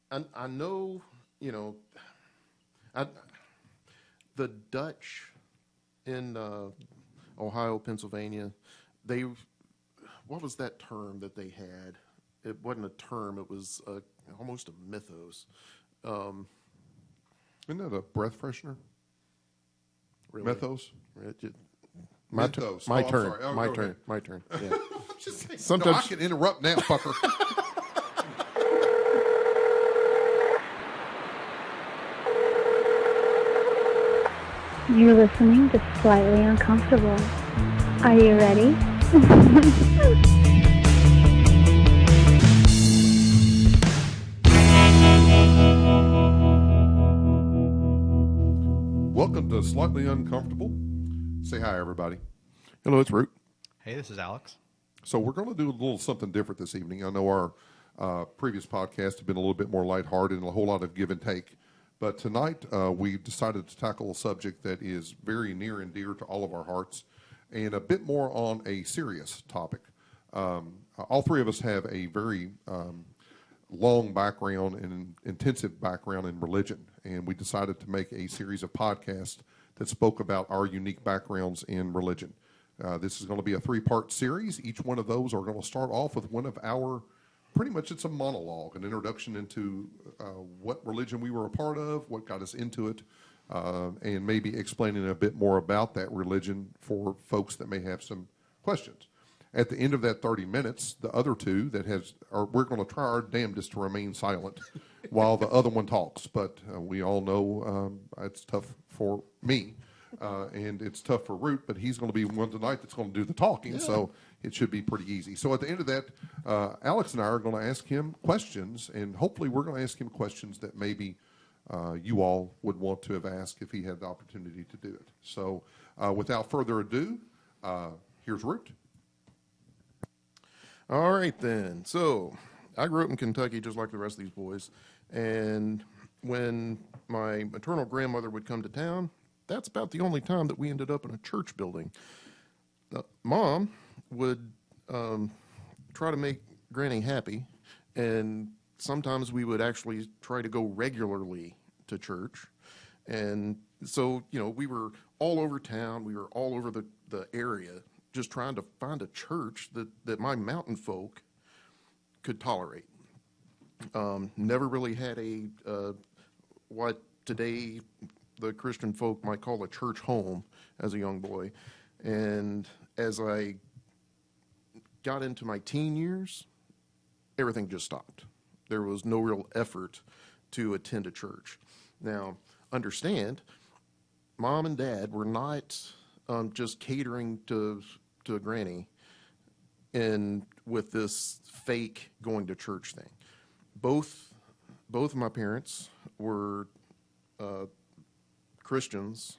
I know, you know, I, the Dutch in Ohio, Pennsylvania, they what was that term that they had? It wasn't a term; it was almost a mythos. Um, Isn't that a breath freshener? really, Methos? It- Mentos. my I'm turn, sorry. Oh, my go turn, ahead. my turn. Yeah. Just say, no, I Sometimes, can interrupt now, fucker. You're listening to Slightly Uncomfortable. Are you ready? Welcome to Slightly Uncomfortable. Say hi, everybody. hello, it's Root. Hey, this is Alex. So we're going to do a little something different this evening. I know our previous podcast had been a little bit more lighthearted and a whole lot of give and take. But tonight we decided to tackle a subject that is very near and dear to all of our hearts and a bit more on a serious topic. All three of us have a very long background and intensive background in religion, and we decided to make a series of podcasts that spoke about our unique backgrounds in religion. This is going to be a three-part series. Each one of those are going to start off with one of our, pretty much it's a monologue, an introduction into what religion we were a part of, what got us into it, and maybe explaining a bit more about that religion for folks that may have some questions. At the end of that 30 minutes, the other two we're going to try our damnedest to remain silent while the other one talks. But we all know it's tough for me. And it's tough for Root, but he's going to be one tonight that's going to do the talking, so it should be pretty easy. So at the end of that, Alex and I are going to ask him questions, and hopefully we're going to ask him questions that maybe you all would want to have asked if he had the opportunity to do it. So without further ado, here's Root. All right, then. So, I grew up in Kentucky just like the rest of these boys. And when my maternal grandmother would come to town, that's about the only time that we ended up in a church building. Mom would try to make Granny happy, and sometimes we would actually try to go regularly to church. And so, we were all over town, we were all over the area, just trying to find a church that my mountain folk could tolerate. Never really had what today the Christian folk might call a church home as a young boy. And as I got into my teen years, everything just stopped. There was no real effort to attend a church. Now, understand, Mom and Dad were not just catering to a granny and with this fake going to church thing. Both of my parents were Christians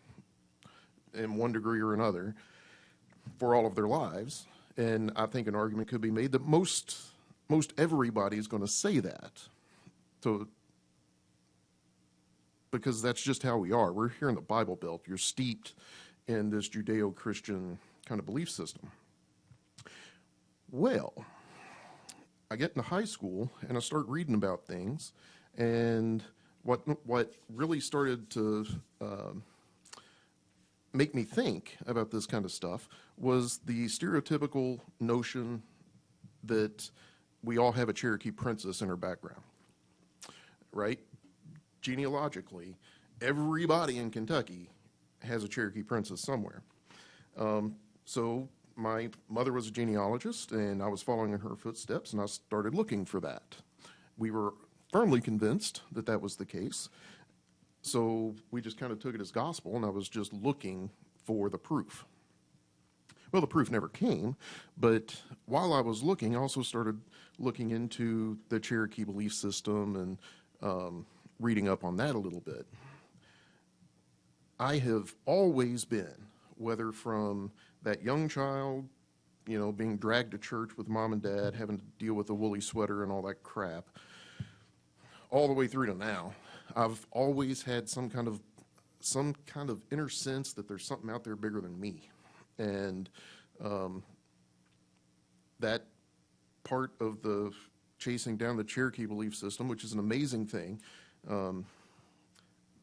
in one degree or another for all of their lives, and I think an argument could be made that most everybody is going to say that, because that's just how we are. We're here in the Bible Belt. You're steeped in this Judeo-Christian kind of belief system. Well, I get into high school and I start reading about things, and what really started to make me think about this kind of stuff was the stereotypical notion that we all have a Cherokee princess in our background, right? Genealogically, everybody in Kentucky has a Cherokee princess somewhere. So my mother was a genealogist, and I was following in her footsteps, and I started looking for that. We were firmly convinced that that was the case, so we just kind of took it as gospel, and I was just looking for the proof. Well, the proof never came, but while I was looking, I also started looking into the Cherokee belief system and reading up on that a little bit. I have always been, whether from that young child, being dragged to church with Mom and Dad, having to deal with a woolly sweater and all that crap, all the way through to now, I've always had some kind of inner sense that there's something out there bigger than me. And that part of the chasing down the Cherokee belief system, which is an amazing thing.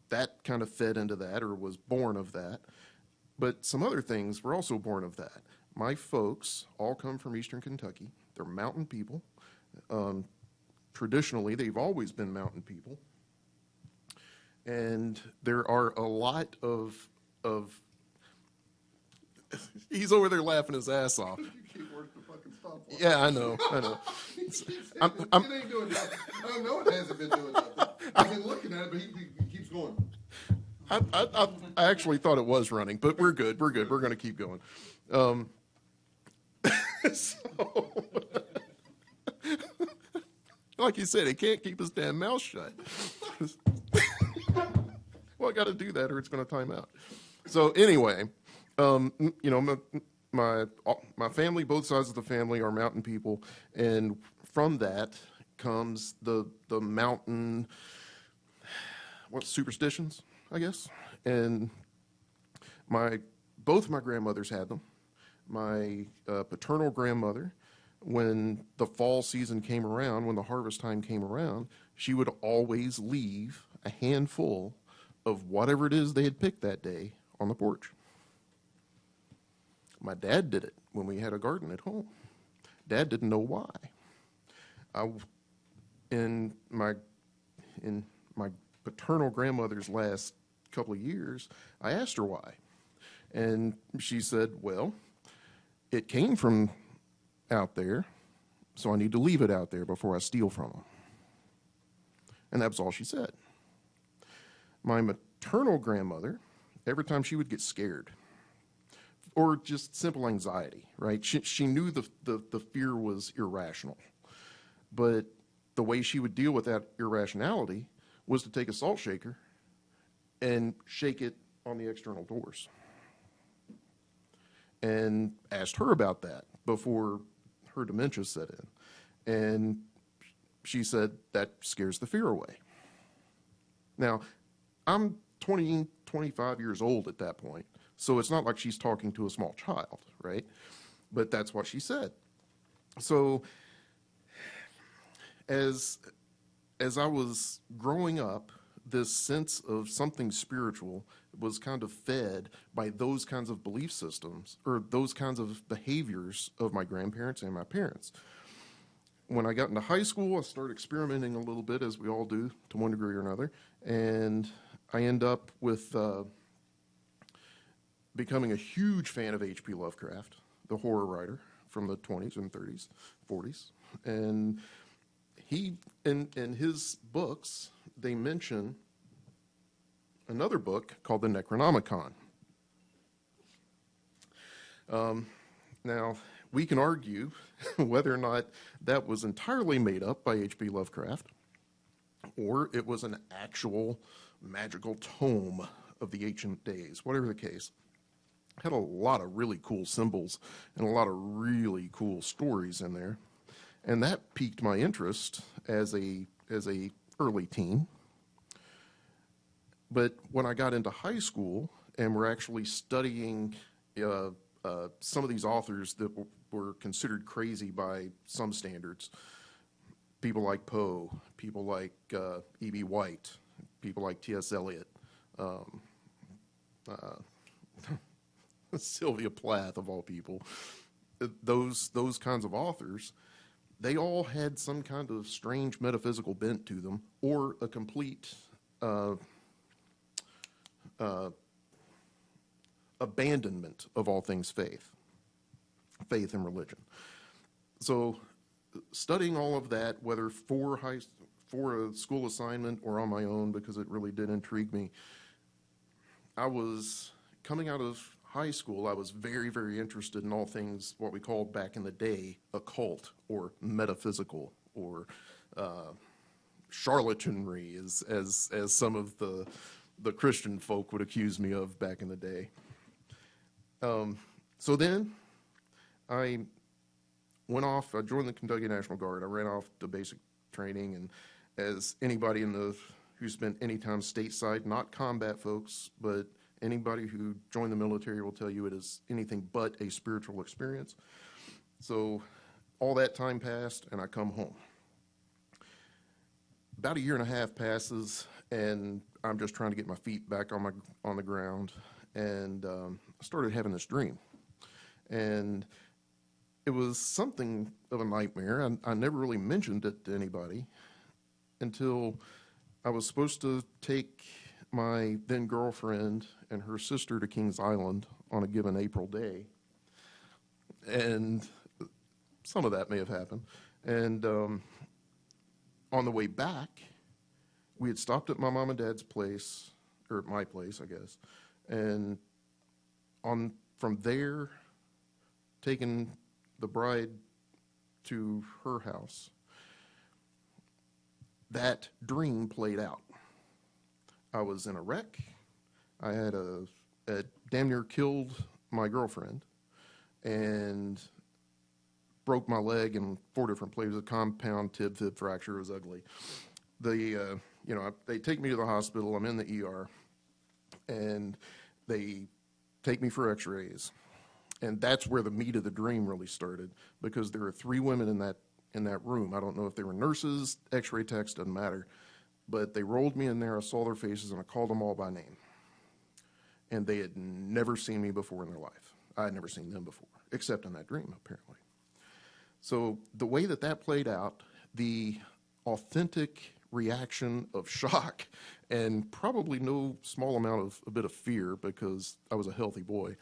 That kind of fed into that or was born of that. But some other things were also born of that. My folks all come from Eastern Kentucky. They're mountain people. Traditionally, they've always been mountain people. And there are a lot of he's over there laughing his ass off. You keep working the fucking stopwatch. Yeah, I know. It ain't doing nothing. I know it hasn't been doing nothing. I've been looking at it, but he keeps going. I actually thought it was running, but we're good. We're good. We're going to keep going. So, like you said, he can't keep his damn mouth shut. Well, I got to do that, or it's going to time out. So anyway, you know, my family, both sides of the family, are mountain people, and from that comes the mountain superstitions, I guess. And both my grandmothers had them. My paternal grandmother, when the fall season came around, when the harvest time came around, she would always leave a handful of whatever it is they had picked that day on the porch. My dad did it when we had a garden at home. Dad didn't know why. In my paternal grandmother's last couple of years, I asked her why. And she said, well, it came from out there, so I need to leave it out there before I steal from them. And that was all she said. My maternal grandmother, every time she would get scared, or just simple anxiety, right? She knew the fear was irrational. But the way she would deal with that irrationality was to take a salt shaker and shake it on the external doors. And asked her about that before her dementia set in. And she said, that scares the fear away. Now, I'm 25 years old at that point, so it's not like she's talking to a small child, right? But that's what she said. So as I was growing up, this sense of something spiritual was kind of fed by those kinds of belief systems or those kinds of behaviors of my grandparents and my parents. When I got into high school, I started experimenting a little bit, as we all do to one degree or another, and I end up with becoming a huge fan of H.P. Lovecraft, the horror writer from the 20s and 30s, 40s. And he, in his books, they mention another book called the Necronomicon. Now, we can argue whether or not that was entirely made up by H.P. Lovecraft or it was an actual magical tome of the ancient days, whatever the case. It had a lot of really cool symbols and a lot of really cool stories in there. And that piqued my interest as a early teen. But when I got into high school and we're actually studying some of these authors that were considered crazy by some standards, people like Poe, people like E.B. White, people like T.S. Eliot, Sylvia Plath, of all people, those kinds of authors, they all had some kind of strange metaphysical bent to them or a complete abandonment of all things faith and religion. So studying all of that, whether for a school assignment or on my own, because it really did intrigue me, I was coming out of high school, I was very, very interested in all things what we called back in the day occult or metaphysical or charlatanry, as some of the Christian folk would accuse me of back in the day. So then I went off, I joined the Kentucky National Guard. I ran off to basic training, and as anybody who spent any time stateside, not combat folks, but anybody who joined the military will tell you it is anything but a spiritual experience. So all that time passed, and I come home. about a year and a half passes, and I'm just trying to get my feet back on the ground, and I started having this dream, and it was something of a nightmare. I never really mentioned it to anybody until I was supposed to take my then girlfriend and her sister to Kings Island on a given April day, and some of that may have happened. And on the way back, we had stopped at my mom and dad's place, or at my place, I guess, and from there, taking the bride to her house. That dream played out. I was in a wreck. I had damn near killed my girlfriend and broke my leg in 4 different places. A compound tib-fib fracture. It was ugly. They take me to the hospital. I'm in the ER, and they take me for x-rays. And that's where the meat of the dream really started, because there were 3 women in that room. I don't know if they were nurses, x-ray techs, doesn't matter. But they rolled me in there, I saw their faces, and I called them all by name. And they had never seen me before in their life. I had never seen them before, except in that dream, apparently. So the way that played out, the authentic reaction of shock and probably no small amount of a bit of fear, because I was a healthy boy.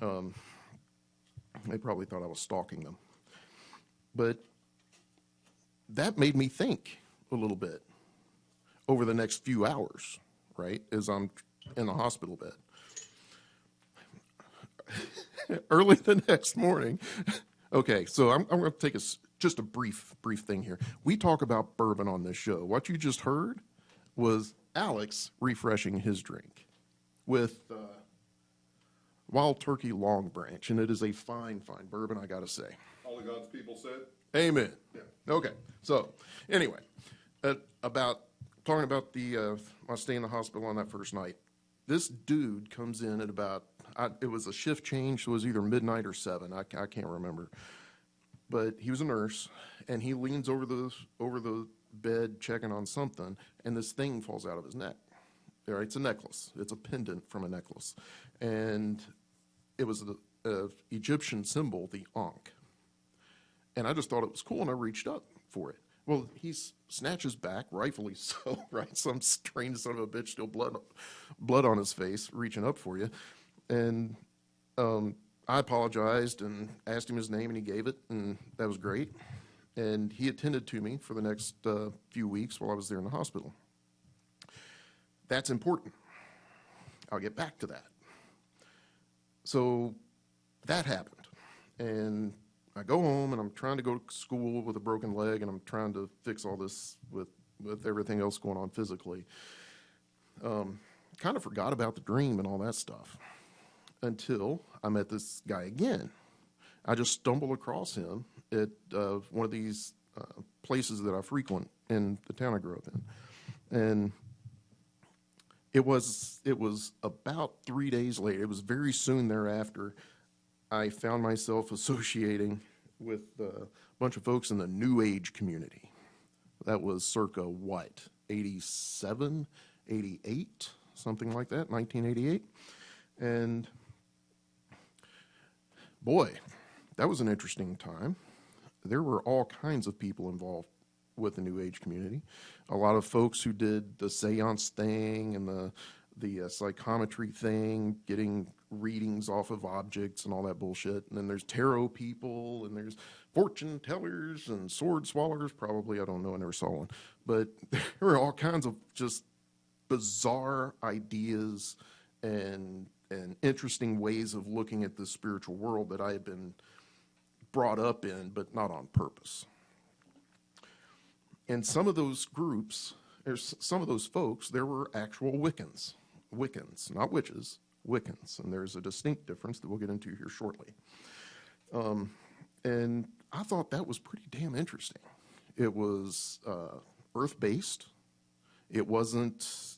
They probably thought I was stalking them. But that made me think a little bit over the next few hours, right, as I'm in the hospital bed. Early the next morning. Okay, so I'm going to take just a brief thing here. We talk about bourbon on this show. What you just heard was Alex refreshing his drink with Wild Turkey Long Branch, and it is a fine bourbon, I got to say. All the God's people said? Amen. Yeah. Okay, so anyway, talking about my stay in the hospital on that first night. This dude comes in at it was a shift change, so it was either midnight or 7. I can't remember. But he was a nurse, and he leans over the bed checking on something, and this thing falls out of his neck. All right, it's a necklace. It's a pendant from a necklace. And it was the Egyptian symbol, the Ankh. And I just thought it was cool, and I reached up for it. Well, he snatches back, rightfully so, right? Some strange son of a bitch, still blood on his face, reaching up for you. And I apologized and asked him his name, and he gave it, and that was great. And he attended to me for the next few weeks while I was there in the hospital. That's important. I'll get back to that. So that happened, and I go home, and I'm trying to go to school with a broken leg, and I'm trying to fix all this with everything else going on physically. Kind of forgot about the dream and all that stuff until I met this guy again. I just stumbled across him at one of these places that I frequent in the town I grew up in. And it was about 3 days later. It was very soon thereafter. I found myself associating with a bunch of folks in the New Age community. That was circa what, 87, 88, something like that, 1988. And boy, that was an interesting time. There were all kinds of people involved with the New Age community. A lot of folks who did the seance thing and the psychometry thing, getting readings off of objects and all that bullshit. And then there's tarot people, and there's fortune tellers and sword swallowers. Probably, I don't know, I never saw one. But there were all kinds of just bizarre ideas and interesting ways of looking at the spiritual world that I had been brought up in, but not on purpose. And some of those groups, some of those folks, there were actual Wiccans, not witches, Wiccans. And there's a distinct difference that we'll get into here shortly. And I thought that was pretty damn interesting. It was earth-based. It wasn't,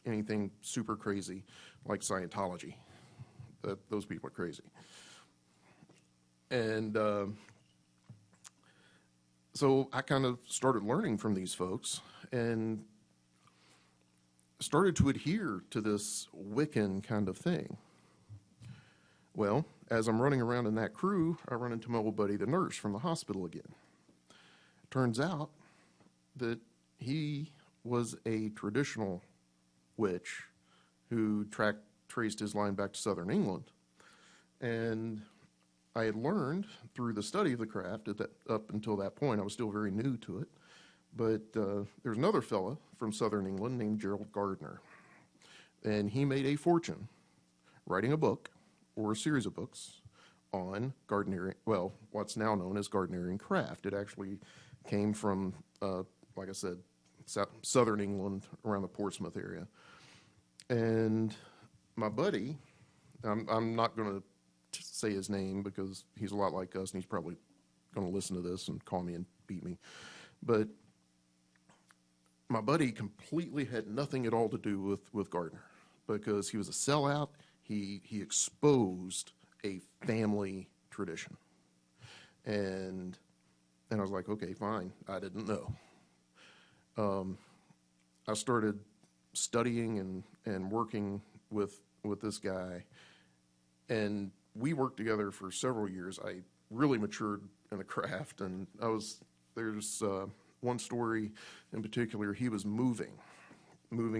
anything super crazy like Scientology. Those people are crazy. And So I kind of started learning from these folks and started to adhere to this Wiccan kind of thing. Well, as I'm running around in that crew, I run into my old buddy, the nurse from the hospital again. Turns out that he was a traditional witch who traced his line back to southern England. And I had learned through the study of the craft that up until that point, I was still very new to it. But there's another fella from southern England named Gerald Gardner. And he made a fortune writing a book or a series of books on Gardnerian, well, what's now known as Gardnerian craft. It actually came from, like I said, southern England around the Portsmouth area. And my buddy, I'm not going to say his name because he's a lot like us and he's probably going to listen to this and call me and beat me. But my buddy completely had nothing at all to do with Gardner because he was a sellout. He exposed a family tradition. And I was like, okay, fine. I didn't know. I started studying and working with this guy, and we worked together for several years. I really matured in the craft, and there's one story in particular. He was moving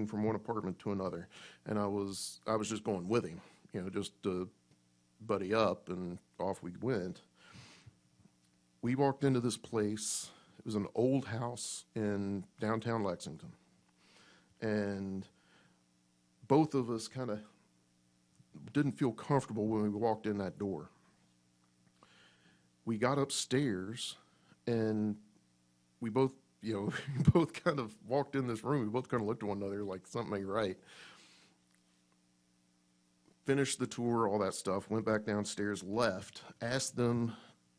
from one apartment to another, and I was just going with him, just to buddy up, and off we went. We walked into this place. It was an old house in downtown Lexington, and both of us kind of didn't feel comfortable when we walked in that door. We got upstairs, and we both, we both kind of walked in this room. We both kind of looked at one another like something ain't right. Finished the tour, all that stuff, went back downstairs, left, asked them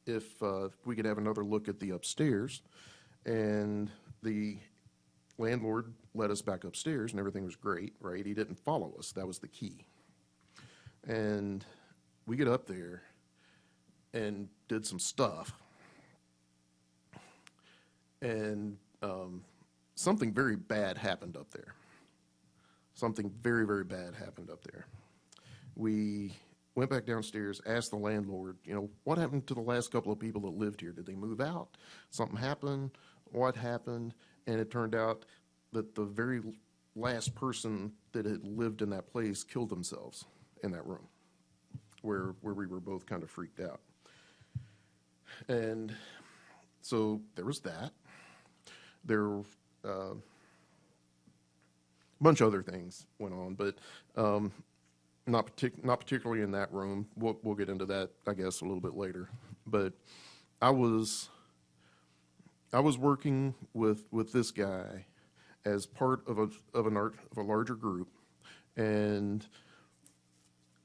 if we could have another look at the upstairs, and the landlord let us back upstairs, and everything was great, right? He didn't follow us. That was the key. And we get up there and did some stuff, and something very bad happened up there. Something very, very bad happened up there. We went back downstairs, asked the landlord, what happened to the last couple of people that lived here? Did they move out? Something happened? What happened? And it turned out that the very last person that had lived in that place killed themselves in that room where we were both kind of freaked out. And so there was that. There a bunch of other things went on, but not particularly in that room. We'll get into that, I guess, a little bit later. But I was working with this guy as part of a larger group, and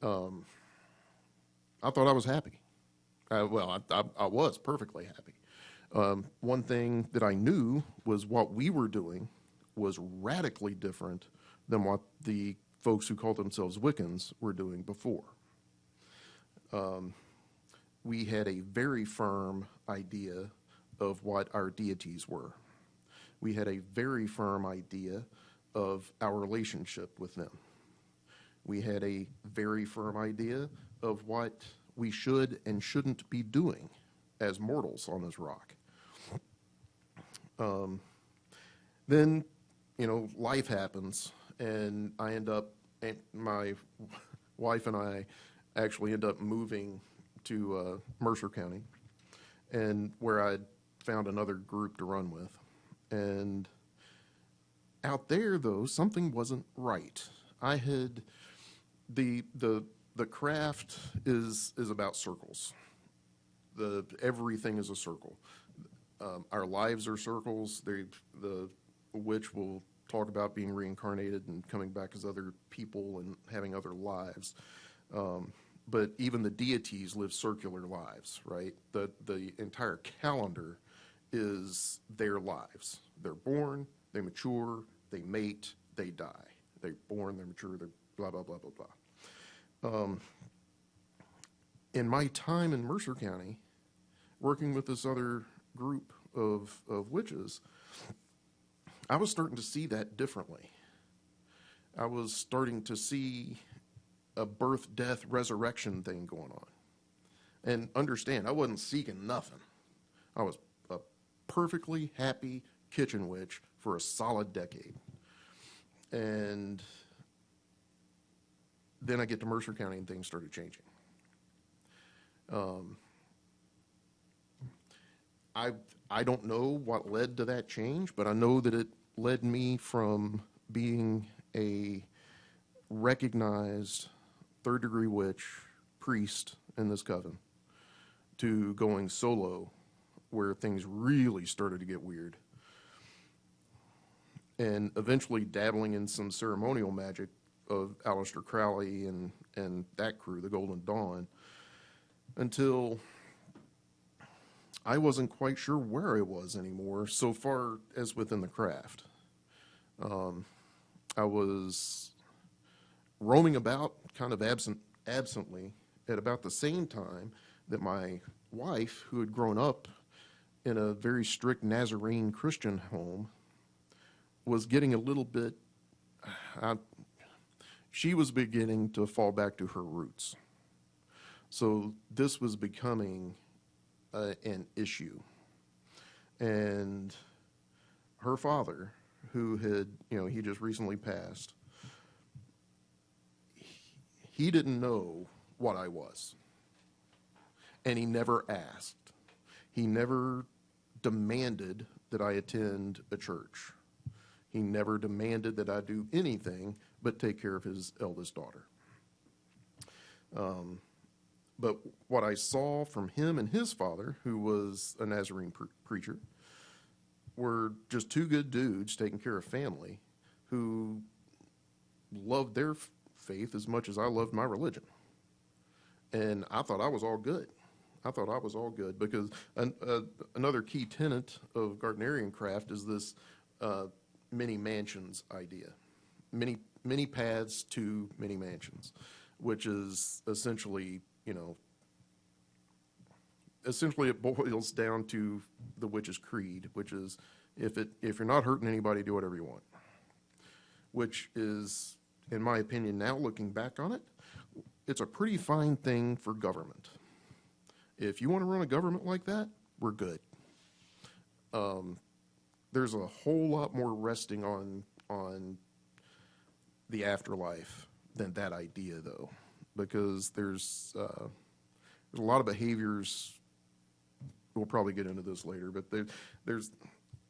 I thought I was happy. I was perfectly happy. One thing that I knew was what we were doing was radically different than what the folks who called themselves Wiccans were doing before. We had a very firm idea of what our deities were. We had a very firm idea of our relationship with them. We had a very firm idea of what we should and shouldn't be doing as mortals on this rock. Then, life happens, and my wife and I actually end up moving to Mercer County, and where I'd found another group to run with. And out there, though, something wasn't right. I had the craft is about circles. Everything is a circle. Our lives are circles. The witch will talk about being reincarnated and coming back as other people and having other lives. But even the deities live circular lives, right? The entire calendar is their lives. They're born, they mature, they mate, they die. They're born, they're mature, they're blah, blah, blah, blah, blah. In my time in Mercer County, working with this other group of witches, I was starting to see that differently. I was starting to see a birth, death, resurrection thing going on. And understand, I wasn't seeking nothing. I was a perfectly happy kitchen witch for a solid decade. And then I get to Mercer County and things started changing. I don't know what led to that change, but I know that it led me from being a recognized third-degree witch priest in this coven to going solo, where things really started to get weird, and eventually dabbling in some ceremonial magic of Aleister Crowley and that crew, the Golden Dawn, until I wasn't quite sure where I was anymore, so far as within the craft. I was roaming about kind of absently at about the same time that my wife, who had grown up in a very strict Nazarene Christian home, was getting a little bit, she was beginning to fall back to her roots. So this was becoming an issue. And her father, who had, he just recently passed, he didn't know what I was. And he never asked. He never demanded that I attend a church. He never demanded that I do anything but take care of his eldest daughter. But what I saw from him and his father, who was a Nazarene preacher, were just two good dudes taking care of family who loved their faith as much as I loved my religion. And I thought I was all good. I thought I was all good because another key tenet of Gardnerian craft is this many mansions idea. Many paths to many mansions, which is essentially, essentially it boils down to the witch's creed, which is if you're not hurting anybody, do whatever you want. Which is, in my opinion now, looking back on it, it's a pretty fine thing for government. If you want to run a government like that, we're good. There's a whole lot more resting on the afterlife than that idea, though, because there's a lot of behaviors. We'll probably get into this later, but there's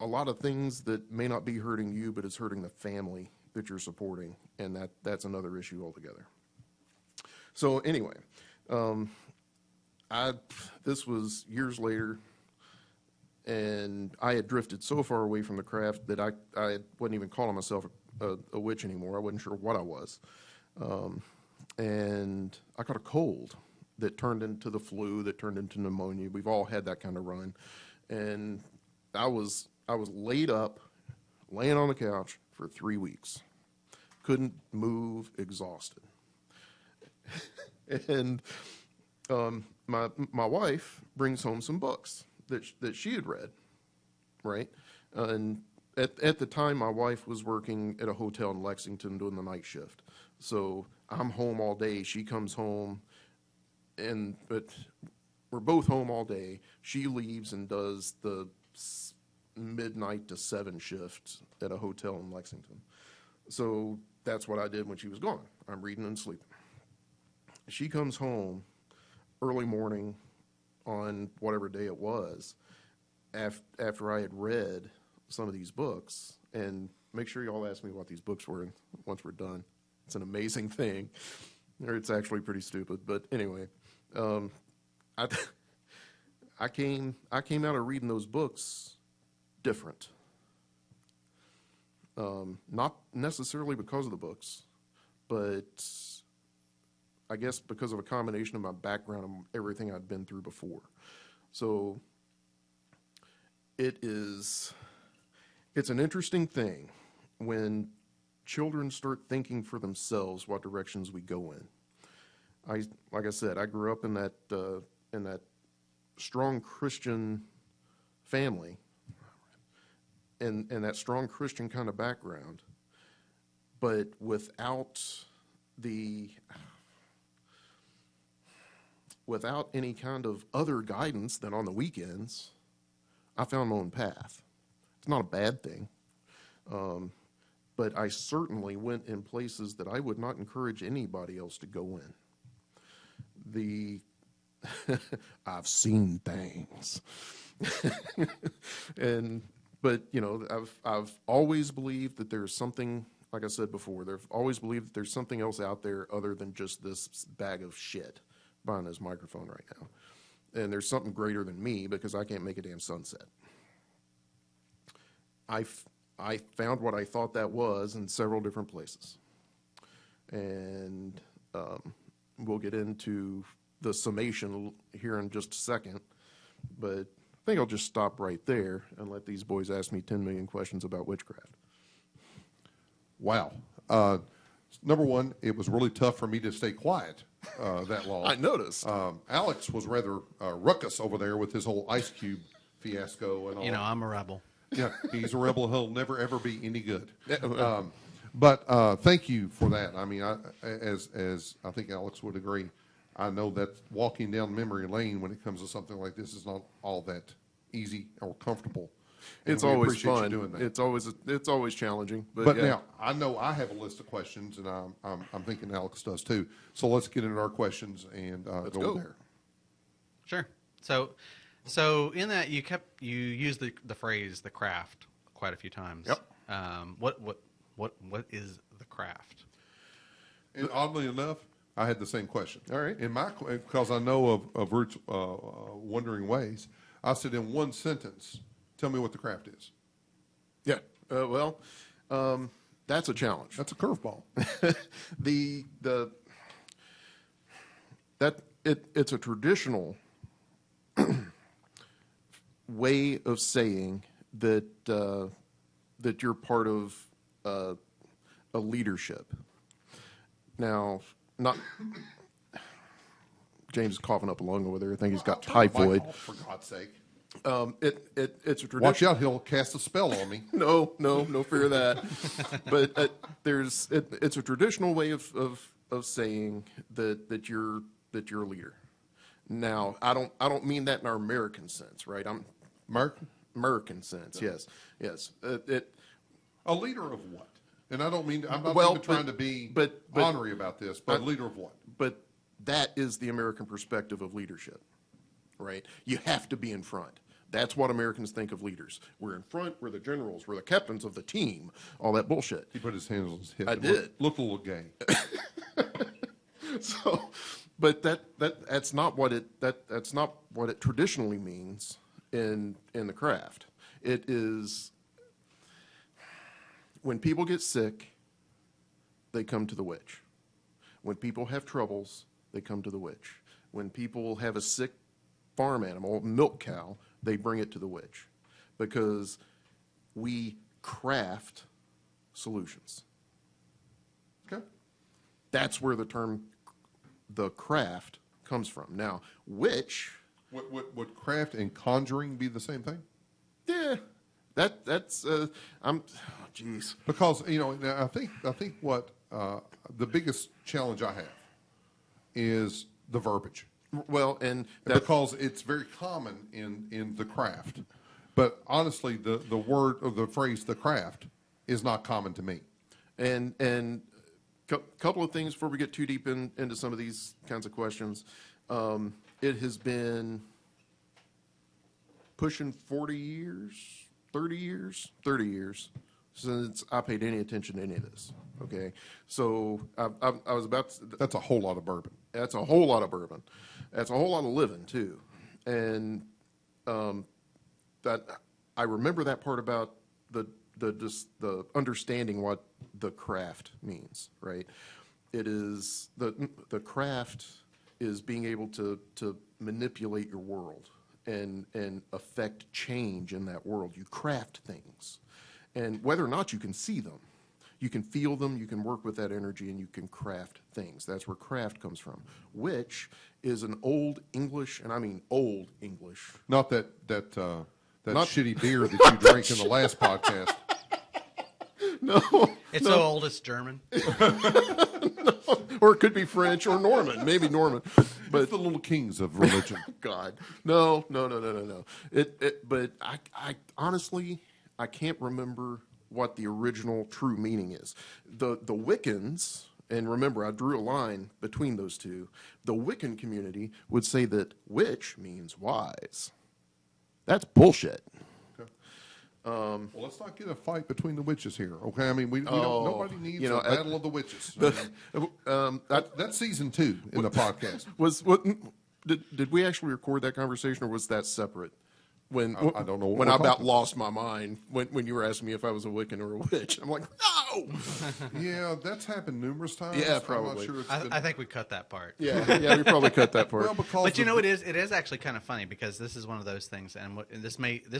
a lot of things that may not be hurting you, but it's hurting the family that you're supporting, and that's another issue altogether. So anyway, this was years later, and I had drifted so far away from the craft that I wasn't even calling myself a witch anymore. I wasn't sure what I was. And I caught a cold that turned into the flu, that turned into pneumonia. We've all had that kind of run. And I was laid up, laying on the couch for 3 weeks. Couldn't move, exhausted. And my wife brings home some books that she had read, right? And at the time, my wife was working at a hotel in Lexington doing the night shift. So I'm home all day. She comes home, but we're both home all day. She leaves and does the midnight to 7 shift at a hotel in Lexington. So that's what I did when she was gone. I'm reading and sleeping. She comes home early morning on whatever day it was, after I had read some of these books. And make sure you all ask me what these books were once we're done. It's an amazing thing. Or it's actually pretty stupid. But anyway, I came out of reading those books different. Not necessarily because of the books, but I guess because of a combination of my background and everything I'd been through before. So it's an interesting thing when children start thinking for themselves what directions we go in. Like I said, I grew up in that strong Christian family and that strong Christian kind of background, but without any kind of other guidance than on the weekends, I found my own path. It's not a bad thing. But I certainly went in places that I would not encourage anybody else to go in. I've seen things. But I've always believed that there's something, like I said before, I've always believed that there's something else out there other than just this bag of shit behind this microphone right now. And there's something greater than me because I can't make a damn sunset. I found what I thought that was in several different places. And we'll get into the summation here in just a second. But I think I'll just stop right there and let these boys ask me 10 million questions about witchcraft. Wow. Number one, it was really tough for me to stay quiet that long. I noticed. Alex was rather ruckus over there with his whole Ice Cube fiasco and all. You know, I'm a rebel. Yeah, he's a rebel. He'll never, ever be any good. But thank you for that. I mean, as I think Alex would agree, I know that walking down memory lane when it comes to something like this is not all that easy or comfortable. And It's we always appreciate you fun. doing that. It's always challenging. But yeah. now I know I have a list of questions, and I'm thinking Alex does too. So let's get into our questions and go there. Sure. So in that you used the phrase the craft quite a few times. Yep. What is the craft? And oddly enough, I had the same question. All right. Because I know of Roots Wandering Ways, I said in one sentence, tell me what the craft is. Yeah. That's a challenge. That's a curveball. It's a traditional way of saying that you're part of a leadership. Now, not James is coughing up a lung over there. I think he's got typhoid. For God's sake. It's a tradition. Watch out, he'll cast a spell on me. No fear of that. But it's a traditional way of saying that you're a leader. Now, I don't mean that in our American sense, right? American sense, yes. A leader of what? And I don't mean I'm not Well, even trying to be but- ornery about this, but a leader of what? But that is the American perspective of leadership, right? You have to be in front. That's what Americans think of leaders. We're in front. We're the generals. We're the captains of the team. All that bullshit. He put his hands on his hip. I It did. Looked a little gay. So, but that's not what it traditionally means in the craft. It is when people get sick, they come to the witch. When people have troubles, they come to the witch. When people have a sick farm animal, milk cow, they bring it to the witch, because we craft solutions. Okay. That's where the term the craft comes from. Now, witch, Would craft and conjuring be the same thing? yeah, that's geez. Because I think what the biggest challenge I have is the verbiage. Well, and Because it's very common in the craft, but honestly, the word or the phrase "the craft" is not common to me. and couple of things before we get too deep into some of these kinds of questions. It has been pushing 40 years, 30 years since I paid any attention to any of this. Okay, so I was about to, That's a whole lot of bourbon. that's a whole lot of bourbon. That's a whole lot of living too, and that I remember that part about the understanding what the craft means. Right, it is the craft is being able to manipulate your world and affect change in that world. You craft things, and whether or not you can see them, you can feel them, you can work with that energy, and you can craft things. That's where craft comes from, which is an old English, and I mean old English. Not that that Not- shitty beer that you drank in the last podcast. No, It's so old it's German. or it could be French or Norman, maybe Norman. But the little kings of religion. God, no. But I honestly, I can't remember what the original true meaning is. The Wiccans, and remember, I drew a line between those two. The Wiccan community would say that witch means wise. That's bullshit. Well, let's not get a fight between the witches here, okay? I mean, we don't, nobody needs you know, a battle of the witches. That's season 2 in the podcast. Did we actually record that conversation, or was that separate? When I don't know what when we're I about talking lost my mind when you were asking me if I was a Wiccan or a witch. I'm like, no. Yeah, that's happened numerous times. Yeah, I'm probably. not sure it's I, been- I think we cut that part. Yeah, we probably cut that part. well, because But you the- know, it is actually kind of funny because this is one of those things, and this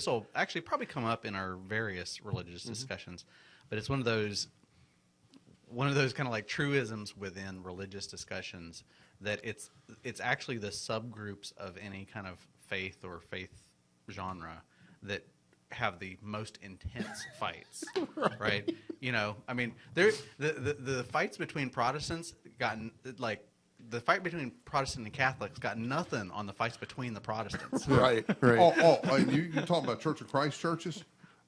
will actually probably come up in our various religious discussions. But it's one of those kind of like truisms within religious discussions that it's actually the subgroups of any kind of faith or faith genre that have the most intense fights, right? You know, I mean, the fights between Protestants the fight between Protestant and Catholics got nothing on the fights between the Protestants. right. and you talking about Church of Christ churches?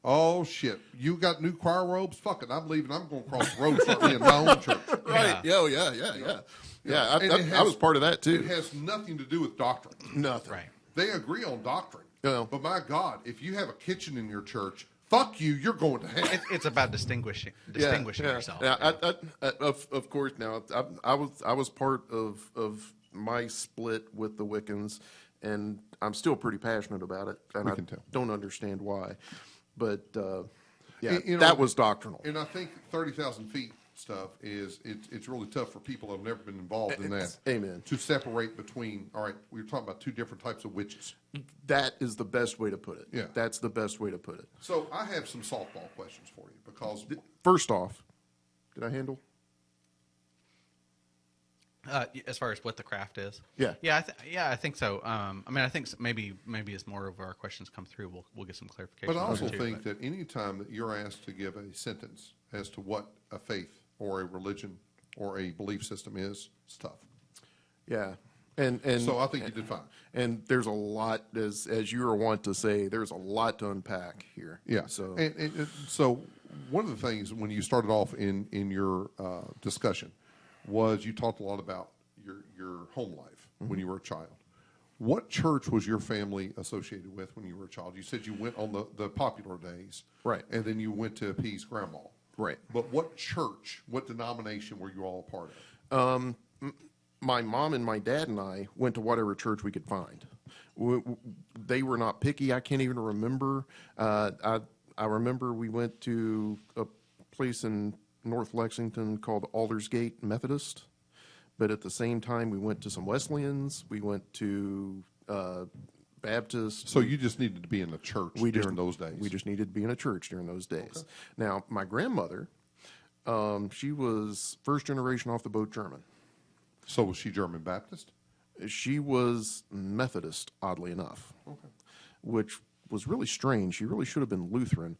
Oh, shit. You got new choir robes? Fuck it. I'm leaving. I'm going to cross the road and start me in my own church. Right. Yeah. I was part of that It too. has nothing to do with doctrine. Nothing. Right. They agree on doctrine. Yeah. But my God, if you have a kitchen in your church, fuck you, you're going to hell. It's about distinguishing yourself. Yeah, of course. Now, I was part of my split with the Wiccans, and I'm still pretty passionate about it, and We I can tell. don't understand why. But You know, that was doctrinal. And I think 30,000 feet stuff it's really tough for people that have never been involved in that. Amen. To separate between, all right, we were talking about 2 different types of witches. That is the best way to put it. Yeah. That's the best way to put it. So I have some softball questions for you because First off, did I handle? As far as what the craft is, Yeah. I think so. I mean, I think maybe as more of our questions come through, we'll get some clarification. But I also on it, too, think that any time that you're asked to give a sentence as to what a faith or a religion or a belief system is, it's tough. Yeah. And So I think you did fine. And there's a lot, as you are wont to say, there's a lot to unpack here. Yeah. So And so one of the things when you started off in your discussion was you talked a lot about your home life when you were a child. What church was your family associated with when you were a child? You said you went on the popular days. Right. And then you went to appease grandma. Right. But what church, what denomination were you all a part of? my mom and my dad and I went to whatever church we could find. They were not picky. I can't even remember. I remember we went to a place in North Lexington called Aldersgate Methodist, but at the same time we went to some Wesleyans. We went to Baptist. So you just needed to be in the church during those days. We just needed to be in a church during those days. Okay. Now, my grandmother, she was first generation off the boat German. So was she German Baptist? She was Methodist, oddly enough, which was really strange. She really should have been Lutheran.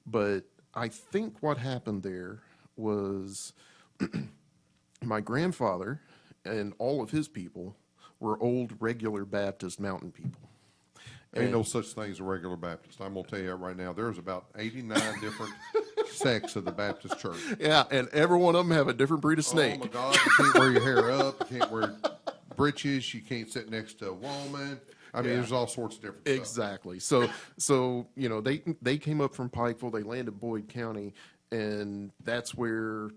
But I think what happened there was my grandfather and all of his people were old regular Baptist mountain people. Ain't no such thing as a regular Baptist. I'm going to tell you that right now. There's about 89 different sects of the Baptist church. Yeah, and every one of them have a different breed of snake. Oh, my God. You can't wear your hair up. You can't wear breeches. You can't sit next to a woman. I mean, there's all sorts of different stuff. Exactly. So you know, they came up from Pikeville. They landed Boyd County, and that's where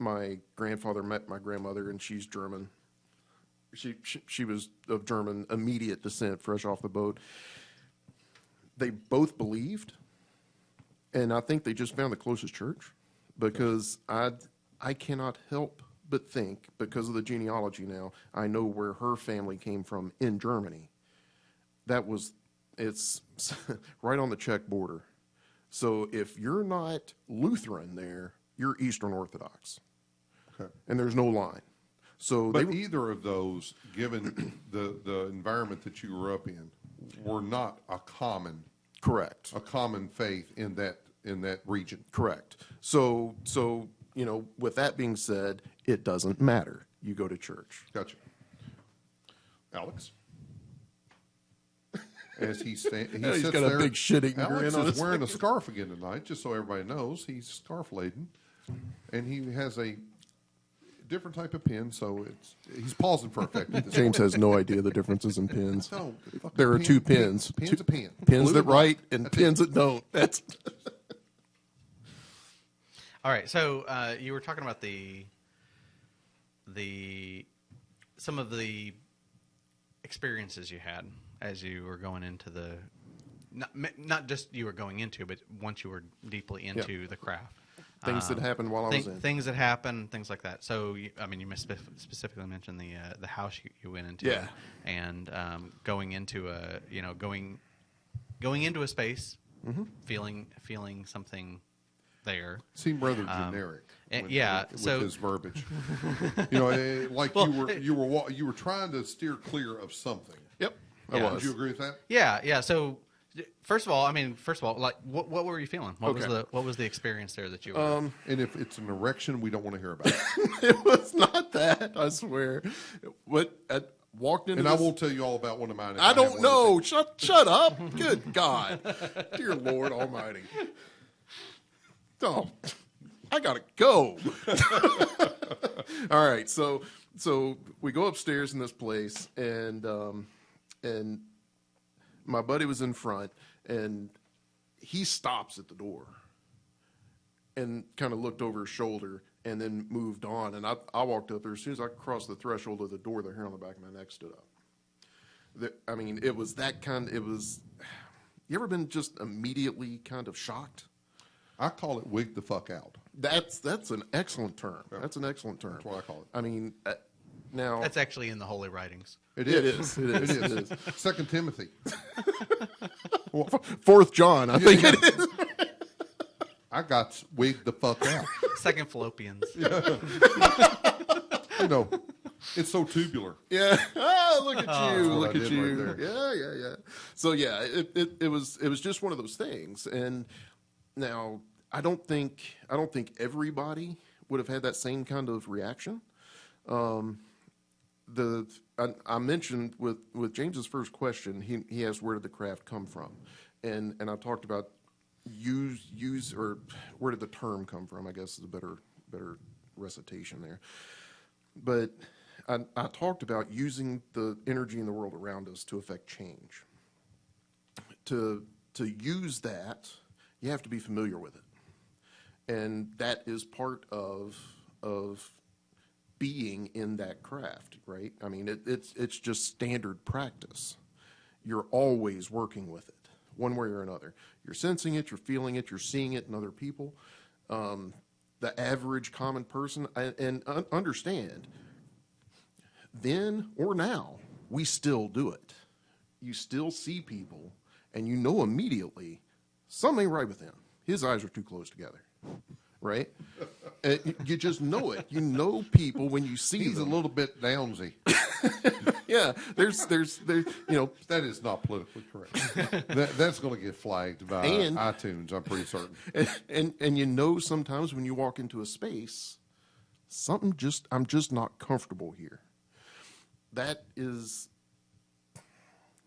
my grandfather met my grandmother, and she's German. She was of German immediate descent, fresh off the boat. They both believed, and I think they just found the closest church, because I cannot help but think, because of the genealogy now, I know where her family came from in Germany. It's right on the Czech border. So if you're not Lutheran there, you're Eastern Orthodox. Okay. And there's no line. So But either of those, given the environment that you grew up in, were not a common Correct. a common faith in that region. Correct. So with that being said, it doesn't matter. You go to church. Gotcha. Alex? As he's got a big shitting Alex grin on is his wearing a scarf again tonight, just so everybody knows. He's scarf laden. And he has a different type of pin, so he's pausing for effect at this James point. has no idea the differences in pins. No, There are two pins. Pin's a pin. Pins Blue that and white. write and pins that don't. That's All right, so you were talking about some of the experiences you had as you were going into the not just you were going into, but once you were deeply into the craft. things that happened while I was in. Things that happened, things like that. So, you specifically mentioned the house you went into, Yeah. and going into going into a space, feeling something there. Seemed rather generic. yeah, with so- his verbiage. Like you were trying to steer clear of something. Yep, Yeah. I Would was. you agree with that? Yeah. So, first of all, like, what were you feeling? What Okay. was the experience there that you were? And if it's an erection, we don't want to hear about it. It was not that. I swear. Walked into. And I this- will tell you all about one of mine. if I have don't one know. to Shut up. Good God. Dear Lord Almighty. Oh, I gotta go. All right, so we go upstairs in this place, and my buddy was in front, and he stops at the door, and kind of looked over his shoulder, and then moved on. And I walked up there. As soon as I crossed the threshold of the door, the hair on the back of my neck stood up. It was that kind. It was. You ever been just immediately kind of shocked? I call it wig the fuck out. That's an excellent term. That's an excellent term. That's what I call it. I mean, now That's actually in the Holy Writings. it is. It is. 2 Timothy. 4th John, I think it is. I got wig the fuck out. Second Philippians. It's so tubular. Yeah. Oh, look at you. what Look I at did you. right Yeah. So yeah, it was just one of those things. And now I don't think everybody would have had that same kind of reaction. I mentioned with James's first question, he asked where did the craft come from, and I talked about use or where did the term come from? I guess is a better recitation there. But I talked about using the energy in the world around us to affect change. To use that, you have to be familiar with it, and that is part of being in that craft, right? I mean, it's just standard practice. You're always working with it, one way or another. You're sensing it, you're feeling it, you're seeing it in other people. The average common person, and understand, then or now, we still do it. You still see people, and you know immediately something ain't right with him. His eyes are too close together, right? You just know it. You know people when you see He's them. a little bit downsy. Yeah, there's That is not politically correct. That's going to get flagged by And- iTunes, I'm pretty certain. and you know sometimes when you walk into a space, I'm just not comfortable here. That is,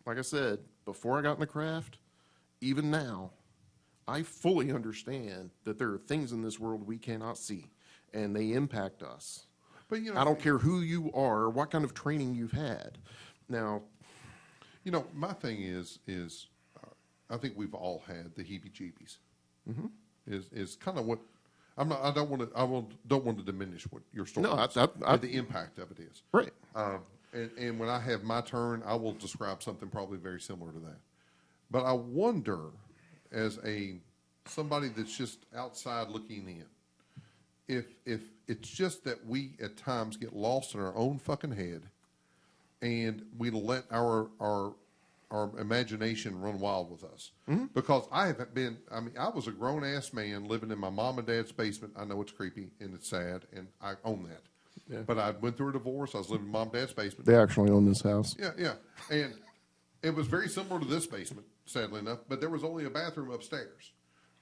like I said, before I got in the craft, even now, I fully understand that there are things in this world we cannot see, and they impact us. But I don't care who you are or what kind of training you've had. Now, my thing is I think we've all had the heebie-jeebies. Mm-hmm. Is kind of what I don't want to diminish what your story No, is, I- the impact of it is. right. And when I have my turn, I will describe something probably very similar to that. But I wonder, as somebody that's just outside looking in, if it's just that we at times get lost in our own fucking head, and we let our imagination run wild with us. Mm-hmm. Because I was a grown ass man living in my mom and dad's basement. I know it's creepy and it's sad, and I own that. Yeah. But I went through a divorce. I was living in mom and dad's basement. They actually own this house. Yeah. And it was very similar to this basement. sadly enough, but there was only a bathroom upstairs.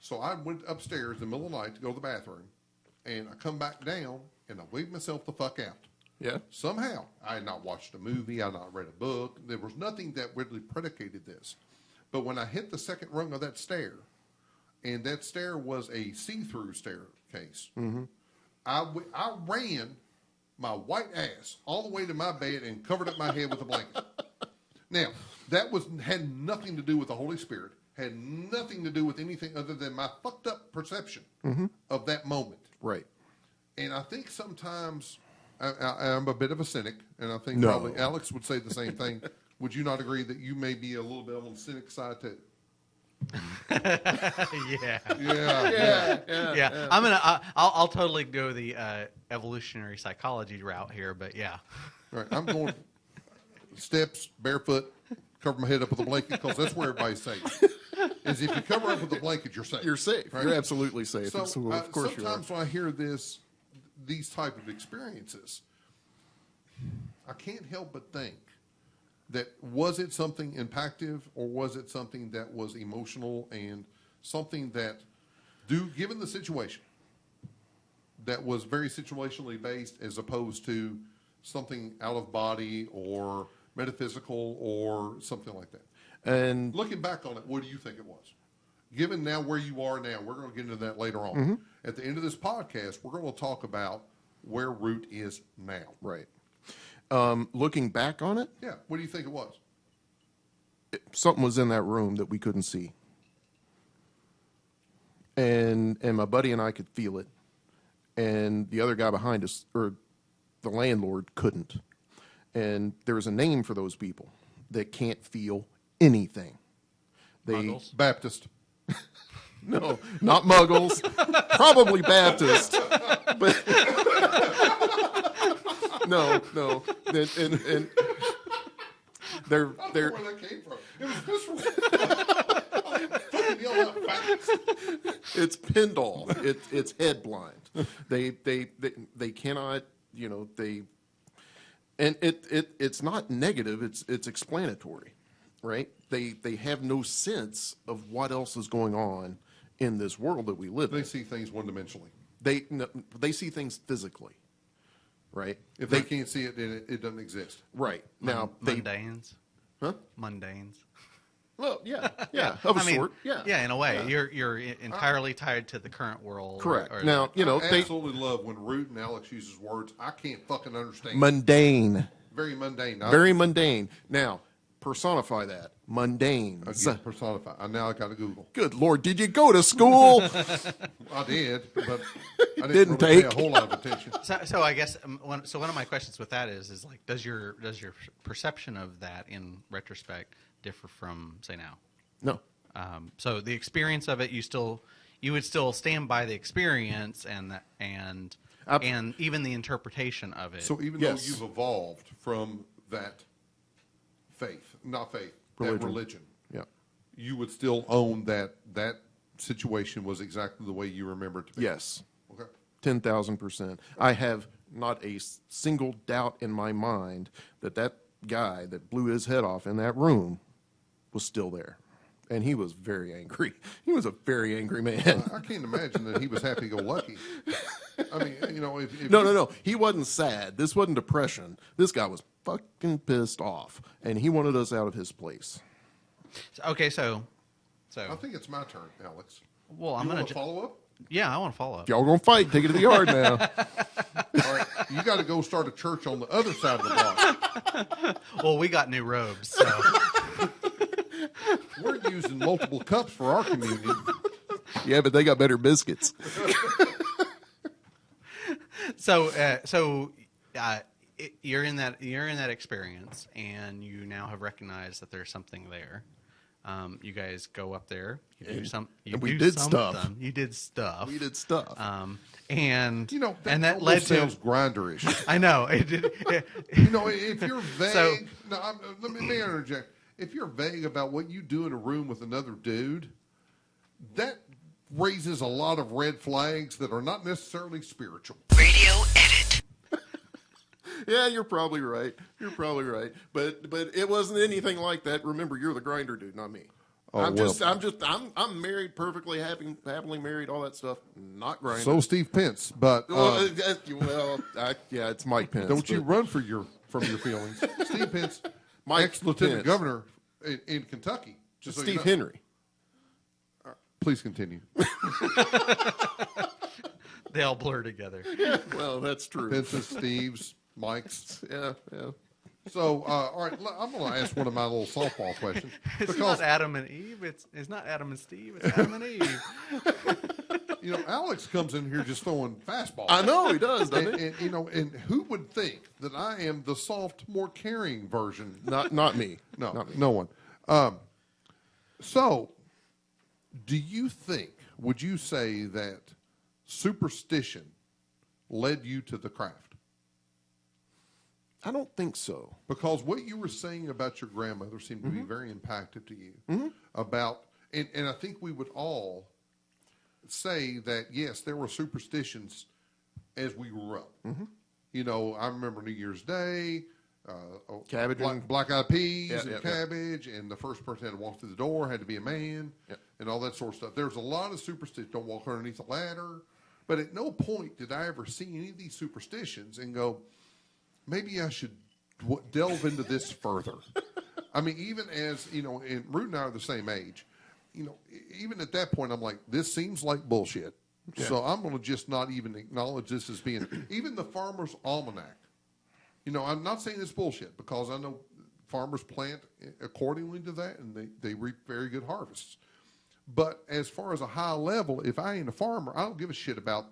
So I went upstairs in the middle of the night to go to the bathroom, and I come back down, and I waved myself the fuck out. Yeah. Somehow, I had not watched a movie, I had not read a book. There was nothing that really predicated this. But when I hit the second rung of that stair, and that stair was a see-through staircase, I ran my white ass all the way to my bed and covered up my head with a blanket. Now, that had nothing to do with the Holy Spirit, had nothing to do with anything other than my fucked up perception of that moment. Right. And I think sometimes I'm a bit of a cynic, and I think No. probably Alex would say the same thing. Would you not agree that you may be a little bit on the cynic side too? Yeah. Yeah. I'll totally go the evolutionary psychology route here, but yeah. Right. I'm going steps, barefoot, cover my head up with a blanket because that's where everybody's safe. Is if you cover up with a blanket, you're safe. You're safe. Right? You're absolutely safe. So, Of course you are. sometimes when I hear these type of experiences, I can't help but think that was it something impactive or was it something that was emotional and something that, given the situation, that was very situationally based as opposed to something out of body or metaphysical or something like that. And Looking back on it, what do you think it was? Given now where you are now, we're going to get into that later on. At the end of this podcast, we're going to talk about where Root is now. right. Looking back on it, Yeah. What do you think it was? something was in that room that we couldn't see. And my buddy and I could feel it. And the other guy behind us, or the landlord, couldn't. And there's a name for those people that can't feel anything. Muggles? Baptist. No, not Muggles. Probably Baptist. But no. And they're I don't know where that came from. It was visceral. Fucking yell out Baptist. it's Pendle. It's head blind. They cannot, and it's not negative. It's explanatory, right? They have no sense of what else is going on in this world that we live They in. see things one-dimensionally. They see things physically, right? If they can't see it, then it doesn't exist. Right now Mundanes. huh? Mundanes. Well, yeah, of a sort, yeah. Yeah, in a way. You're entirely tied to the current world. Correct. or Now, I they absolutely love when Root and Alex uses words I can't fucking understand. mundane, Very mundane. very mundane. Now, personify that mundane. Again, personify. Now I got to Google. Good Lord, did you go to school? I did, but I Didn't really take. pay a whole lot of attention. So I guess one of my questions with that is like, does your perception of that in retrospect differ from say now? No. So the experience of it, you would still stand by the experience and even the interpretation of it. So even Yes. though you've evolved from that religion, Yeah. you would still own that situation was exactly the way you remember it to be. Yes. Okay. 10,000%. I have not a single doubt in my mind that guy that blew his head off in that room was still there. And he was very angry. He was a very angry man. I can't imagine that he was happy-go-lucky. I mean, if No. He wasn't sad. This wasn't depression. This guy was fucking pissed off. And he wanted us out of his place. Okay, so I think it's my turn, Alex. well, I'm You gonna want to follow up? yeah, I want to follow up. If y'all gonna fight, take it to the yard now. All right, you got to go start a church on the other side of the block. Well, we got new robes, so We're using multiple cups for our communion. Yeah, but they got better biscuits. you're in that experience, and you now have recognized that there's something there. You guys go up there. You do some. You and we do did something. stuff. You did stuff. We did stuff. And That that led sounds to. grinderish. I know it did. If you're vague, So- let me interject. If you're vague about what you do in a room with another dude, that raises a lot of red flags that are not necessarily spiritual. Radio edit. Yeah, you're probably right. But it wasn't anything like that. Remember, you're the grinder dude, not me. I'm married, perfectly happily married, all that stuff. Not grinding. So Steve Pence, but yeah, it's Mike Pence. don't you but- run from your feelings. Steve Pence, Mike ex-lieutenant Pence. governor in Kentucky. Just so you Steve know. Henry. Please continue. They all blur together. Well, that's true. Pence's, Steve's, Mike's. Yeah. So, all right, I'm going to ask one of my little softball questions. It's not Adam and Eve. It's not Adam and Steve. It's Adam and Eve. Alex comes in here just throwing fastballs. I know he does, doesn't he? And who would think that I am the soft, more caring version? Not me. No, Not me. no one. So, do you think, would you say that superstition led you to the craft? I don't think so. Because what you were saying about your grandmother seemed to be very impactful to you. About, and I think we would all say that, yes, there were superstitions as we grew up. I remember New Year's Day, Cabbage and- black-eyed peas Yeah, and yeah, yeah. cabbage, and the first person had to walk through the door had to be a man, and all that sort of stuff. There's a lot of superstitions. Don't walk underneath a ladder. But at no point did I ever see any of these superstitions and go, maybe I should delve into this further. I mean, even as, and Root and I are the same age, even at that point, I'm like, this seems like bullshit. Yeah. So I'm going to just not even acknowledge this as being, even the Farmer's Almanac. I'm not saying it's bullshit because I know farmers plant accordingly to that and they reap very good harvests. But as far as a high level, if I ain't a farmer, I don't give a shit about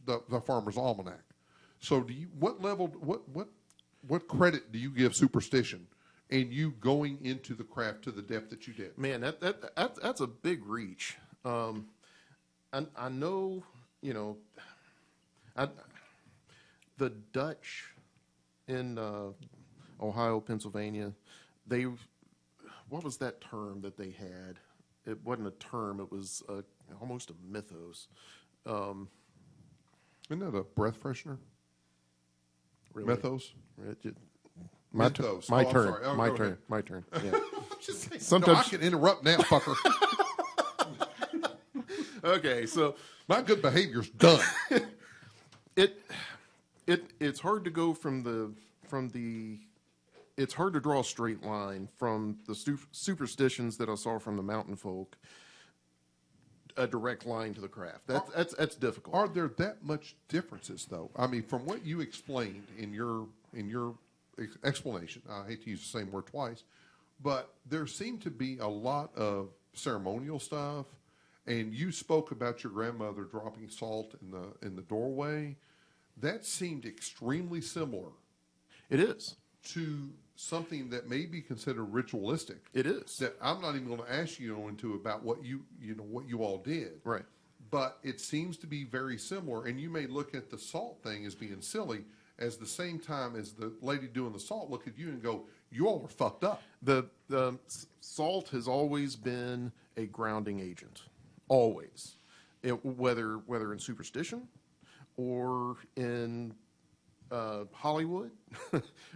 the Farmer's Almanac. So what credit do you give superstition and you going into the craft to the depth that you did? Man, that's a big reach. I know, the Dutch in Ohio, Pennsylvania, what was that term that they had? It wasn't a term; it was almost a mythos. Isn't that a breath freshener? Really. Mythos? My Mythos. my Oh, I'm turn. sorry. Oh, my go turn. ahead. My turn. Yeah. No, I Sometimes. can interrupt now, fucker. Okay, so My good behavior's done. it's hard to go from the it's hard to draw a straight line from the superstitions that I saw from the mountain folk, a direct line to the craft. That's difficult. Are there that much differences, though? I mean, from what you explained in your explanation, I hate to use the same word twice, but there seemed to be a lot of ceremonial stuff, and you spoke about your grandmother dropping salt in the doorway. That seemed extremely similar It is. to something that may be considered ritualistic. It is. That I'm not even going to ask you into about what you all did. Right. But it seems to be very similar, and you may look at the salt thing as being silly, as the same time as the lady doing the salt look at you and go, "You all were fucked up." The salt has always been a grounding agent, always, whether in superstition or in Hollywood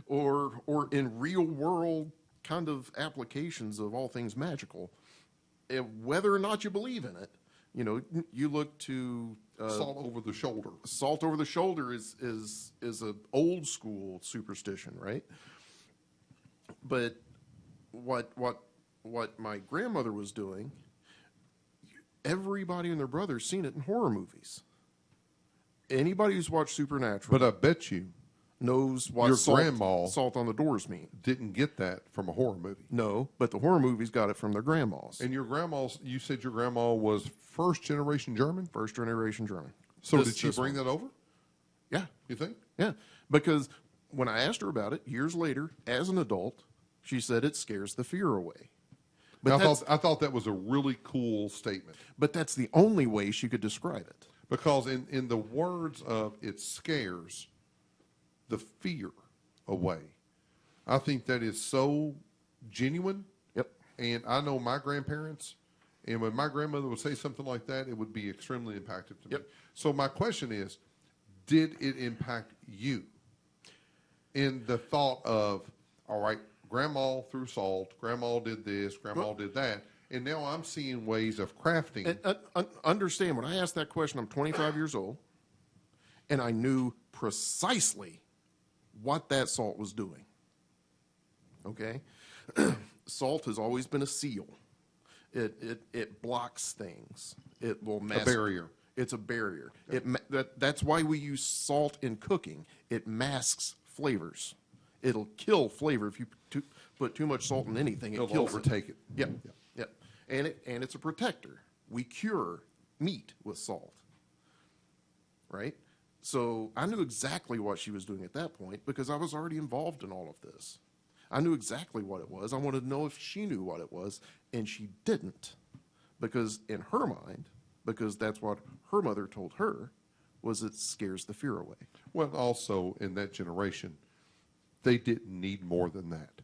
or in real world kind of applications of all things magical. Whether or not you believe in it, you look to Salt over the shoulder. salt over the shoulder is an old school superstition, right? But what my grandmother was doing, everybody and their brother's seen it in horror movies. Anybody who's watched Supernatural But I bet you knows what your salt, grandma- salt on the doors mean. didn't get that from a horror movie. No, but the horror movies got it from their grandmas. And your grandma's, you said your grandma was first generation German? First generation German. So This- did she this bring one. that over, Yeah. you think? Yeah, because when I asked her about it years later, as an adult, she said it scares the fear away. But I thought that was a really cool statement. but that's the only way she could describe it. Because in the words of it scares the fear away, I think that is so genuine. Yep. And I know my grandparents, and when my grandmother would say something like that, it would be extremely impactful to me. Yep. So my question is, did it impact you in the thought of, all right, grandma threw salt, grandma did this, grandma did that, And now I'm seeing ways of crafting. And understand, when I asked that question, I'm 25 years old, and I knew precisely what that salt was doing. Okay? Salt has always been a seal. It blocks things. It will mask. A barrier. It's a barrier. That's why we use salt in cooking. It masks flavors. It'll kill flavor if you put too much salt in anything. It It'll kills overtake it. Yep. Yep. And it's a protector. We cure meat with salt. Right? So I knew exactly what she was doing at that point because I was already involved in all of this. I knew exactly what it was. I wanted to know if she knew what it was, and she didn't. Because in her mind, because that's what her mother told her, was it scares the fear away. Well, also in that generation, they didn't need more than that.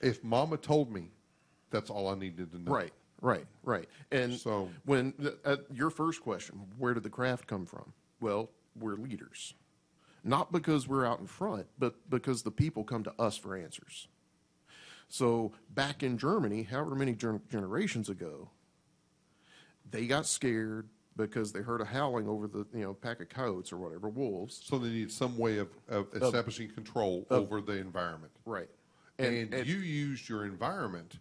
If Mama told me, that's all I needed to know. Right. And So- when your first question, where did the craft come from? Well, we're leaders. Not because we're out in front, but because the people come to us for answers. So back in Germany, however many generations ago, they got scared because they heard a howling over the pack of coyotes or whatever, wolves. So they need some way of establishing control over the environment. Right. And you used your environment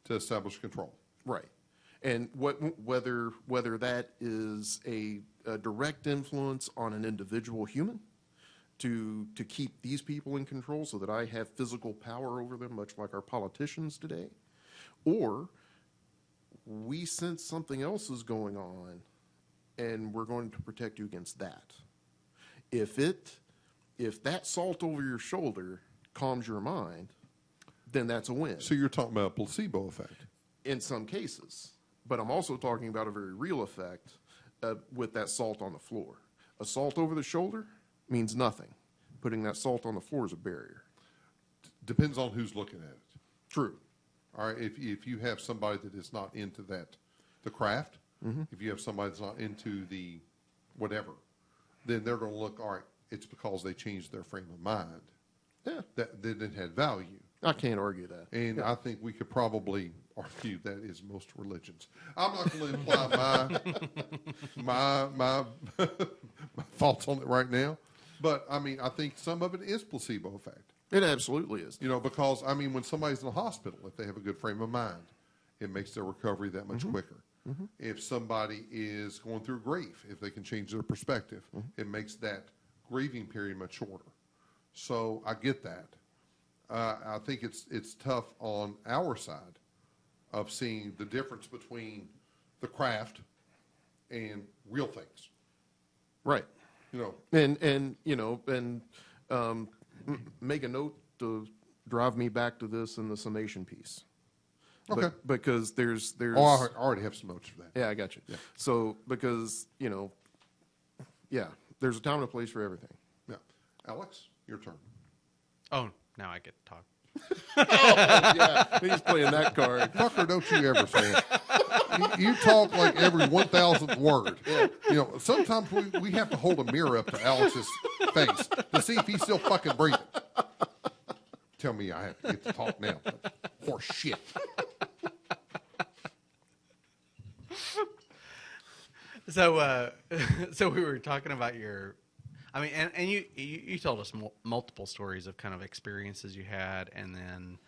to establish control. Right. And whether that is a direct influence on an individual human to keep these people in control so that I have physical power over them, much like our politicians today, or we sense something else is going on and we're going to protect you against that. If that salt over your shoulder calms your mind, then that's a win. So you're talking about placebo effect. In some cases. But I'm also talking about a very real effect with that salt on the floor. A salt over the shoulder means nothing. Putting that salt on the floor is a barrier. Depends on who's looking at it. True. All right, if you have somebody that is not into the craft, if you have somebody that's not into the whatever, then they're going to look, all right, it's because they changed their frame of mind. Yeah. That it had value. I can't argue that. And I think we could probably argue that is most religions. I'm not going to imply my thoughts on it right now, but I mean, I think some of it is placebo effect. It absolutely is. Because I mean, when somebody's in the hospital, if they have a good frame of mind, it makes their recovery that much quicker. If somebody is going through grief, if they can change their perspective, it makes that grieving period much shorter. So I get that. I think it's tough on our side of seeing the difference between the craft and real things. Right. And make a note to drive me back to this in the summation piece. Okay. Because there's. Oh, I already have some notes for that. Yeah, I got you. Yeah. So because there's a time and a place for everything. Yeah. Alex, your turn. Oh, now I get to talk. Yeah, he's playing that card. Tucker, don't you ever say it. You talk like every 1,000th word. Yeah. Sometimes we have to hold a mirror up to Alex's face to see if he's still fucking breathing. Tell me I have to get to talk now. Horse shit. So, so we were talking about your, I mean, and you told us multiple stories of kind of experiences you had, and then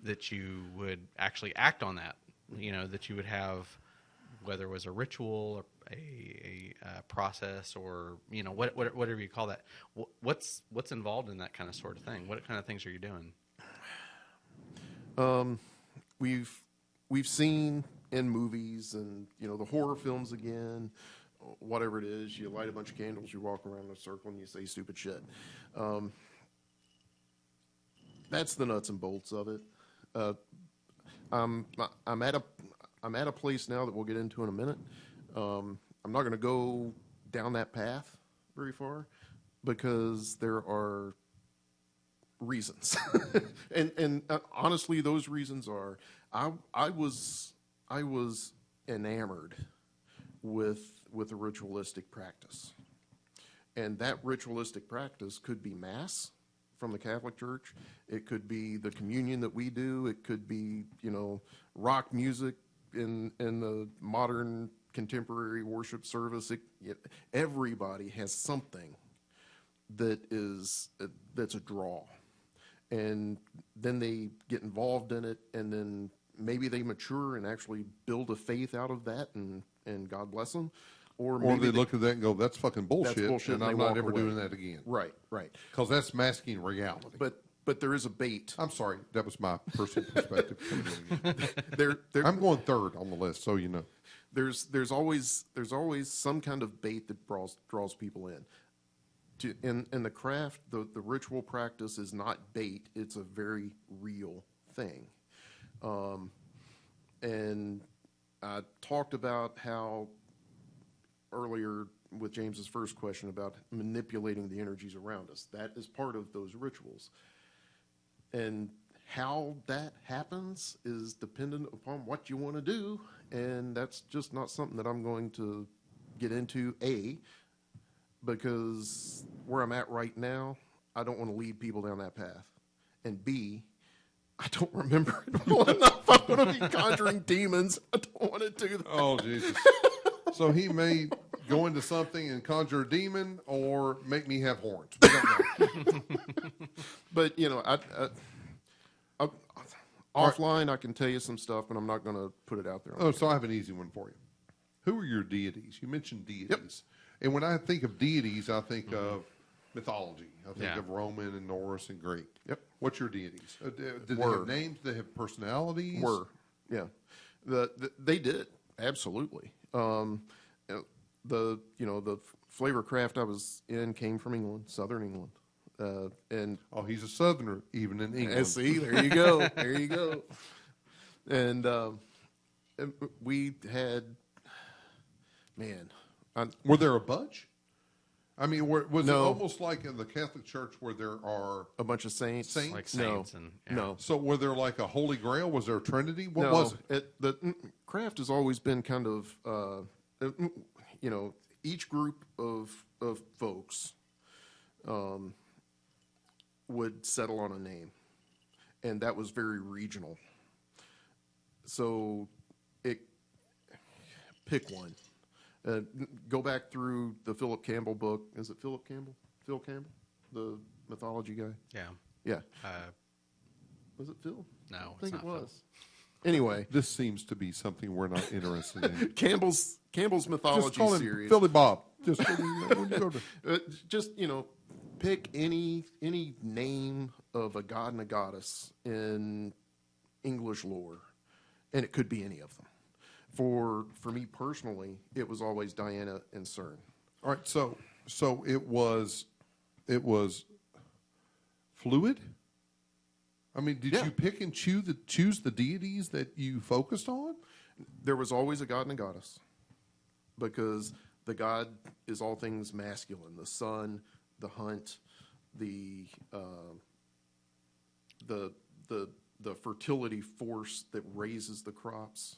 that you would actually act on that. That you would have, whether it was a ritual or a process or whatever you call that. What's involved in that kind of sort of thing? What kind of things are you doing? We've seen in movies and the horror films again, whatever it is, you light a bunch of candles, you walk around in a circle and you say stupid shit. That's the nuts and bolts of it. I'm at a place now that we'll get into in a minute. I'm not going to go down that path very far because there are reasons, and honestly, those reasons are I was enamored with a ritualistic practice, and that ritualistic practice could be mass from the Catholic Church. It could be the communion that we do. It could be, rock music in the modern contemporary worship service. Everybody has something that's a draw. And then they get involved in it, and then maybe they mature and actually build a faith out of that, and God bless them. Or they look at that and go, that's fucking bullshit, bullshit, and and I'm they not walk ever away. doing that again. Right. Because that's masking reality. But there is a bait. I'm sorry, that was my personal perspective. There, I'm going third on the list, so you know. there's always some kind of bait that draws people in. In the craft, the ritual practice is not bait; it's a very real thing. And I talked about how earlier with James's first question about manipulating the energies around us. That is part of those rituals. And how that happens is dependent upon what you want to do, and that's just not something that I'm going to get into, because where I'm at right now, I don't want to lead people down that path. And B, I don't remember it well enough. I'm going to be conjuring demons. I don't want to do that. Oh, Jesus. So he may go into something and conjure a demon or make me have horns. We don't know. But, offline, I can tell you some stuff, but I'm not going to put it out there. Oh, so I have an easy one for you. Who are your deities? You mentioned deities. And when I think of deities, I think of mythology. I think of Roman and Norse and Greek. Yep. What's your deities? Do they have names? Do they have personalities? Yeah. They did, absolutely. The flavor craft I was in came from England, southern England. And he's a southerner, even in England. see, there you go. There you go. And we had, Were there a bunch? I mean, was it No. almost like in the Catholic Church where there are a bunch of saints. Like saints and No. So were there like a Holy Grail? Was there a Trinity? What No, was it? The craft has always been kind of, each group of folks would settle on a name, and that was very regional. So pick one. Go back through the Philip Campbell book. Is it Philip Campbell? Phil Campbell, the mythology guy. Yeah. Was it Phil? No, I it's think not it Phil. was. Anyway, This seems to be something we're not interested in. Campbell's Just mythology call him series. Philly Bob. Just when you go to. Just pick any name of a god and a goddess in English lore, and it could be any of them. For me personally, it was always Diana and CERN. All right, so it was fluid. I mean, did Yeah. you pick and choose the deities that you focused on? There was always a god and a goddess, because the god is all things masculine: the sun, the hunt, the fertility force that raises the crops.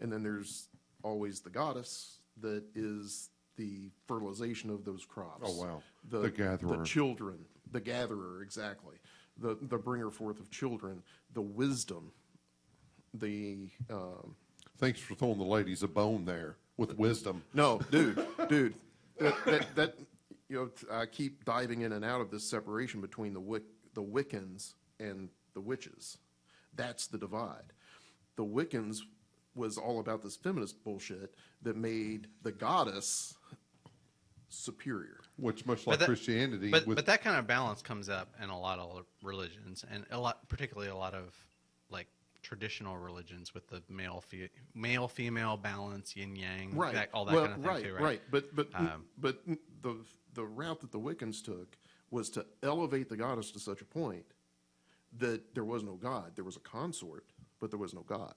And then there's always the goddess that is the fertilization of those crops. Oh, wow. The gatherer. The children. The gatherer, exactly. The bringer forth of children. The wisdom. Thanks for throwing the ladies a bone there with wisdom. No, dude. That I keep diving in and out of this separation between the Wiccans and the witches. That's the divide. The Wiccans was all about this feminist bullshit that made the goddess superior. Which, much like Christianity, but that kind of balance comes up in a lot of religions, and particularly a lot of like traditional religions with the male female balance, yin yang, Right. all that kind of thing too, right? But the route that the Wiccans took was to elevate the goddess to such a point that there was no god. There was a consort, but there was no god.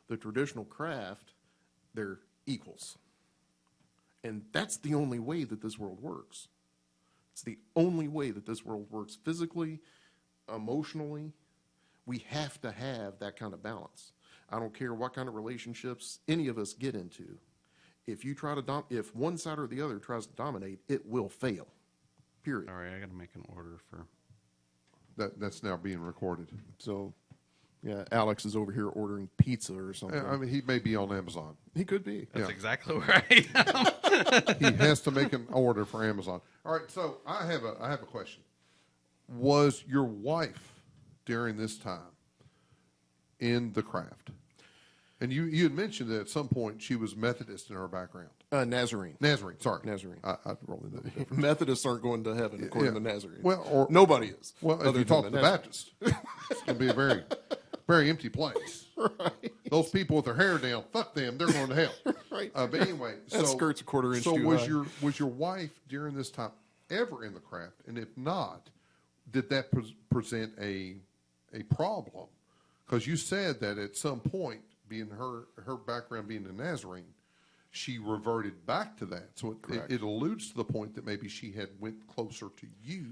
The traditional craft, they're equals. And that's the only way that this world works. It's the only way that this world works physically, emotionally. We have to have that kind of balance. I don't care what kind of relationships any of us get into. If you try to if one side or the other tries to dominate, it will fail. Period. All right, I got to make an order for that's now being recorded. So, yeah, Alex is over here ordering pizza or something. I mean, he may be on Amazon. He could be. That's Yeah. exactly where I am. He has to make an order for Amazon. All right, so I have a question. Was your wife during this time in the craft? And you had mentioned that at some point she was Methodist in her background. Nazarene. Nazarene, sorry. Nazarene. I really know the difference. Methodists aren't going to heaven according Yeah. to Nazarene. Well, or- nobody is. Well, if other you than talk to the Baptist, it's going to be a very, very empty place. Right. Those people with their hair down, fuck them, they're going to hell. Right. But anyway, That skirt's a quarter inch So too was high. was your wife during this time ever in the craft? And if not, did that present a problem? Because you said that at some point, being her background being a Nazarene, she reverted back to that. So it alludes to the point that maybe she had went closer to you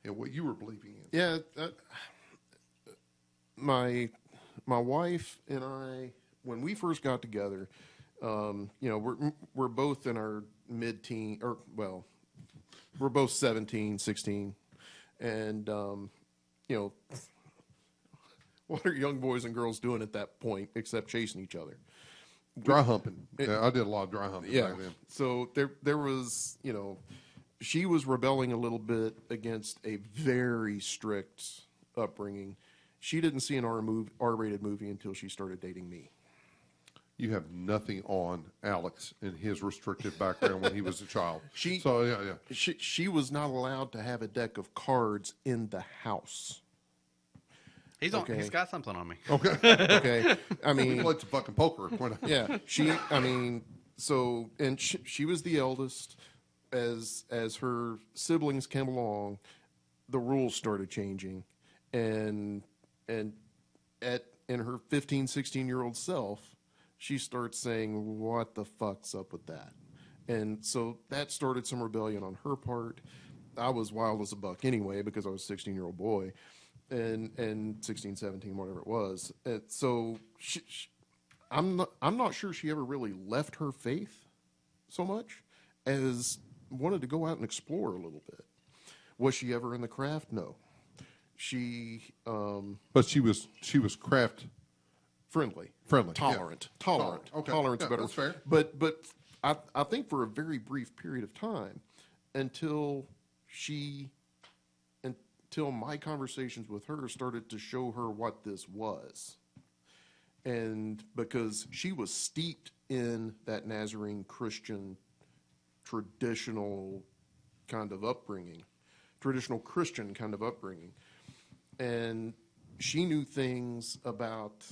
and what you were believing in. Yeah, my wife and I, when we first got together, we're both in our mid-teen, we're both 17, 16, and what are young boys and girls doing at that point except chasing each other? Dry humping. I did a lot of dry humping back then. So there was, she was rebelling a little bit against a very strict upbringing. She didn't see an R-rated movie until she started dating me. You have nothing on Alex in his restricted background when he was a child. She was not allowed to have a deck of cards in the house. He's Okay. He's got something on me. Okay. Okay, I He mean, played some fucking poker. yeah, she was the eldest. As her siblings came along, the rules started changing, and in her 15, 16-year-old self, she starts saying, "What the fuck's up with that?" And so that started some rebellion on her part. I was wild as a buck anyway because I was a 16-year-old boy. And 16, 17, whatever it was. And so I'm not sure she ever really left her faith so much as wanted to go out and explore a little bit. Was she ever in the craft? No. But she was craft Friendly, friendly, tolerant. yeah. Tolerant. Okay. Tolerant's Yeah, better. that's fair. But I think for a very brief period of time, until my conversations with her started to show her what this was. And because she was steeped in that Nazarene Christian traditional kind of upbringing, traditional Christian kind of upbringing. And she knew things about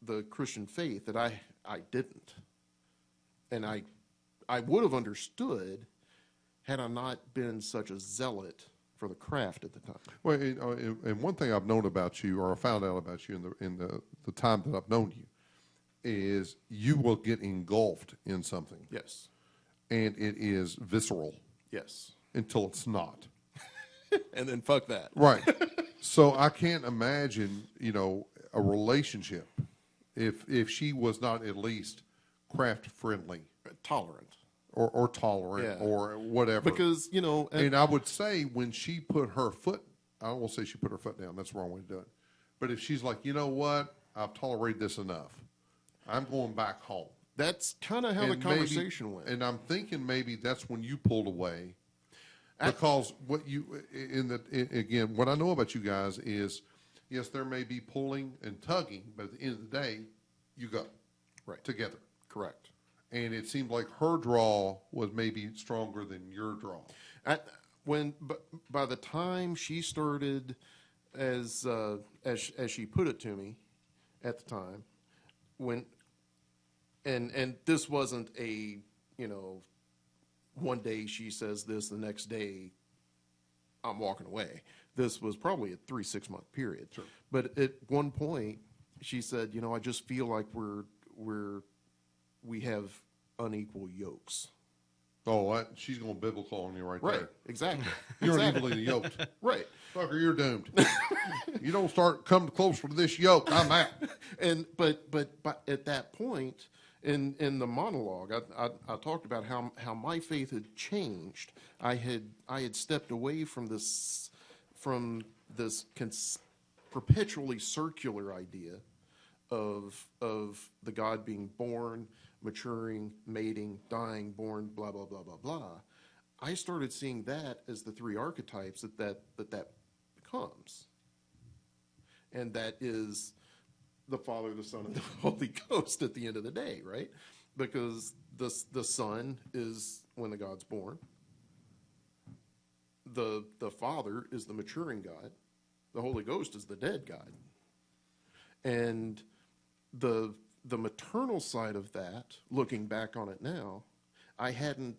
the Christian faith that I didn't. And I would have understood had I not been such a zealot for the craft at the time. Well, and one thing I've known about you, or I found out about you in the time that I've known you, is you will get engulfed in something, Yes. and it is visceral Yes. until it's not. And then fuck that. Right. So I can't imagine, a relationship if she was not at least craft friendly Tolerant. or tolerant Yeah. or whatever. Because, And I would say when she put her foot, I won't say she put her foot down. That's the wrong way to do it. But if she's like, you know what, I've tolerated this enough. I'm going back home. that's kind of how the And conversation went. And I'm thinking maybe that's when you pulled away, because again, what I know about you guys is, yes, there may be pulling and tugging, but at the end of the day, you go Right. together. Correct. And it seemed like her draw was maybe stronger than your draw. By the time she started, as she put it to me, at the time, and this wasn't a one day she says this, the next day I'm walking away. This was probably a 3-6 month period. Sure. But at one point she said, I just feel like we have unequal yokes. Oh, she's going biblical on you right there. Exactly. You're Exactly. unevenly yoked. Right. Fucker, you're doomed. You don't start coming closer to this yoke, I'm out. And but at that point in the monologue, I talked about how my faith had changed. I had stepped away from this perpetually circular idea of the God being born, maturing, mating, dying, born, blah blah blah blah blah. I started seeing that as the three archetypes that becomes, and that is the Father, the Son, and the Holy Ghost at the end of the day, right? Because the Son is when the God's born. The Father is the maturing God. The Holy Ghost is the dead God. And the maternal side of that, looking back on it now, I had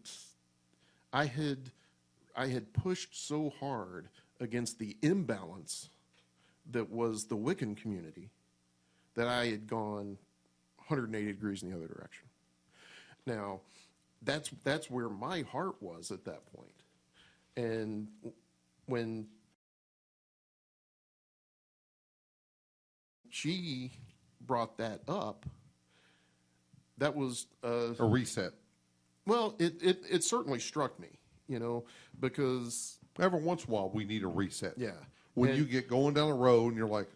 pushed so hard against the imbalance that was the Wiccan community that I had gone 180 degrees in the other direction. Now, that's where my heart was at that point. And when she brought that up, that was A reset. well, it certainly struck me, because Every once in a while, we need a reset. yeah, When and- you get going down the road and you're like,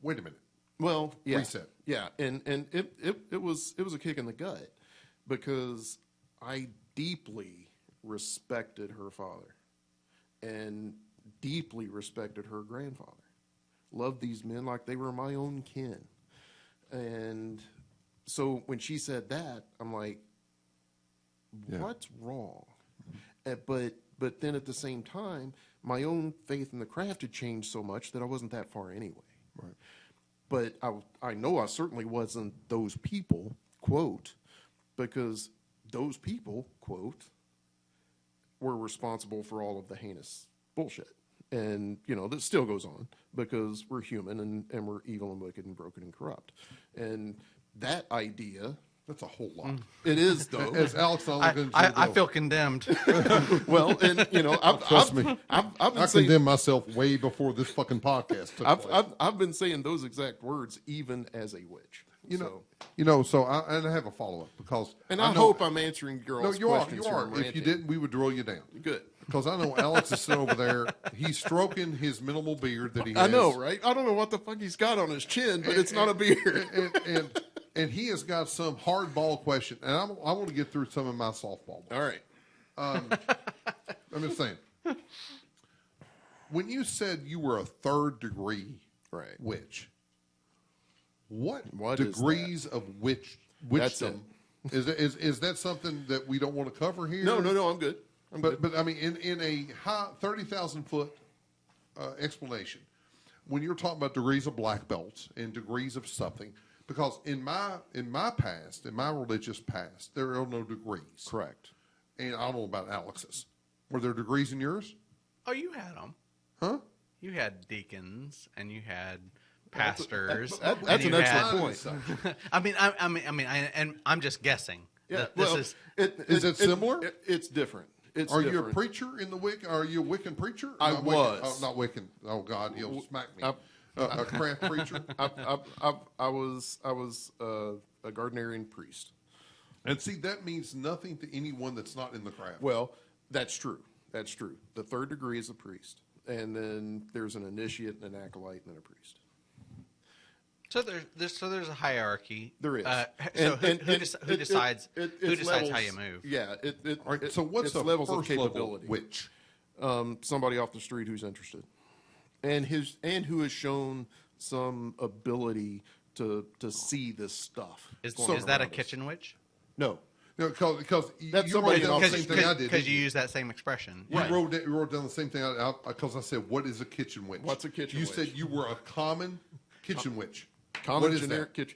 wait a minute. well, yeah, Reset. yeah, and it was a kick in the gut because I deeply respected her father and deeply respected her grandfather. Loved these men like they were my own kin. And so when she said that, I'm like, Yeah. what's wrong? But then at the same time, my own faith in the craft had changed so much that I wasn't that far anyway. Right. But I know I certainly wasn't those people, quote, because those people, quote, were responsible for all of the heinous bullshit. And, that still goes on because we're human and we're evil and wicked and broken and corrupt. And that idea, That's a whole lot. it is, though. As Alex and I look into I the- feel condemned. Well, and, Trust me. I've been I saying, condemned myself way before this fucking podcast took place. I've been saying those exact words even as a witch. So I have a follow-up because And I I know- hope I'm answering your No, all's you are. questions. You here. are. I'm If you ranting. didn't, we would drill you down. Good. Because I know Alex is sitting over there. He's stroking his minimal beard that he has. I know, right? I don't know what the fuck he's got on his chin, but it's not a beard. And he has got some hardball question, and I want to get through some of my softball. All right. I'm just saying. When you said you were a third degree Right. witch, what is degrees of That's witchdom is that something that we don't want to cover here? No, I'm good. But I mean, in a high 30,000 foot explanation, when you're talking about degrees of black belts and degrees of something, because in my past, in my religious past, there are no degrees. Correct. And I don't know about Alex's. Were there degrees in yours? Oh, you had them. Huh? You had deacons and you had pastors. That's and an you excellent had- point. I mean, and I'm just guessing. Yeah, This well, Is it similar? It's different. It's Are you a different. preacher in the Wiccan? Are you a Wiccan preacher? I Not was. Wiccan. Oh, not Wiccan. Oh God, he'll smack me. I- A craft preacher. I was a Gardnerian priest. And see, that means nothing to anyone that's not in the craft. Well, that's true. That's true. The third degree is a priest, and then there's an initiate, and an acolyte, and then a priest. So there's a hierarchy. There is. So And- who decides it's who decides how levels. you move? Yeah. All right, so what's it's the levels first of capability? level witch? Somebody off the street who's interested, and who has shown some ability to see this stuff. Is going that a around us. kitchen witch? No. No, because That's you somebody wrote down the else. same thing I did. Because didn't you use that same expression. You Right. wrote down the same thing because I said, "What is a kitchen witch?" What's a kitchen You witch? said you were a common kitchen witch. Common What is generic that?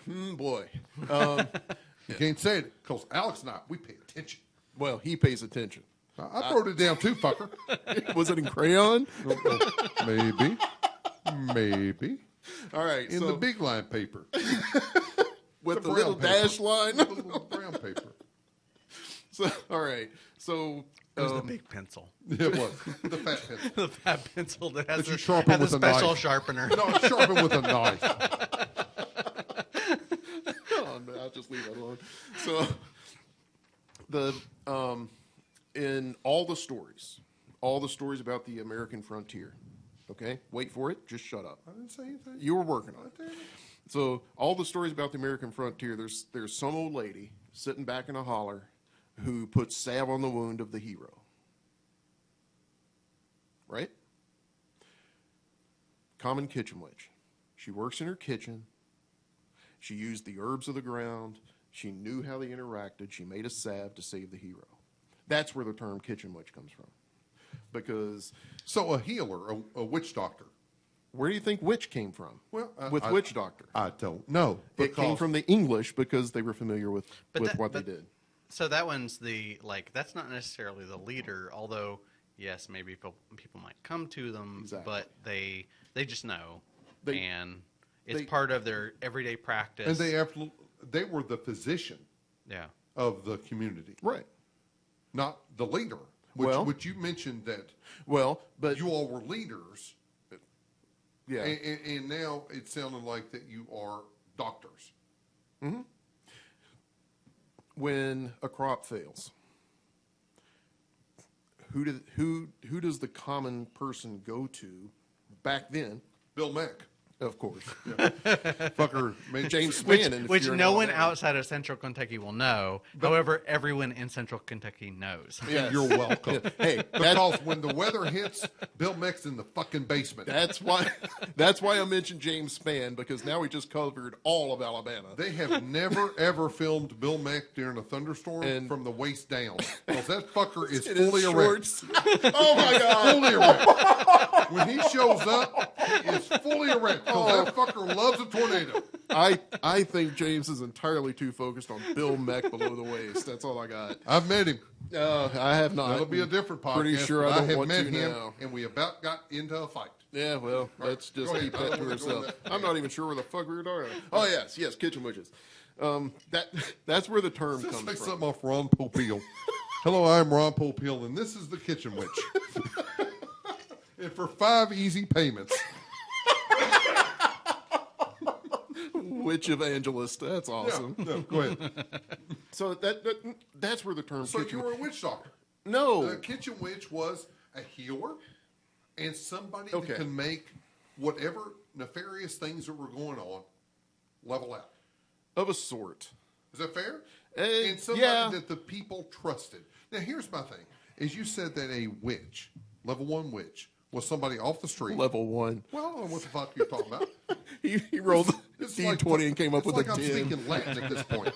kitchen. Boy. You can't say it because Alex and I we pay attention. Well, he pays attention. I wrote it down too, fucker. Was it in crayon? Maybe All right. in so the big line paper, with the brown little paper. dash line. The little brown paper. So, all right. So, It was the big pencil, It was the fat pencil. the fat pencil that has That you a, sharpen has a with a special knife. sharpener. No, sharpen with a knife. oh, no, I'll just leave that alone. So, in all the stories about the American frontier, Okay, wait for it. Just shut up. I didn't say anything. You were working on it. Damn it. So all the stories about the American frontier, there's some old lady sitting back in a holler who puts salve on the wound of the hero. Right? Common kitchen witch. She works in her kitchen. She used the herbs of the ground. She knew how they interacted. She made a salve to save the hero. That's where the term kitchen witch comes from. Because So a healer, a witch doctor. where do you think witch came from? Well, with witch doctor. I don't know. It came from the English because they were familiar with what they did. So that one's that's not necessarily the leader, although yes, maybe people might come to them, Exactly. but they just know, They- and it's they- part of their everyday practice. And they were the physician yeah. of the community, Right. not the leader. Which you mentioned that Well, but you all were leaders, yeah. and now it sounded like that you are doctors. When a crop fails, who does the common person go to back then? Bill Mack, Of course. fucker, made James Which, Spann. which no one outside of Central Kentucky will know. However, everyone in Central Kentucky knows. Yes. You're welcome. Hey, Because when the weather hits, Bill Mack's in the fucking basement. that's why I mentioned James Spann, because now we just covered all of Alabama. They have never ever filmed Bill Mack during a thunderstorm And- from the waist down. Because that fucker is In his fully erect. shorts. Oh my God! Fully erect. When he shows up, he is fully erect. Because that fucker loves a tornado. I think James is entirely too focused on Bill Mack below the waist. That's all I got. I've met him. I have not. That'll be a different podcast. Pretty sure but I don't have want met to him, now. and we about got into a fight. Yeah, well, let's just Go ahead. keep I that don't to wanna go ourselves. in that. I'm not even sure where the fuck we were talking about. Oh, yes, kitchen witches. That's where the term Let's comes say from. something off Ron Popeil. Hello, I'm Ron Popeil, and this is the Kitchen Witch. And for 5 easy payments. Witch evangelist. That's awesome. No, go ahead. So that's where the term So kitchen you were a witch doctor. No. The Kitchen Witch was a healer and somebody Okay. that can make whatever nefarious things that were going on level out. Of a sort. Is that fair? Eh, And somebody yeah. that the people trusted. Now, here's my thing. Is you said that a witch, level 1 witch, was somebody off the street. Level 1. Well, I don't know what the fuck you're talking about. He rolled It's D20 and came up it's with like a I'm 10. speaking Latin at this point.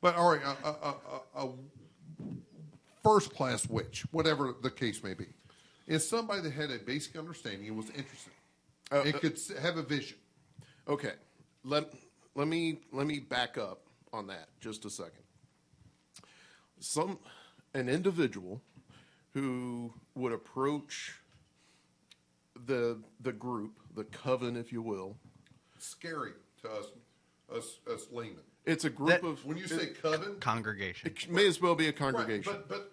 But all right, a first-class witch, whatever the case may be, is somebody that had a basic understanding and was interested. It could have a vision. Okay. Let me back up on that just a second. An individual who would approach the group, the coven, if you will. Scary to us laymen. It's a group That- of. When you say coven, Congregation. it may as well be a right, congregation. but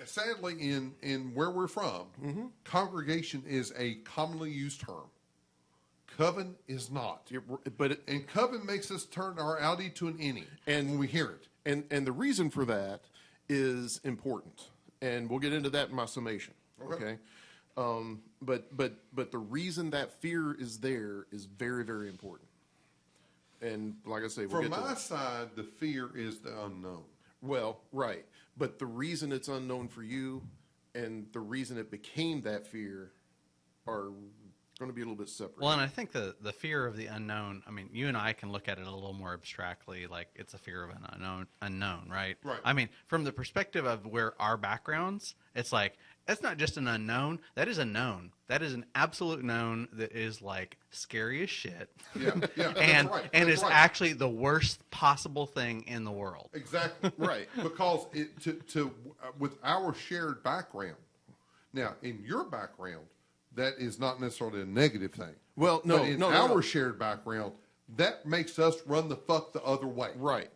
sadly, in where we're from, congregation is a commonly used term. Coven is not. And coven makes us turn our Audi to an innie, and when we hear it. And the reason for that is important, and we'll get into that in my summation. Okay. But the reason that fear is there is very, very important. And like I say, we'll From get to my that. side, the fear is the unknown. Well, right. But the reason it's unknown for you and the reason it became that fear are going to be a little bit separate. Well, and I think the fear of the unknown, I mean, you and I can look at it a little more abstractly, like it's a fear of an unknown, right? Right. I mean, from the perspective of where our backgrounds, it's like, that's not just an unknown, that is a known. That is an absolute known that is like scary as shit. Yeah, yeah, that's and right. and That's it's right. actually the worst possible thing in the world. Exactly. Right. Because with our shared background. Now, in your background, that is not necessarily a negative thing. Well, no, But in no, our no. shared background, that makes us run the fuck the other way. Right.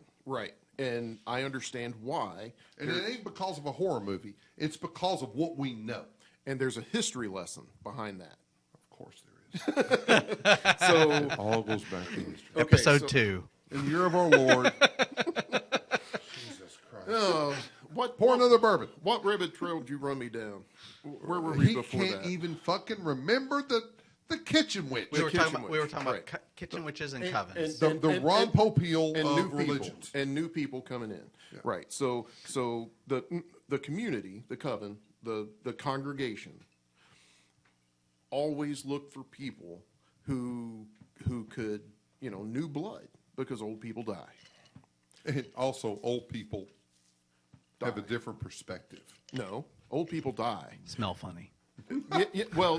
And I understand why. And it ain't because of a horror movie. It's because of what we know. And there's a history lesson behind that. Of course there is. So, It all goes back to history. okay, Episode so- 2. In the year of our Lord. Jesus Christ. Oh, Pour another bourbon. What rabbit trail did you run me down? Where were we He before can't that? even fucking remember the kitchen witch. We were kitchen talking witch, about right. kitchen witches and covens. The Ron Popeil and of new people religions. and new people coming in. Right. So the community, the coven, the congregation always look for people who could, new blood, because old people die. And also, old people have a different perspective. No, old people die. Smell funny. Well,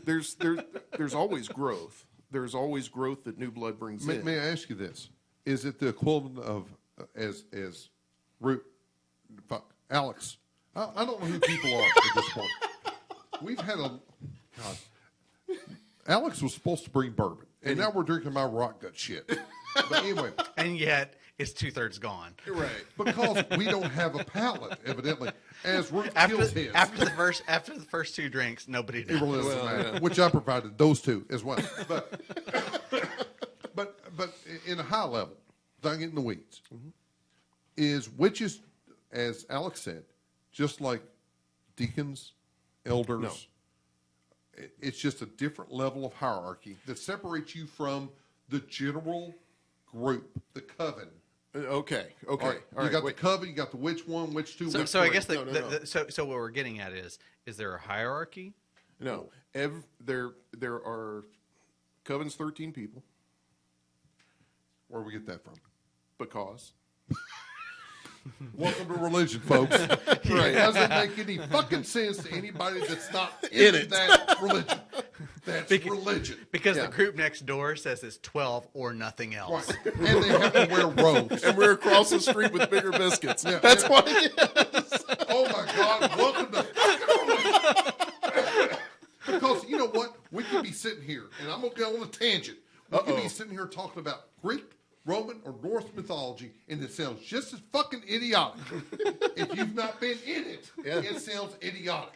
there's always growth. There's always growth that new blood brings in. May I ask you this? Is it the equivalent of as root? Fuck, Alex. I don't know who people are at this point. We've had God. Alex was supposed to bring bourbon, and now we're drinking my rock gut shit. But anyway, And yet, it's 2/3 gone. Right. because we don't have a palate, evidently, as Root After kills his. after the first 2 drinks, nobody It did. really doesn't matter, which I provided those two as well. But in a high level, without getting in the weeds, is witches, as Alex said, just like deacons, elders. No. It's just a different level of hierarchy that separates you from the general group, the coven. Okay. All right, you got wait. the coven, you got the witch 1, witch 2, witch So I 3. guess No. so what we're getting at is there a hierarchy? No. There are coven's 13 people Where we get that from? because Welcome to religion, folks. It doesn't make any fucking sense to anybody that's not in it. That religion. That's religion. Because Yeah. the group next door says it's 12 or nothing else. Right. And they have to wear robes. and we're across the street with bigger biscuits. Yeah. That's why. Yes. Oh my God, welcome to fucking religion. Because you know what? We could be sitting here, and I'm going to go on a tangent. We could be sitting here talking about Greek, Roman, or Norse mythology, and it sounds just as fucking idiotic. If you've not been in it, it sounds idiotic.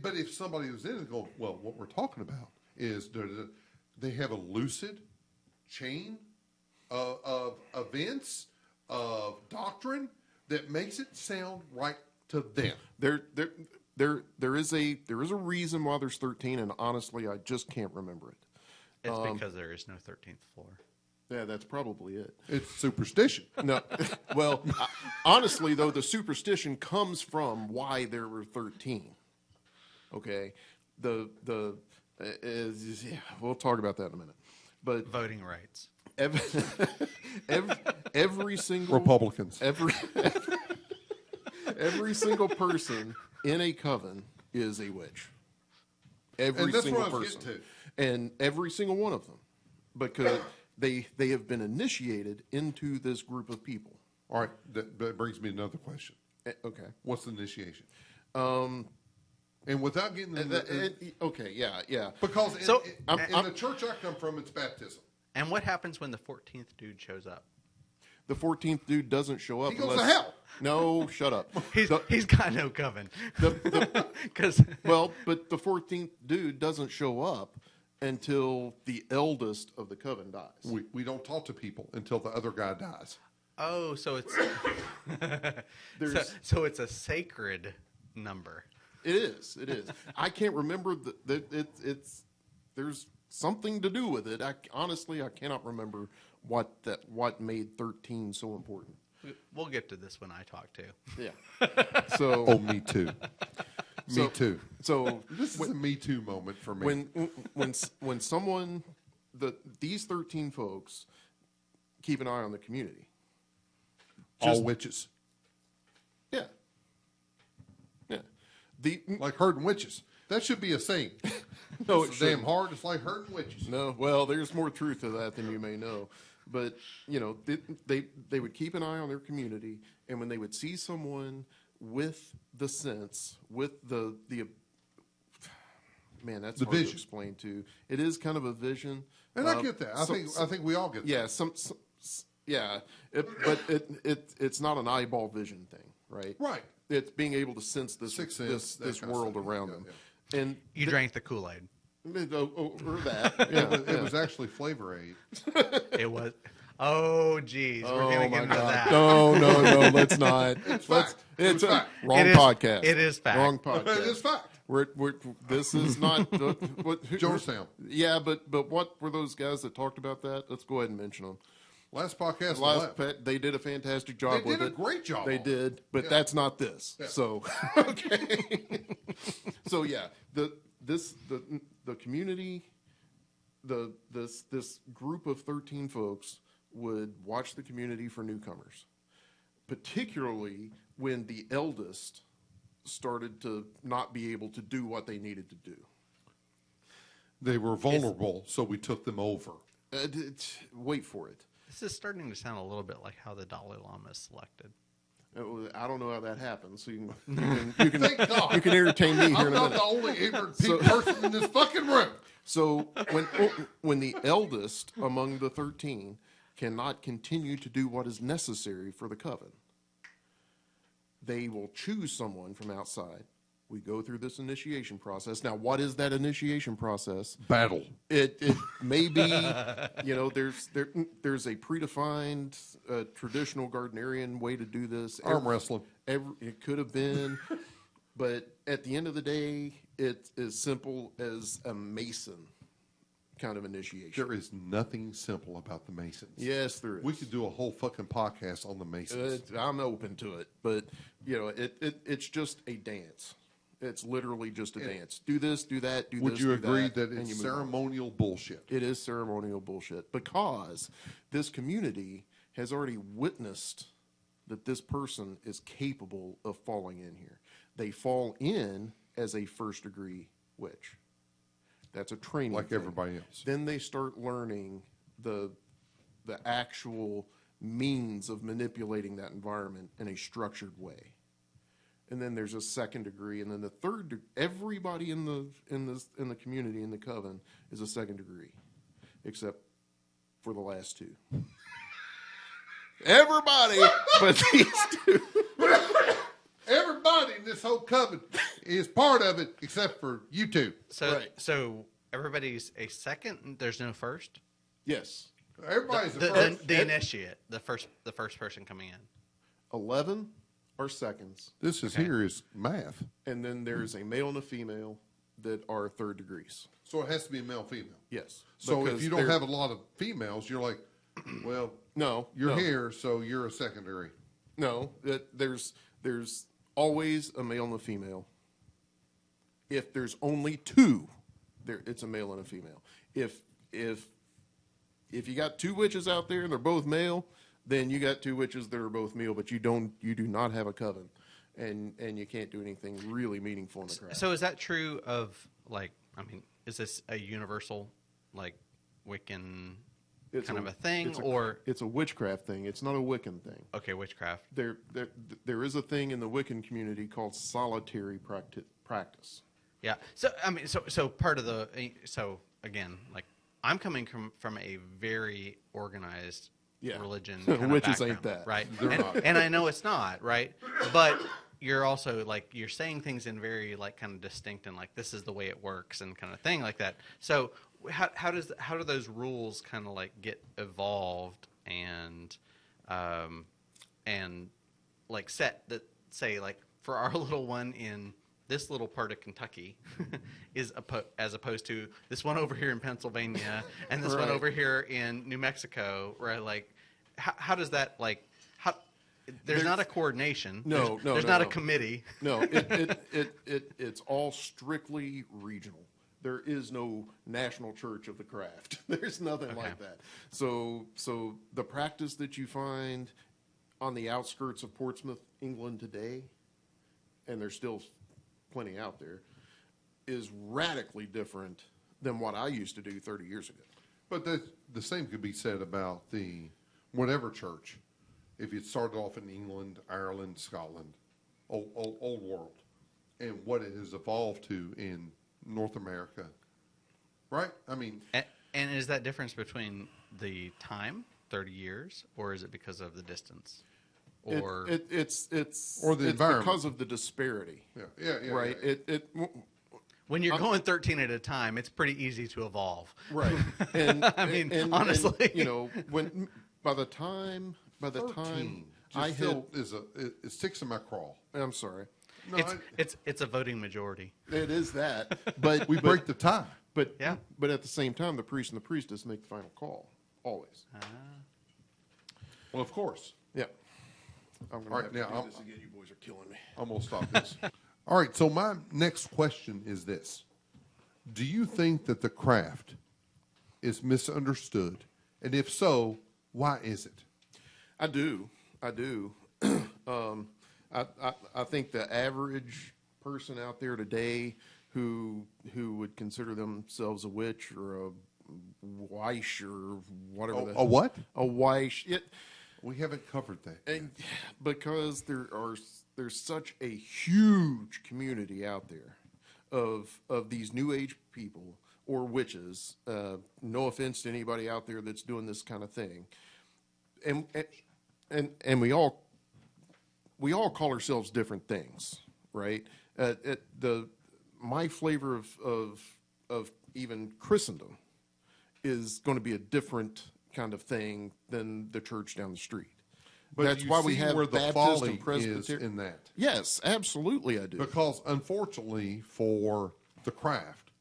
But if somebody was in it, go, well, what we're talking about is they have a lucid chain of events, of doctrine that makes it sound right to them. There is a reason why there's 13, and honestly, I just can't remember it. It's because there is no 13th floor. Yeah, that's probably it. It's superstition. No, well, honestly though, the superstition comes from why there were 13. Okay, yeah, we'll talk about that in a minute. But Voting rights. every single Republicans. every single person in a coven is a witch. Every And that's single what I was person, getting and every single one of them, because they have been initiated into this group of people. All right, that brings me to another question. Okay. What's the initiation? And without getting into Okay. Yeah. because So- in the church I come from, it's baptism. And what happens when the 14th dude shows up? The 14th dude doesn't show up. He goes unless, to hell. No, shut up. He's got no coven. Because But the 14th dude doesn't show up until the eldest of the coven dies. We don't talk to people until the other guy dies. so it's There's- so it's a sacred number. It is. I can't remember it's. There's something to do with it. Honestly, I cannot remember what made 13 so important. We'll get to this when I talk too. Yeah. So Oh, me too. Me So- too. so This is a me too moment for me. when someone these 13 folks keep an eye on the community. All witches. Yeah. The Like herding witches. That should be a saying. no, It's it damn shouldn't. hard. It's like herding witches. No, well, there's more truth to that than you may know. But they would keep an eye on their community, and when they would see someone with the sense, with the man, that's The hard vision. to explain to. It is kind of a vision, And I get that. I think we all get that. yeah, but it's not an eyeball vision thing, right? Right. It's being able to sense this Sixth sense, that this kind of world stuff. around Yeah, them, and You drank the Kool-Aid. or that. It was actually Flavor Aid. It was. Oh, geez, we're gonna get into that. No, let's not. It's Let's- fact. It's It's a fact. wrong It is- podcast. it is fact. Wrong podcast. It is fact. This is not Georgetown. Yeah, but what were those guys that talked about that? Let's go ahead and mention them. Last podcast, They did a fantastic job They with did it. a great job They on it. did, but Yeah. that's not this. Yeah. So okay. So yeah, the community, this group of 13 folks would watch the community for newcomers, particularly when the eldest started to not be able to do what they needed to do. they were vulnerable, so we took them over. Wait for it. This is starting to sound a little bit like how the Dalai Lama is selected. I don't know how that happens. So you can Thank God. you can entertain me here I'm in a not minute. the only ignorant person in this fucking room. So when the eldest among the 13 cannot continue to do what is necessary for the coven, they will choose someone from outside. We go through this initiation process. Now, what is that initiation process? Battle. It may be, there's a predefined traditional Gardnerian way to do this. Arm wrestling. It could have been, but at the end of the day, it's as simple as a Mason kind of initiation. There is nothing simple about the Masons. Yes, there is. We could do a whole fucking podcast on the Masons. I'm open to it, but it's just a dance. It's literally just a dance. Do this, do that, do Would this. you do agree that, that and it's you move on. ceremonial bullshit? It is ceremonial bullshit because this community has already witnessed that this person is capable of falling in here. They fall in as a first degree witch. That's a training Like thing. everybody else. Then they start learning the actual means of manipulating that environment in a structured way. And then there's a second degree, and then the third. Everybody in the community in the coven is a second degree, except for the last two. Everybody, but these two. Everybody in this whole coven is part of it, except for you two. So, Right. so everybody's a second. There's no first. Yes, Everybody's The, a first. the, the initiate, the first person coming in. 11 are seconds, This is here is math. and then there's a male and a female that are third degrees. So it has to be a male female. Yes. So if because you don't they're- have a lot of females, you're like, well, no, you're no. here, so you're a secondary. No, there's always a male and a female. If there's only two, it's a male and a female. If you got two witches out there and they're both male, then you got two witches that are both male, but you do not have a coven, and you can't do anything really meaningful in the craft. So is that true of is this a universal Wiccan It's kind of a thing, it's or it's a witchcraft thing. It's not a Wiccan thing. okay, witchcraft? There is a thing in the Wiccan community called solitary practice. Yeah. So part of so again, I'm coming from a very organized Yeah. religion, kind of Witches background, ain't that. right? They're and, not. and I know it's not, right? But you're also you're saying things in very kind of distinct and this is the way it works and kind of thing like that. So how do those rules kind of get evolved and set that say for our little one in this little part of Kentucky is as opposed to this one over here in Pennsylvania and this one Right. over here in New Mexico, right? How does that there's not a coordination. No, there's no, not a no. committee. No, it's all strictly regional. There is no national church of the craft. There's nothing like that. So the practice that you find on the outskirts of Portsmouth, England today, and there's still plenty out there, is radically different than what I used to do 30 years ago. But the same could be said about the whatever church. If it started off in England, Ireland, Scotland, old world, and what it has evolved to in North America, right? I mean, And is that difference between the time, 30 years, or is it because of the distance? Or It's Or the environment. because of the disparity. yeah, Right. yeah. when you're going 13 at a time, it's pretty easy to evolve. Right. And I mean, honestly. and, by the time 13 I just had, it sticks in my crawl. I'm sorry, No, It's a voting majority. it is that, but we break the tie. but Yeah. but at the same time, the priest and the priestess make the final call always. Well, of course. Yeah. I'm gonna All right, have now, to do I'm- this again. You boys are killing me. I'm going to stop this. All right, so my next question is this. Do you think that the craft is misunderstood? And if so, why is it? I do. I think the average person out there today who would consider themselves a witch or a wish or whatever A what? a wish We haven't covered that. and because there's such a huge community out there of these new age people or witches. No offense to anybody out there that's doing this kind of thing, and we all call ourselves different things, right? My flavor of even Christendom is going to be a different kind of thing than the church down the street. But That's you why we see have where the Baptist folly and Presbyterian. is in that. Yes, absolutely, I do. Because unfortunately for the craft,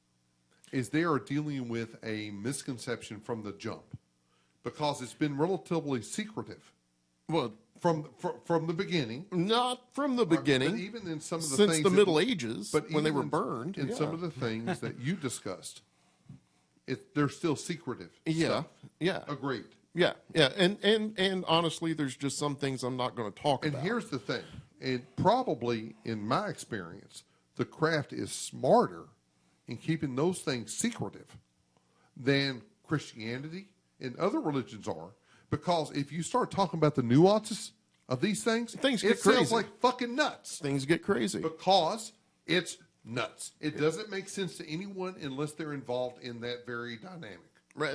is they are dealing with a misconception from the jump. Because it's been relatively secretive Well, from the beginning. not from the beginning. But even in some of the since things the that- Middle Ages, but when they even were burned. in yeah. some of the things that you discussed, they're still secretive. yeah, stuff. yeah, Agreed. yeah, yeah, and honestly, there's just some things I'm not going to talk And about. here's the thing, and probably in my experience, the craft is smarter in keeping those things secretive than Christianity and other religions are. Because if you start talking about the nuances of these things, Things it get sounds crazy. like fucking nuts. Things get crazy. Because it's nuts. It doesn't make sense to anyone unless they're involved in that very dynamic. Right,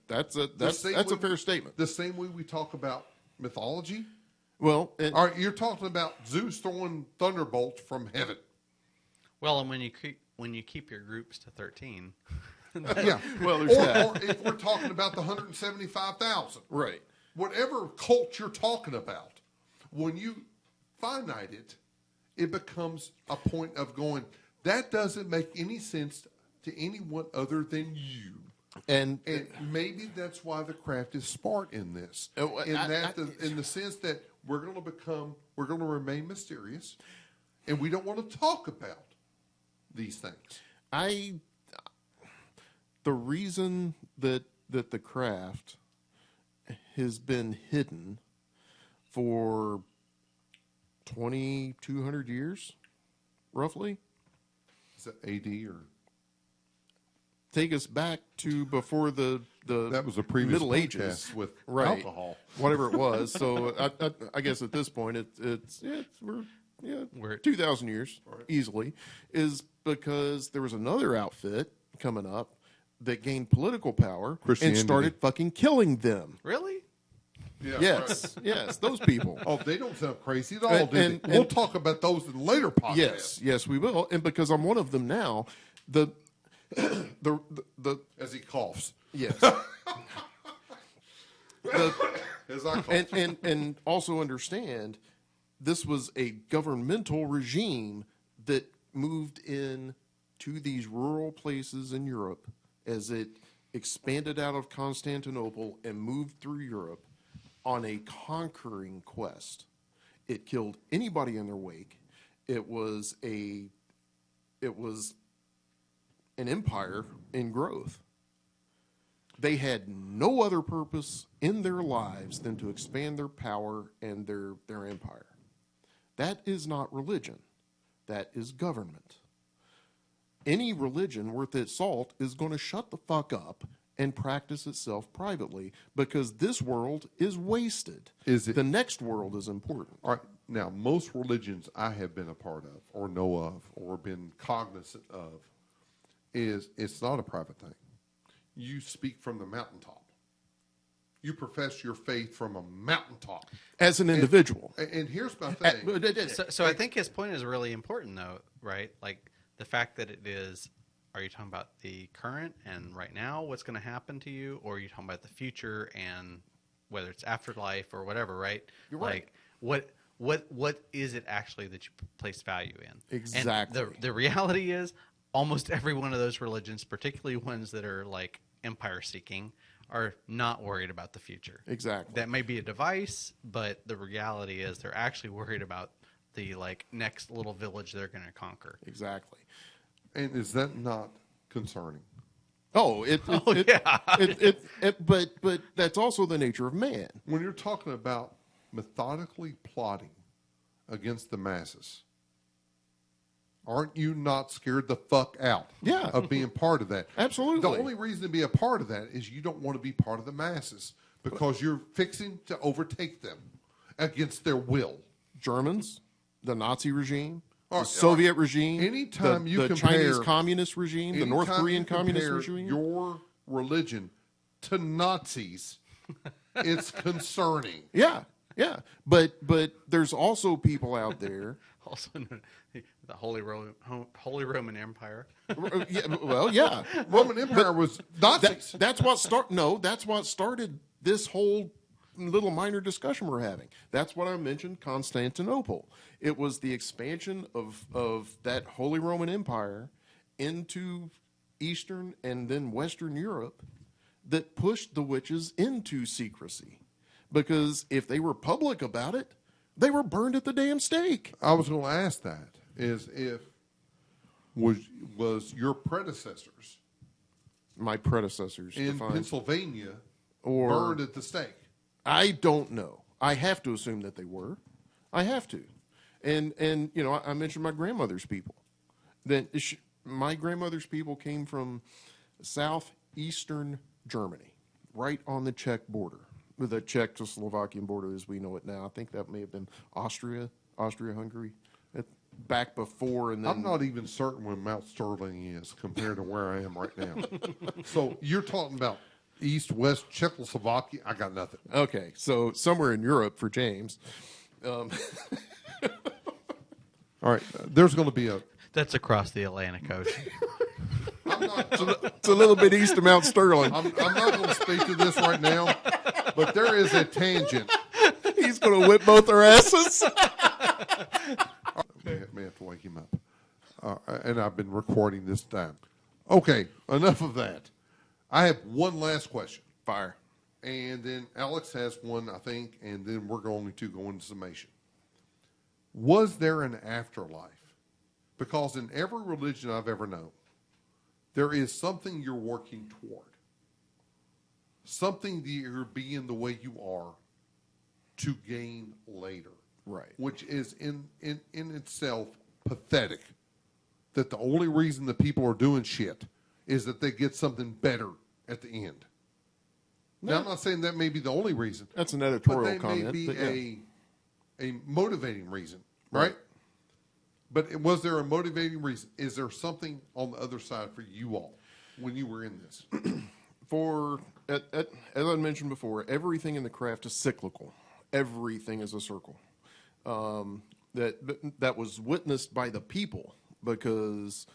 that's The a same that's a way- fair statement. The same way we talk about mythology. Well, All right, you're talking about Zeus throwing thunderbolts from heaven. Well, and when you keep your groups to 13, Yeah. Well, there's that. or if we're talking about the 175,000. right. Whatever cult you're talking about, when you finite it, it becomes a point of going, that doesn't make any sense to anyone other than you. And And maybe that's why the craft is smart in this. Oh, In the sense that we're going to remain mysterious, and we don't want to talk about these things. the reason that the craft has been hidden for 2,200 years, roughly. Is that AD or? Take us back to before the That was a previous Middle podcast Ages with right. alcohol. whatever it was. So I guess at this point we're 2,000 years easily, is because there was another outfit coming up that gained political power and Christianity. started fucking killing them. really? Yeah, Yes, yes, those people. Oh, they don't sound crazy at all, And- do they? and- We'll and- talk about those in later podcasts. Yes, we will. And because I'm one of them now, the As he coughs. yes. As I cough. And also understand this was a governmental regime that moved in to these rural places in Europe as it expanded out of Constantinople and moved through Europe on a conquering quest. It killed anybody in their wake. It was an empire in growth. They had no other purpose in their lives than to expand their power and their empire. That is not religion. That is government. Any religion worth its salt is going to shut the fuck up and practice itself privately because this world is wasted. Is it- The next world is important. All right. Now, most religions I have been a part of or know of or been cognizant of is it's not a private thing. You speak from the mountaintop. You profess your faith from a mountaintop. As an individual. And here's my thing. So I think his point is really important, though, right? Like the fact that it is. Are you talking about the current and right now, what's going to happen to you, or are you talking about the future and whether it's afterlife or whatever, right? You're right. Like what is it actually that you place value in? Exactly. And the reality is, almost every one of those religions, particularly ones that are like empire seeking, are not worried about the future. Exactly. That may be a device, but the reality is they're actually worried about the like next little village they're going to conquer. Exactly. And is that not concerning? Oh, but that's also the nature of man. When you're talking about methodically plotting against the masses, aren't you not scared the fuck out Yeah. of being part of that? Absolutely. The only reason to be a part of that is you don't want to be part of the masses because you're fixing to overtake them against their will. Germans, the Nazi regime, Or- the Soviet regime, anytime the, you the compare- Chinese communist regime, the North Anytime Korean you communist compare regime. your religion to Nazis, it's concerning. Yeah, yeah. But there's also people out there. Also, the Holy Roman Empire. Yeah, well, yeah. Roman Empire was Nazis. That's what started this whole little minor discussion we're having. That's what I mentioned, Constantinople. It was the expansion of that Holy Roman Empire into Eastern and then Western Europe that pushed the witches into secrecy. Because if they were public about it, they were burned at the damn stake. I was going to ask that was your predecessors My predecessors in defined. Pennsylvania Or- burned at the stake? I don't know. I have to assume that they were. I have to. And you know, I mentioned my grandmother's people. My grandmother's people came from southeastern Germany, right on the Czech border, the Czechoslovakian border as we know it now. I think that may have been Austria-Hungary, back before and then. I'm not even certain where Mount Sterling is compared to where I am right now. So you're talking about East, West, Czechoslovakia? I got nothing. Okay, so somewhere in Europe for James. All right, there's going to be a. That's across the Atlantic Ocean. I'm not, It's a little bit east of Mount Sterling. I'm not going to speak to this right now, but there is a tangent. He's going to whip both our asses. May have to wake him up. And I've been recording this time. Okay, enough of that. I have one last question. Fire. And then Alex has one, I think, and then we're going to go into summation. Was there an afterlife? Because in every religion I've ever known, there is something you're working toward. Something that you're being the way you are to gain later. Right. Which is in itself pathetic. That the only reason that people are doing shit is that they get something better at the end. Now, I'm not saying that may be the only reason. That's an But editorial they comment. may be but yeah. a motivating reason, right? But was there a motivating reason? Is there something on the other side for you all when you were in this? As I mentioned before, everything in the craft is cyclical. Everything is a circle. That was witnessed by the people because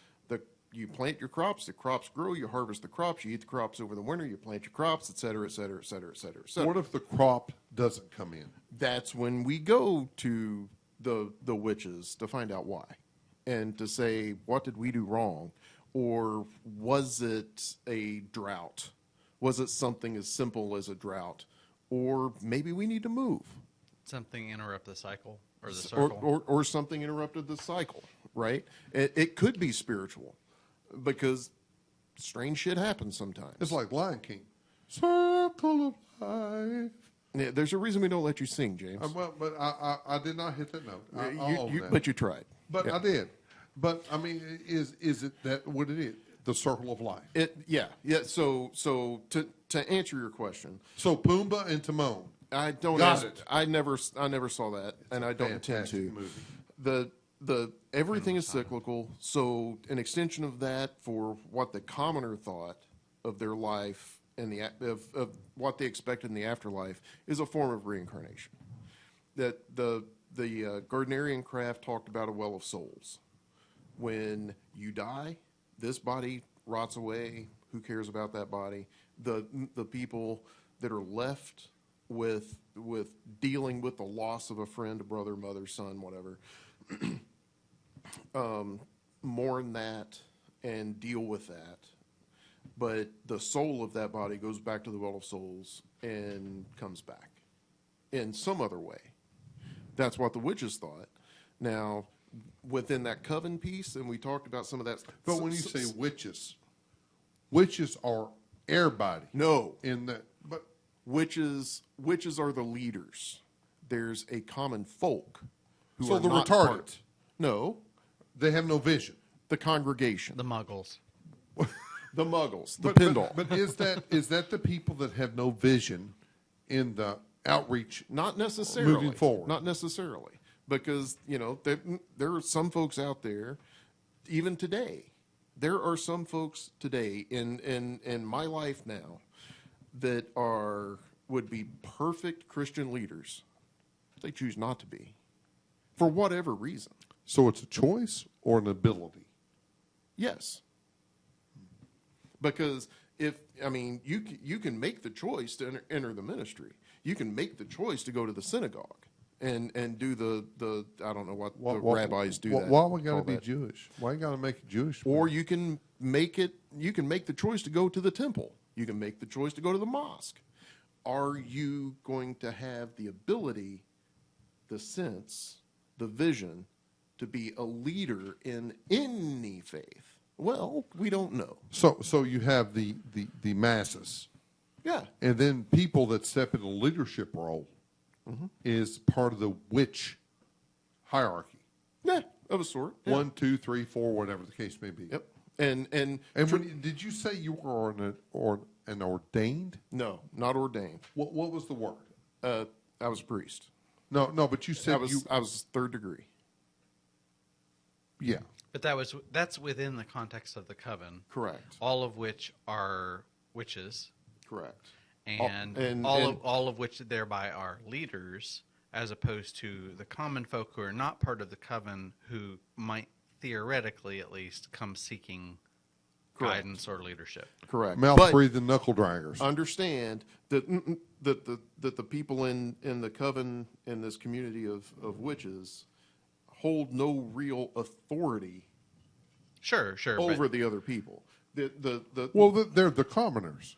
you plant your crops, the crops grow, you harvest the crops, you eat the crops over the winter, you plant your crops, et cetera, et cetera, et cetera, et cetera, et cetera. What if the crop doesn't come in? That's when we go to the witches to find out why and to say, what did we do wrong? Or was it a drought? Was it something as simple as a drought? Or maybe we need to move. Something interrupt the cycle or the circle. Or something interrupted the cycle, right? It could be spiritual because strange shit happens sometimes. It's like Lion King. Circle of life. Yeah, there's a reason we don't let you sing, James. But I did not hit that note. I'll own that. But you tried. But Yeah. I did. But I mean, is it that what it is? The circle of life. Yeah. So to answer your question, So Pumbaa and Timon. I don't. Got it. I never saw that, and I don't intend Fantastic to. movie. The everything is cyclical. So an extension of that for what the commoner thought of their life and of what they expected in the afterlife is a form of reincarnation. That the Gardnerian craft talked about a well of souls. When you die, this body rots away. Who cares about that body? The people that are left with dealing with the loss of a friend, a brother, mother, son, whatever. Mourn that and deal with that. But the soul of that body goes back to the well of souls and comes back in some other way. That's what the witches thought. Now, within that coven piece, and we talked about some of that. But when you say witches, witches are everybody. No. In that, but Witches are the leaders. There's a common folk who so are the not retarded, part. No, they have no vision. the congregation, The Muggles. the Muggles, the But, Pindle. but is that the people that have no vision in the outreach? Not necessarily. Moving forward. Not necessarily. Because, there are some folks out there, even today, there are some folks today in my life now that would be perfect Christian leaders. They choose not to be. For whatever reason. So it's a choice or an ability. Yes. Because you can make the choice to enter the ministry. You can make the choice to go to the synagogue and do the I don't know what the rabbis do. Why we got to call be that. Jewish? Why you got to make it Jewish? Or you can make the choice to go to the temple. You can make the choice to go to the mosque. Are you going to have the ability, the sense, the vision to be a leader in any faith? Well, we don't know. So you have the masses, Yeah. and then people that step in a leadership role is part of the witch hierarchy. Yeah, of a sort. Yeah. 1, 2, 3, 4, whatever the case may be. Yep. And Did you say you were an ordained? no, not ordained. What was the word? I was a priest. No, but you said I was third degree. Yeah. But that's within the context of the coven. Correct. All of which are witches, Correct. and all of which thereby are leaders, as opposed to the common folk who are not part of the coven, who might theoretically at least come seeking Correct. guidance or leadership. Correct. Mouth But breathing knuckle draggers. understand that the people in the coven in this community of witches hold no real authority Sure. over the other people. Well, they're the commoners.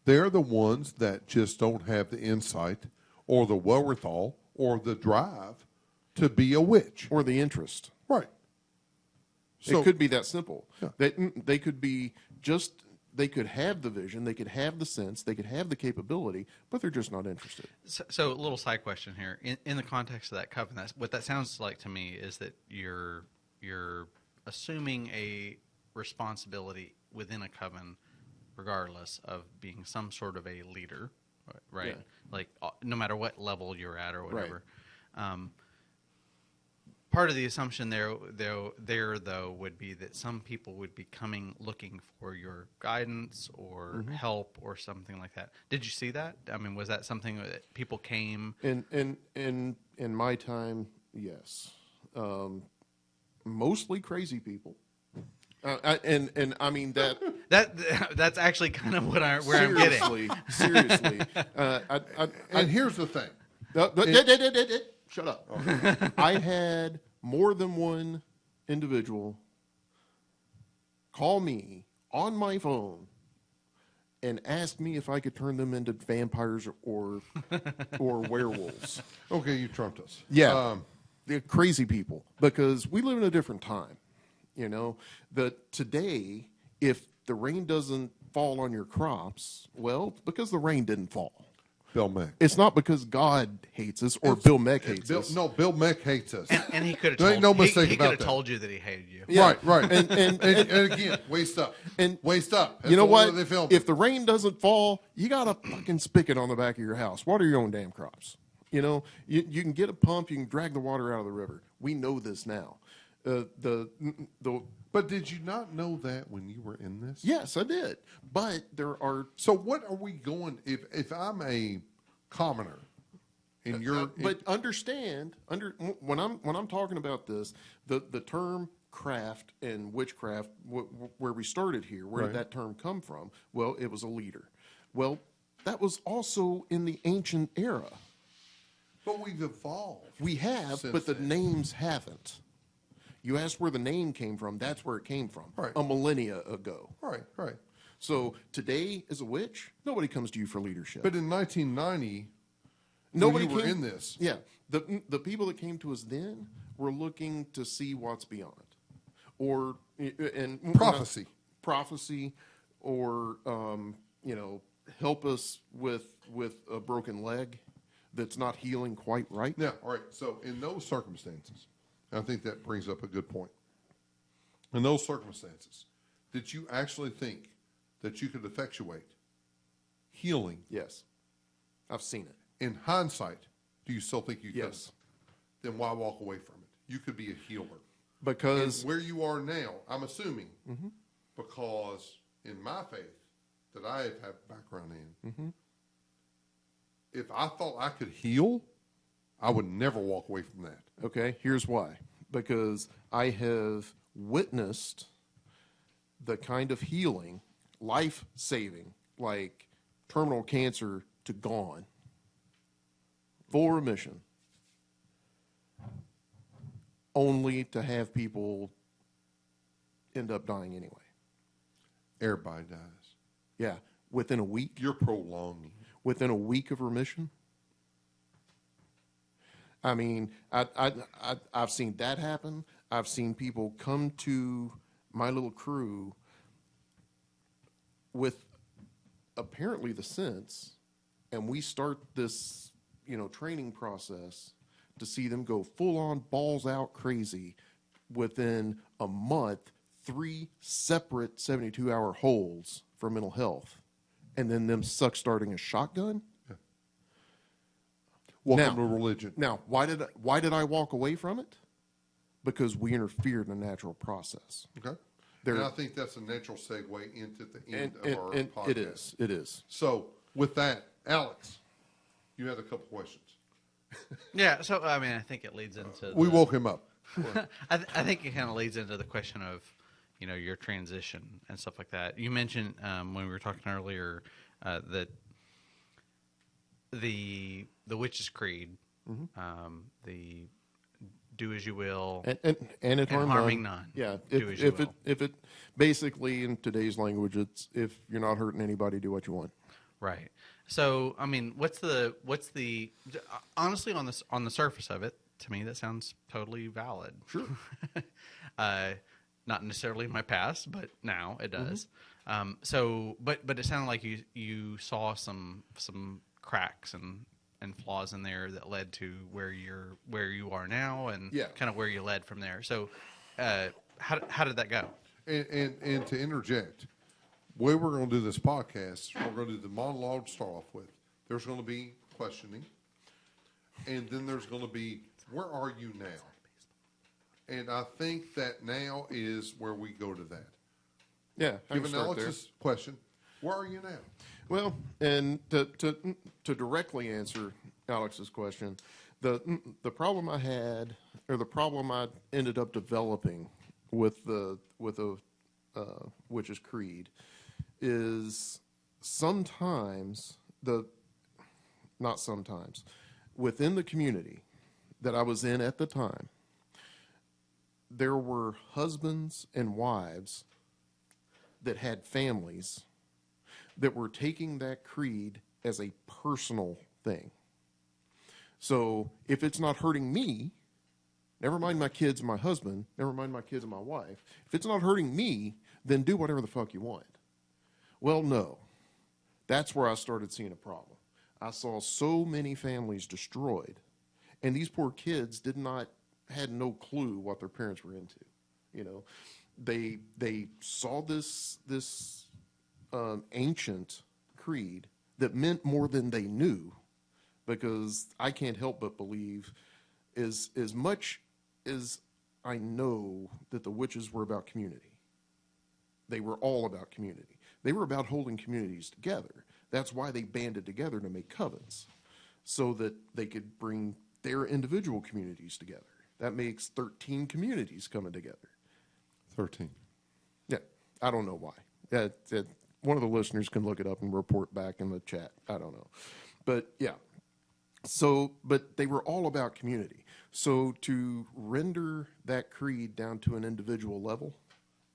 They're the ones that just don't have the insight or the wherewithal or the drive to be a witch. or the interest. Right. It could be that simple. Yeah. They could be they could have the vision, they could have the sense, they could have the capability, but they're just not interested. So a little side question here. In the context of that coven, what that sounds like to me is that you're assuming a responsibility within a coven, regardless of being some sort of a leader, right? Yeah. Like no matter what level you're at or whatever. Part of the assumption there would be that some people would be coming looking for your guidance or help or something like that. Did you see that? I mean, was that something that people came? In my time, yes, mostly crazy people, and I mean that. That's actually kind of where I'm getting. Seriously. And here's the thing. Shut up. I had more than one individual call me on my phone and ask me if I could turn them into vampires or werewolves. Okay, you trumped us. Yeah. They're crazy people, because we live in a different time. That today, if the rain doesn't fall on your crops, well, it's because the rain didn't fall. Bill Meck. It's not because God hates us or Bill Meck hates us. No, Bill Meck hates us. And he could have There told, ain't no mistake he about could have that. told you that he hated you. Yeah. Right. And again, waste up. Waste up. That's you know the one what? that They filmed. If the rain doesn't fall, you got a fucking spigot on the back of your house. Water your own damn crops. You can get a pump. You can drag the water out of the river. We know this now. But did you not know that when you were in this? Yes, I did. But there are. So what are we going? If I'm a commoner, and you're, But understand, when I'm talking about this, the term craft and witchcraft, where we started here, where Right. did that term come from? Well, it was a leader. Well, that was also in the ancient era. But we've evolved. We have, since but the then. names haven't. You asked where the name came from. That's where it came from. Right. A millennia ago. Right, right. So today, as a witch, nobody comes to you for leadership. But in 1990, nobody when you were came, in this. Yeah, the people that came to us then were looking to see what's beyond, or and Prophecy. or help us with a broken leg that's not healing quite right. Now, all right, so in those circumstances, I think that brings up a good point. In those circumstances, did you actually think that you could effectuate healing? Yes, I've seen it. In hindsight, do you still think you could? Yes. Then why walk away from it? You could be a healer. Because And where you are now, I'm assuming, because in my faith that I have had background in, if I thought I could heal, I would never walk away from that. okay, here's why. Because I have witnessed the kind of healing, life-saving, like terminal cancer to gone, full remission, only to have people end up dying anyway. Everybody dies. Yeah, within a week. You're prolonging. Within a week of remission. I mean, I've seen that happen. I've seen people come to my little crew with apparently the sense, and we start this, training process to see them go full on balls out crazy within a month, 3 separate 72-hour holds for mental health, and then them starting a shotgun. Welcome to religion. Now, why did I walk away from it? Because we interfered in the natural process. Okay. There- And I think that's a natural segue into the end of our And podcast. it is. So with that, Alex, you had a couple questions. Yeah, so I mean, I think it leads into We woke him up. I think it kind of leads into the question of, your transition and stuff like that. You mentioned when we were talking earlier that the Witch's Creed, the do as you will, And it harming none. Yeah, Do as you will. if it basically in today's language, it's if you're not hurting anybody, do what you want. Right. So, I mean, what's the honestly on the surface of it, to me that sounds totally valid. Sure. Not necessarily in my past, but now it does. But it sounded like you saw some cracks and flaws in there that led to where you are now, and Yeah. kind of where you led from there. So, how did that go? And to interject, the way we're going to do this podcast, we're going to do the monologue to start off with. There's going to be questioning, and then there's going to be, where are you now? And I think that now is where we go to that. Yeah, I can Given start there. Alex's question, where are you now? Well, and to directly answer Alex's question, the problem I had, or the problem I ended up developing with the Witch's Creed, is within the community that I was in at the time, there were husbands and wives that had families that were taking that creed as a personal thing. So if it's not hurting me, never mind my kids and my husband, never mind my kids and my wife, if it's not hurting me, then do whatever the fuck you want. Well, no. That's where I started seeing a problem. I saw so many families destroyed, and these poor kids had no clue what their parents were into. They saw this ancient creed that meant more than they knew, because I can't help but believe, as much as I know that the witches were about community, they were all about community. They were about holding communities together. That's why they banded together to make covens, so that they could bring their individual communities together. That makes 13 communities coming together. 13. Yeah, I don't know why. one of the listeners can look it up and report back in the chat. I don't know. But yeah. So, but they were all about community. So to render that creed down to an individual level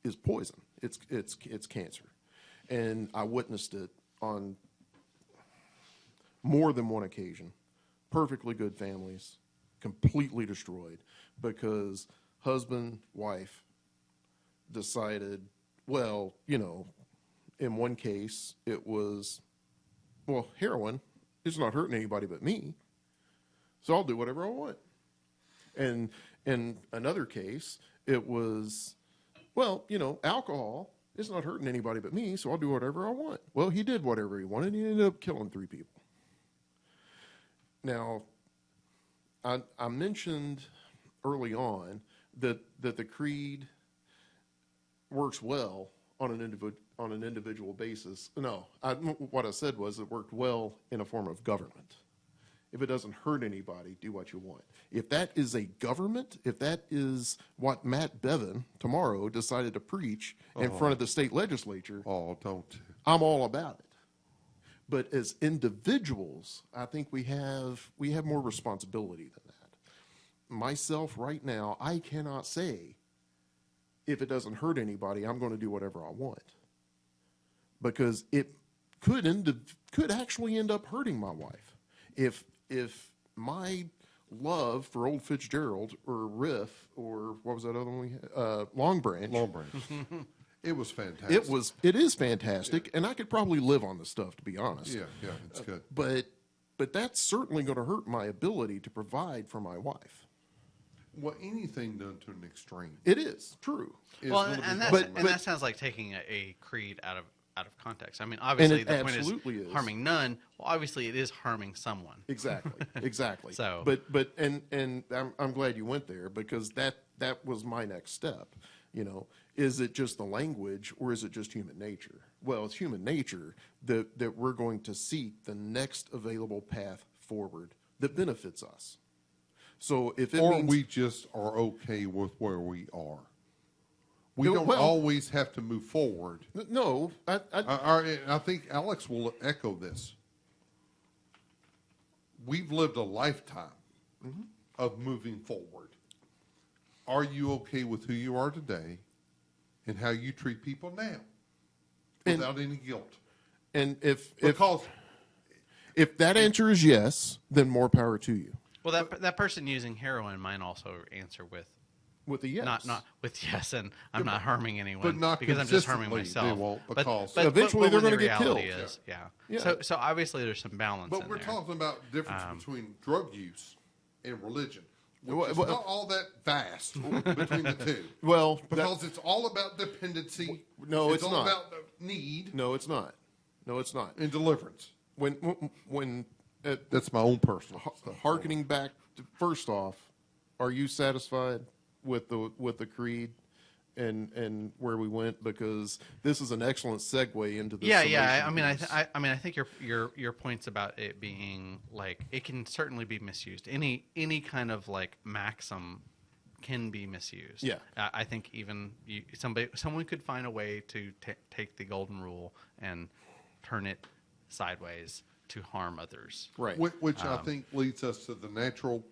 is poison. It's cancer. And I witnessed it on more than one occasion. Perfectly good families completely destroyed because husband, wife decided, well, in one case it was, well, heroin is not hurting anybody but me, so I'll do whatever I want. And in another case, it was, well, alcohol is not hurting anybody but me, so I'll do whatever I want. Well, he did whatever he wanted. He ended up killing 3 people. Now, I mentioned early on that the creed works well on an individual basis. No, what I said was it worked well in a form of government. If it doesn't hurt anybody, do what you want. If that is a government, if that is what Matt Bevin tomorrow decided to preach in front of the state legislature, don't. I'm all about it. But as individuals, I think we have more responsibility than that. Myself right now, I cannot say if it doesn't hurt anybody, I'm going to do whatever I want. Because it could actually end up hurting my wife. If my love for Old Fitzgerald or Riff or what was that other one we had? Long Branch. It was fantastic. It is fantastic, and I could probably live on the stuff, to be honest. Yeah, it's good. But that's certainly going to hurt my ability to provide for my wife. Well, anything done to an extreme. It is true. Well, and that sounds like taking a creed out of context. I mean, obviously the point is harming none. Well, obviously it is harming someone. Exactly. So, but I'm glad you went there because that was my next step. Is it just the language or is it just human nature? Well, it's human nature that we're going to seek the next available path forward that benefits us. So if it means we just are okay with where we are. We don't always have to move forward. No, I think Alex will echo this. We've lived a lifetime of moving forward. Are you okay with who you are today and how you treat people now without any guilt? And if that answer is yes, then more power to you. Well, that person using heroin might also answer with a yes. Not with yes, and I'm not harming anyone, but not because I'm just harming myself. They won't, because but eventually they're going to get killed. Yeah. So obviously there's some balance. But we're talking about difference between drug use and religion. Which is not all that vast between the two. Well, because it's all about dependency. No, it's all not. about need. No, it's not. And deliverance. When that's my own personal. Harkening back to, first off, are you satisfied with the creed and where we went? Because this is an excellent segue into the yeah. I mean, I think your points about it being like it can certainly be misused. Any kind of like maxim can be misused. Yeah, I think even someone could find a way to take the golden rule and turn it sideways to harm others. Right. Which I think leads us to the natural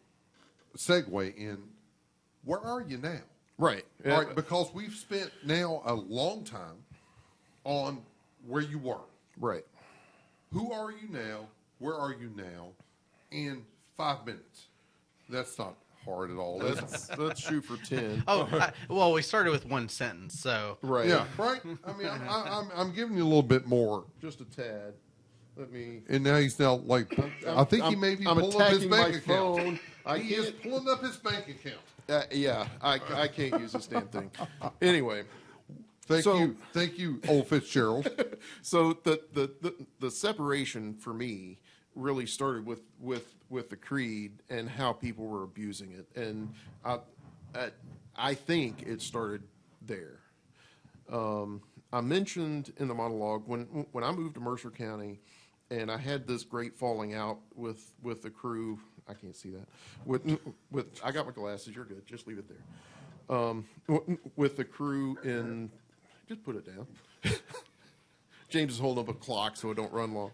segue in where are you now? Right. All right, because we've spent now a long time on where you were. Right. Who are you now? Where are you now? In 5 minutes. That's not hard at all. Let's shoot for 10. Well, we started with one sentence, so right. Yeah, right. I mean, I'm giving you a little bit more, just a tad. Let me. And now he's now like, I think he may be pulling up his bank account. He is pulling up his bank account. Yeah, I can't use this damn thing. Anyway, thank you, Old Fitzgerald. So the separation for me really started with the creed and how people were abusing it, and I think it started there. I mentioned in the monologue when I moved to Mercer County, and I had this great falling out with the crew. I can't see that. With I got my glasses. You're good. Just leave it there. With the crew in, just put it down. James is holding up a clock so it don't run long.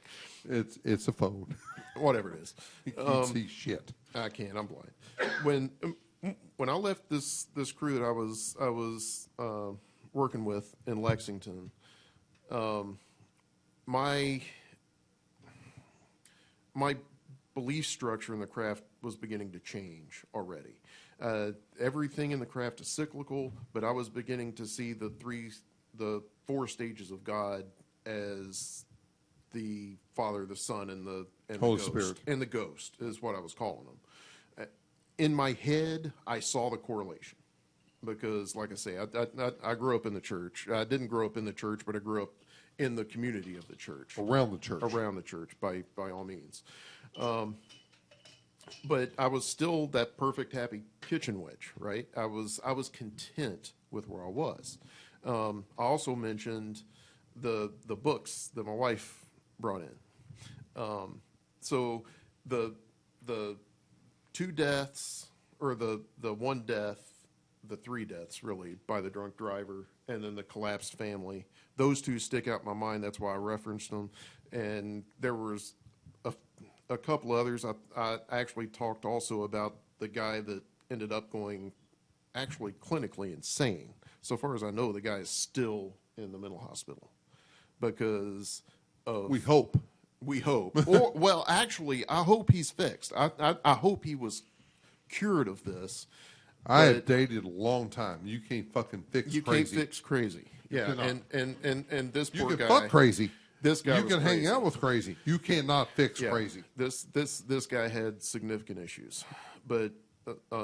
It's a phone. Whatever it is. You can't see shit. I can't. I'm blind. When I left this crew that I was working with in Lexington, my belief structure in the craft was beginning to change already. Everything in the craft is cyclical, but I was beginning to see the 4 stages of God as the Father, the Son, and the Holy Ghost. Spirit. And the Ghost is what I was calling them. In my head, I saw the correlation because, like I say, I grew up in the church. I didn't grow up in the church, but I grew up in the community of the church. Around the church. Around the church, by all means. But I was still that perfect, happy kitchen wedge, right? I was content with where I was. I also mentioned the books that my wife brought in. So the 2 deaths, or the 1 death, the 3 deaths really by the drunk driver, and then the collapsed family. Those 2 stick out in my mind. That's why I referenced them. And there was a couple others. I actually talked also about the guy that ended up going actually clinically insane. So far as I know, the guy is still in the mental hospital because of... We hope. We hope. Or, well, actually, I hope he's fixed. I hope he was cured of this. I have dated a long time. You can't fucking fix You crazy. can't fix crazy. Yeah, cannot. and this You poor can guy... fuck crazy. This guy You was can hang crazy. out with crazy. You cannot fix Yeah, crazy. This guy had significant issues, but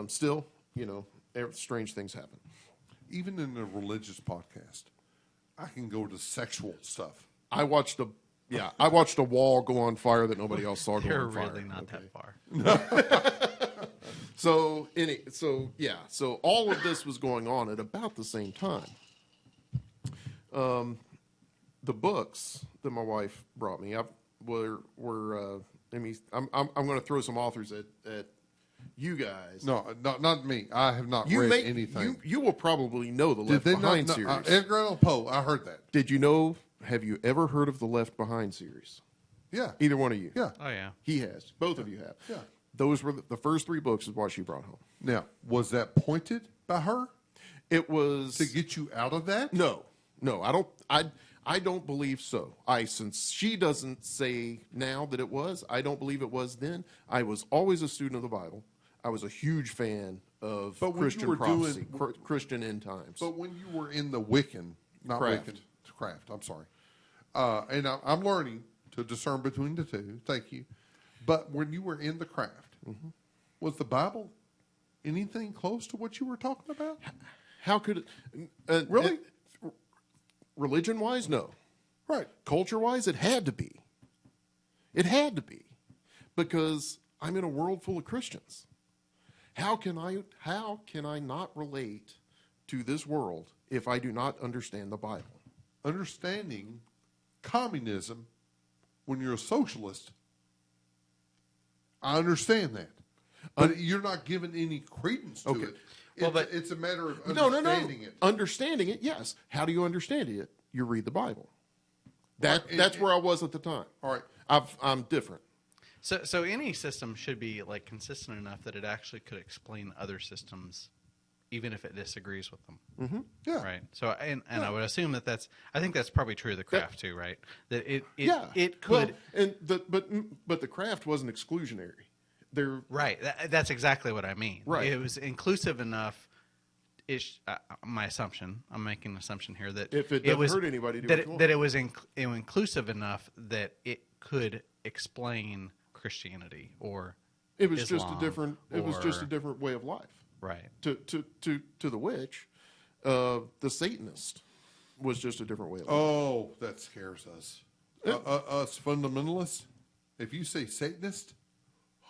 still, strange things happen. Even in a religious podcast, I can go to sexual stuff. I watched a wall go on fire that nobody else saw go You're on fire. really not that far. So all of this was going on at about the same time. The books that my wife brought me were I'm going to throw some authors at you guys. No, not me. I have not read anything. You will probably know the Did Left they Behind not? series. Edgar Allan Poe. I heard that. Did you know? Have you ever heard of the Left Behind series? Yeah. Either one of you? Yeah. Oh yeah. He has. Both of you have. Yeah. Those were the first 3 books is what she brought home. Now, was that pointed by her It was to get you out of that? No, I don't believe so. Since she doesn't say now that it was, I don't believe it was then. I was always a student of the Bible. I was a huge fan of But when you Christian were prophecy, Christian end times. But when you were in the Wiccan, not Craft. Wiccan, craft, I'm sorry. And I'm learning to discern between the two. Thank you. But when you were in the craft, was the Bible anything close to what you were talking about? How could it? Really? Religion-wise, no. Right. Culture-wise, it had to be. It had to be, because I'm in a world full of Christians. How can I not relate to this world if I do not understand the Bible? Understanding communism when you're a socialist, I understand that. But you're not giving any credence to Okay. it. Well, but- It's a matter of No. understanding it. Understanding it, yes. How do you understand it? You read the Bible. That's where I was at the time. All right. I'm different. So any system should be like consistent enough that it actually could explain other systems, even if it disagrees with them. Yeah. Right. So and I would assume I think that's probably true of the craft too, right? That it could. Well, but the craft wasn't exclusionary. There. Right. That's exactly what I mean. Right. It was inclusive enough. My assumption. I'm making an assumption here that If it doesn't hurt anybody, do what you want. that it was inclusive enough that it could explain Christianity or It was Islam, just a different. It was just a or- different way of life. right. To the witch, the Satanist was just a different way of life. Oh, that scares us. Us fundamentalists. If you say Satanist,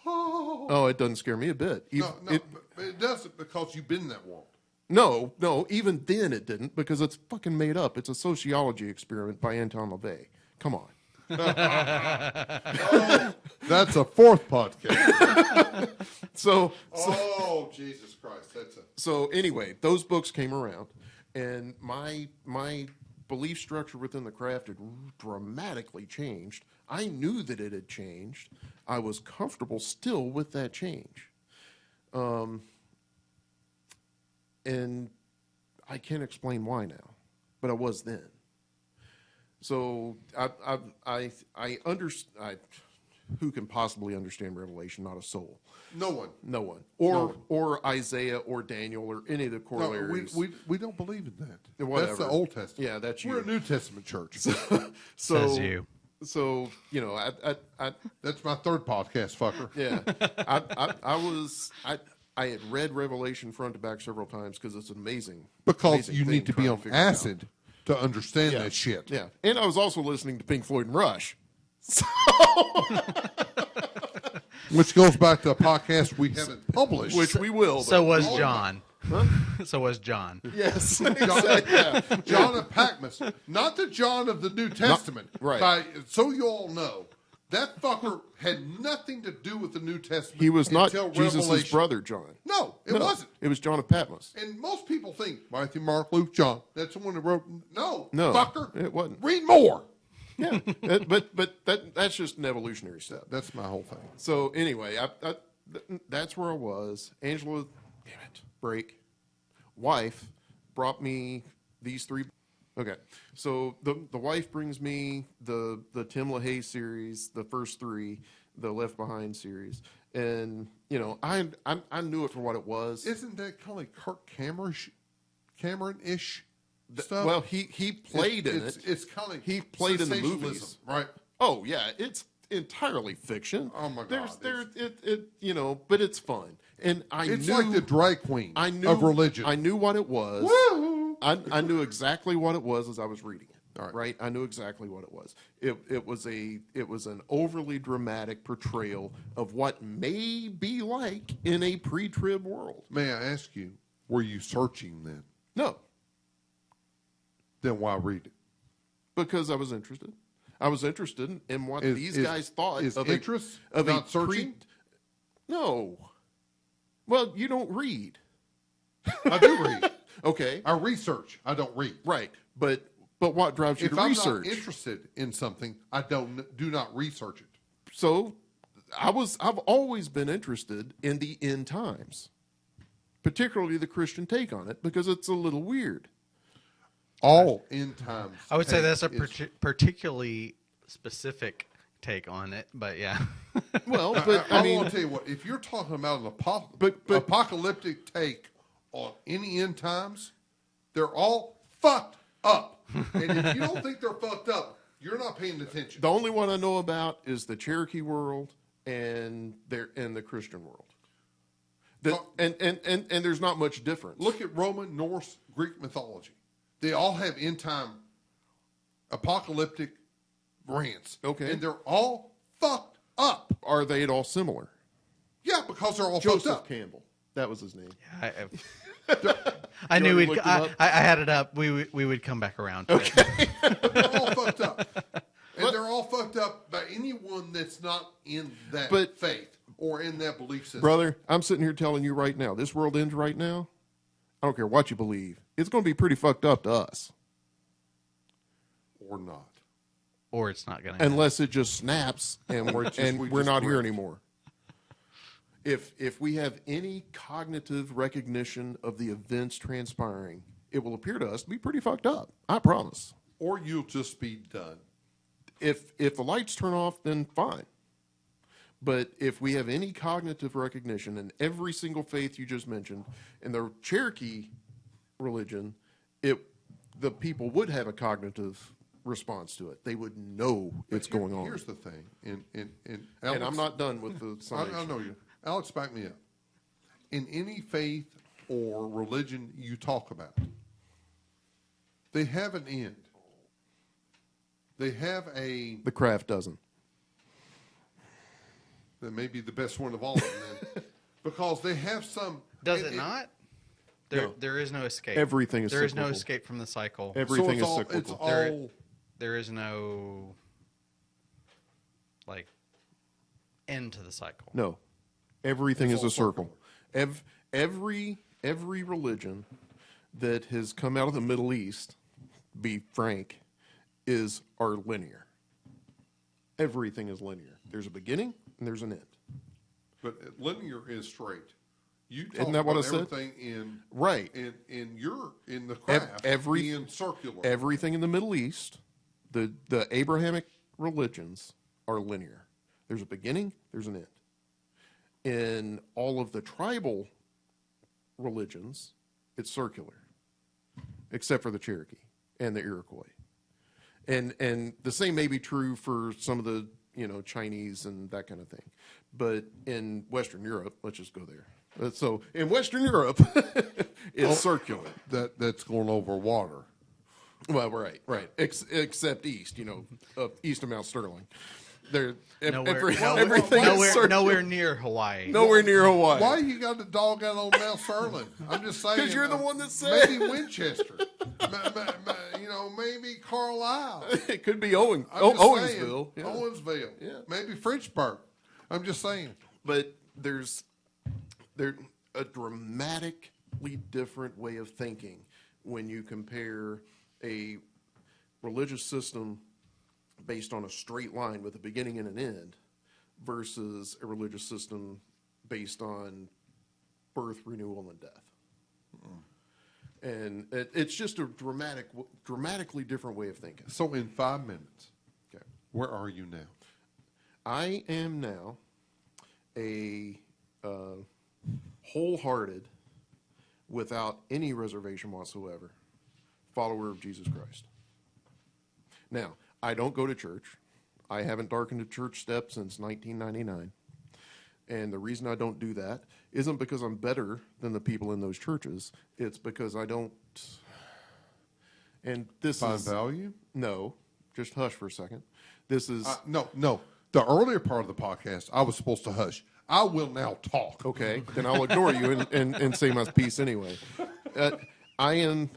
Oh, it doesn't scare me a bit. it doesn't because you've been in that world. No. Even then, it didn't because it's fucking made up. It's a sociology experiment by Anton LaVey. Come on. That's a 4th podcast. So Jesus Christ! So anyway, those books came around, and my belief structure within the craft had dramatically changed. I knew that it had changed. I was comfortable still with that change. And I can't explain why now, but I was then. So I understand. Who can possibly understand Revelation? Not a soul. No one. No one. No. Or Isaiah or Daniel or any of the No, corollaries. we don't believe in that. Whatever. That's the Old Testament. Yeah, that's you. We're a New Testament church. So Says you. So I That's my third podcast, fucker. yeah, I had read Revelation front to back several times because it's an amazing. Because amazing you thing need to be trying on figure it out. acid to understand that shit. Yeah, and I was also listening to Pink Floyd and Rush. Which goes back to a podcast we haven't published. Which we will. So but- was John. So was John. Yes. John, John of Patmos, not the John of the New Testament. right. So you all know, that fucker had nothing to do with the New Testament. He was not until Jesus' Revelation. brother, John. No, it wasn't. It was John of Patmos. And most people think Matthew, Mark, Luke, John. That's the one that wrote. No, fucker, it wasn't. Read more. Yeah, but that's just an evolutionary step. That's my whole thing. So anyway, that's where I was. Angela, damn it, break. Wife brought me these three. Okay, so the wife brings me the Tim LaHaye series, the first three, the Left Behind series, and I knew it for what it was. Isn't that kind of like Kirk Cameron-ish stuff? Well, he played in it. It's kind of he played in the sensationalism, movies, right? Oh yeah, it's entirely fiction. Oh my God, but it's fun, and It's like the drag queen of religion. I knew what it was. Woo! I knew exactly what it was as I was reading it. All right. Right? I knew exactly what it was. It was an overly dramatic portrayal of what may be like in a pre-trib world. May I ask you, were you searching then? No, Then why read it? because I was interested. I was interested in what these guys thought is of interest of not a searching? No. Well, you don't read. I do read. Okay. I research. I don't read. Right. But what drives you If to I'm research? not interested in something, I do not research it. So I've always been interested in the end times, particularly the Christian take on it, because it's a little weird. All end times. I would say take that's a is- particularly specific take on it, but yeah. Well, but I mean, want to tell you what. If you're talking about an But- apocalyptic take on any end times, they're all fucked up. And if you don't think they're fucked up, you're not paying attention. the only one I know about is the Cherokee world and the Christian world. And there's not much difference. Look at Roman, Norse, Greek mythology. They all have end time apocalyptic rants. Okay. And they're all fucked up. Are they at all similar? Yeah, because they're all Joseph fucked up. Campbell. That was his name. I knew already we'd. looked him up? I had it up. We would come back around to it. They're all fucked up. And they're all fucked up by anyone that's not in that But- faith or in that belief system. Brother, I'm sitting here telling you right now, this world ends right now. I don't care what you believe. It's going to be pretty fucked up to us. Or not. Or it's not going to. Unless it just snaps and we're we we're just not here drift. anymore. If we have any cognitive recognition of the events transpiring, it will appear to us to be pretty fucked up. I promise. Or you'll just be done. If the lights turn off, then fine. But if we have any cognitive recognition in every single faith you just mentioned, in the Cherokee religion, the people would have a cognitive response to it. They would know it's going on. Here's the thing. And Alex, I'm not done with the summation. I know you. Alex, back me up. In any faith or religion you talk about, they have an end. They have The craft doesn't. that may be the best one of all of them, then, because they have some. Does it not? No. There is no escape. Everything is There is no cyclical. escape from the cycle. Everything so is it's cyclical. all There is no end to the cycle. No, everything It's is all a circle. Every religion that has come out of the Middle East, be frank, are linear. Everything is linear. There's a beginning and there's an end. But linear is straight. You talk Isn't that what about I said? everything in Right. in the craft being circular. Everything in the Middle East, the Abrahamic religions are linear. There's a beginning, there's an end. In all of the tribal religions, it's circular, except for the Cherokee and the Iroquois. And the same may be true for some of the, Chinese and that kind of thing. But in Western Europe, let's just go there. So in Western Europe, it's circular. That's going over water. Well, right. Except east, east of Mount Sterling. Everything is circular. Nowhere near Hawaii. Nowhere near Hawaii. Why you got the dog out on Mount Sterling? I'm just saying. Because you're the one that said. Maybe Winchester. Maybe Carlisle. It could be I'm just Owensville. saying, Owensville. Yeah. Maybe Frenchburg. I'm just saying. But there's a dramatically different way of thinking when you compare a religious system based on a straight line with a beginning and an end versus a religious system based on birth, renewal, and death. And it's just a dramatically different way of thinking. So in 5 minutes, Okay. where are you now? I am now a wholehearted, without any reservation whatsoever, follower of Jesus Christ. Now, I don't go to church. I haven't darkened a church step since 1999. And the reason I don't do that isn't because I'm better than the people in those churches. It's because I don't. And this Find is value? no. Just hush for a second. This is No. The earlier part of the podcast, I was supposed to hush. I will now talk. okay. Then I'll ignore you and say my piece anyway. I am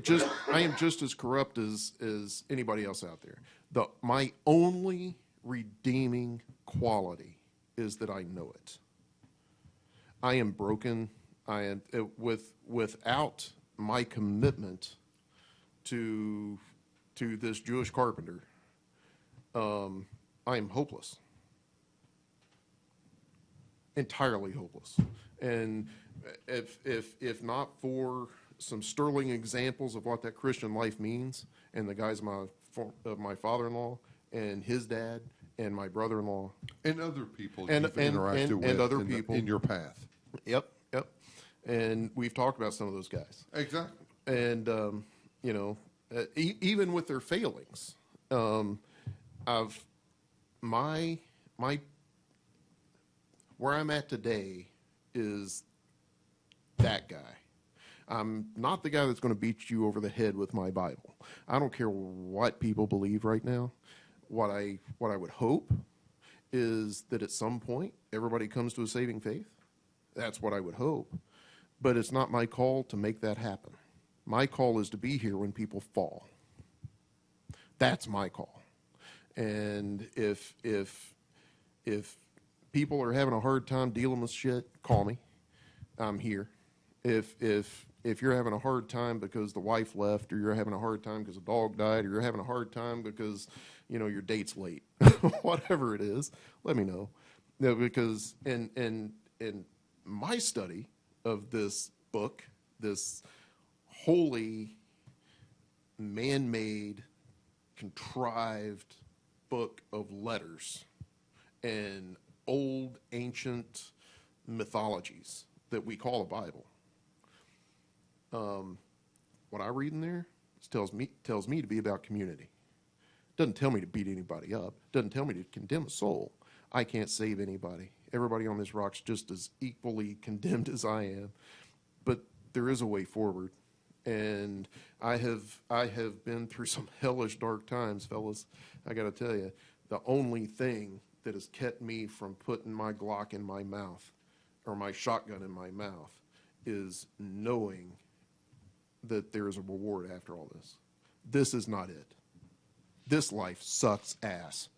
just as corrupt as anybody else out there. My only redeeming quality is that I know it. I am broken. Without my commitment to this Jewish carpenter, I am hopeless. Entirely hopeless. And if not for some sterling examples of what that Christian life means, and the guys of my father-in-law and his dad and my brother-in-law And other people And- you've and- interacted and with other in people. in your path. Yep. And we've talked about some of those guys. Exactly. And even with their failings, my where I'm at today is that guy. I'm not the guy that's going to beat you over the head with my Bible. I don't care what people believe right now. What I would hope is that at some point everybody comes to a saving faith. That's what I would hope. But it's not my call to make that happen. My call is to be here when people fall. That's my call. And if people are having a hard time dealing with shit, call me. I'm here. If you're having a hard time because the wife left, or you're having a hard time because a dog died, or you're having a hard time because your date's late, whatever it is, let me know. Because in my study of this book, this wholly man-made, contrived book of letters and old ancient mythologies that we call a Bible. What I read in there tells me to be about community. Doesn't tell me to beat anybody up. Doesn't tell me to condemn a soul. I can't save anybody. Everybody on this rock's just as equally condemned as I am. But there is a way forward. And I have been through some hellish dark times, fellas. I got to tell you, the only thing that has kept me from putting my Glock in my mouth or my shotgun in my mouth is knowing that there is a reward after all this. This is not it. This life sucks ass.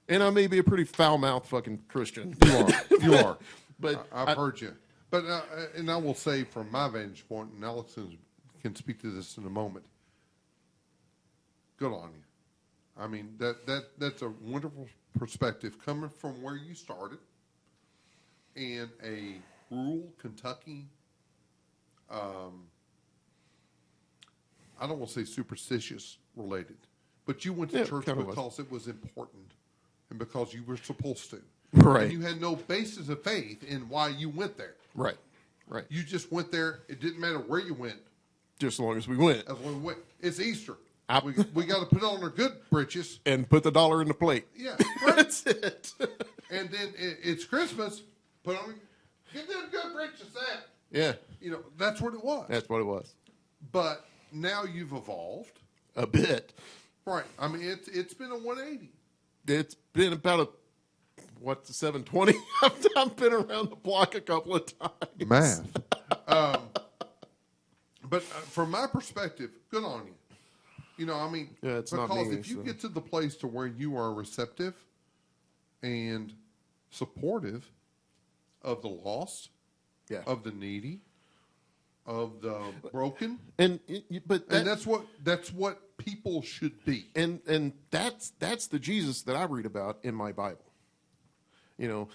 And I may be a pretty foul-mouthed fucking Christian. You are. But I've heard you. But and I will say from my vantage point, and Alex can speak to this in a moment, good on you. I mean, that's a wonderful perspective coming from where you started in a rural Kentucky. I don't want to say superstitious related, but you went to church kind of because it was important and because you were supposed to. Right. And you had no basis of faith in why you went there. Right. Right. You just went there. It didn't matter where you went. Just as long as we went. As long as we went. It's Easter. I- We got to put on our good britches. And put the dollar in the plate. Yeah. Right. That's it. And then it's Christmas. Put on, get them good britches that. Yeah. You know, that's what it was. That's what it was. But now you've evolved. A bit. Right. I mean, it's been a 180. It's been about the 720? I've been around the block a couple of times. Math. But from my perspective, good on you. You know, I mean, Yeah, it's because not me, if you so. get to the place to where you are receptive and supportive of the lost, Yeah. of the needy, of the broken, And that's what people should be. and that's the Jesus that I read about in my Bible. You know,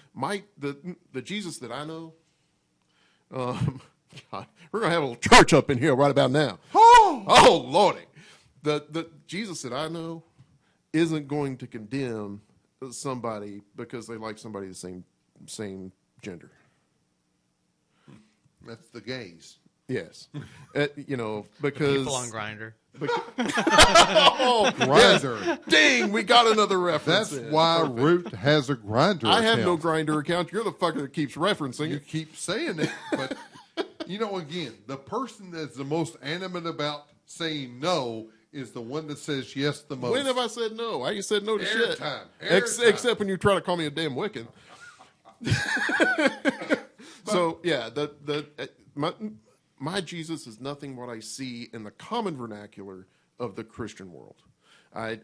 the Jesus that I know. God, we're gonna have a little church up in here right about now. Oh Lordy, the Jesus that I know isn't going to condemn somebody because they like somebody the same gender. That's the gays. Yes, you know, because People on Grindr. oh, Grindr. dang, we got another reference. That's in. why Perfect. Root has a Grindr I have no account. Grinder account. You're the fucker that keeps referencing You it. keep saying it, but you know, again, the person that's the most animate about saying no is the one that says yes the most. When have I said no? I ain't said no to Every shit. time. Every time. Except when you try to call me a damn Wiccan. So yeah, my Jesus is nothing what I see in the common vernacular of the Christian world. I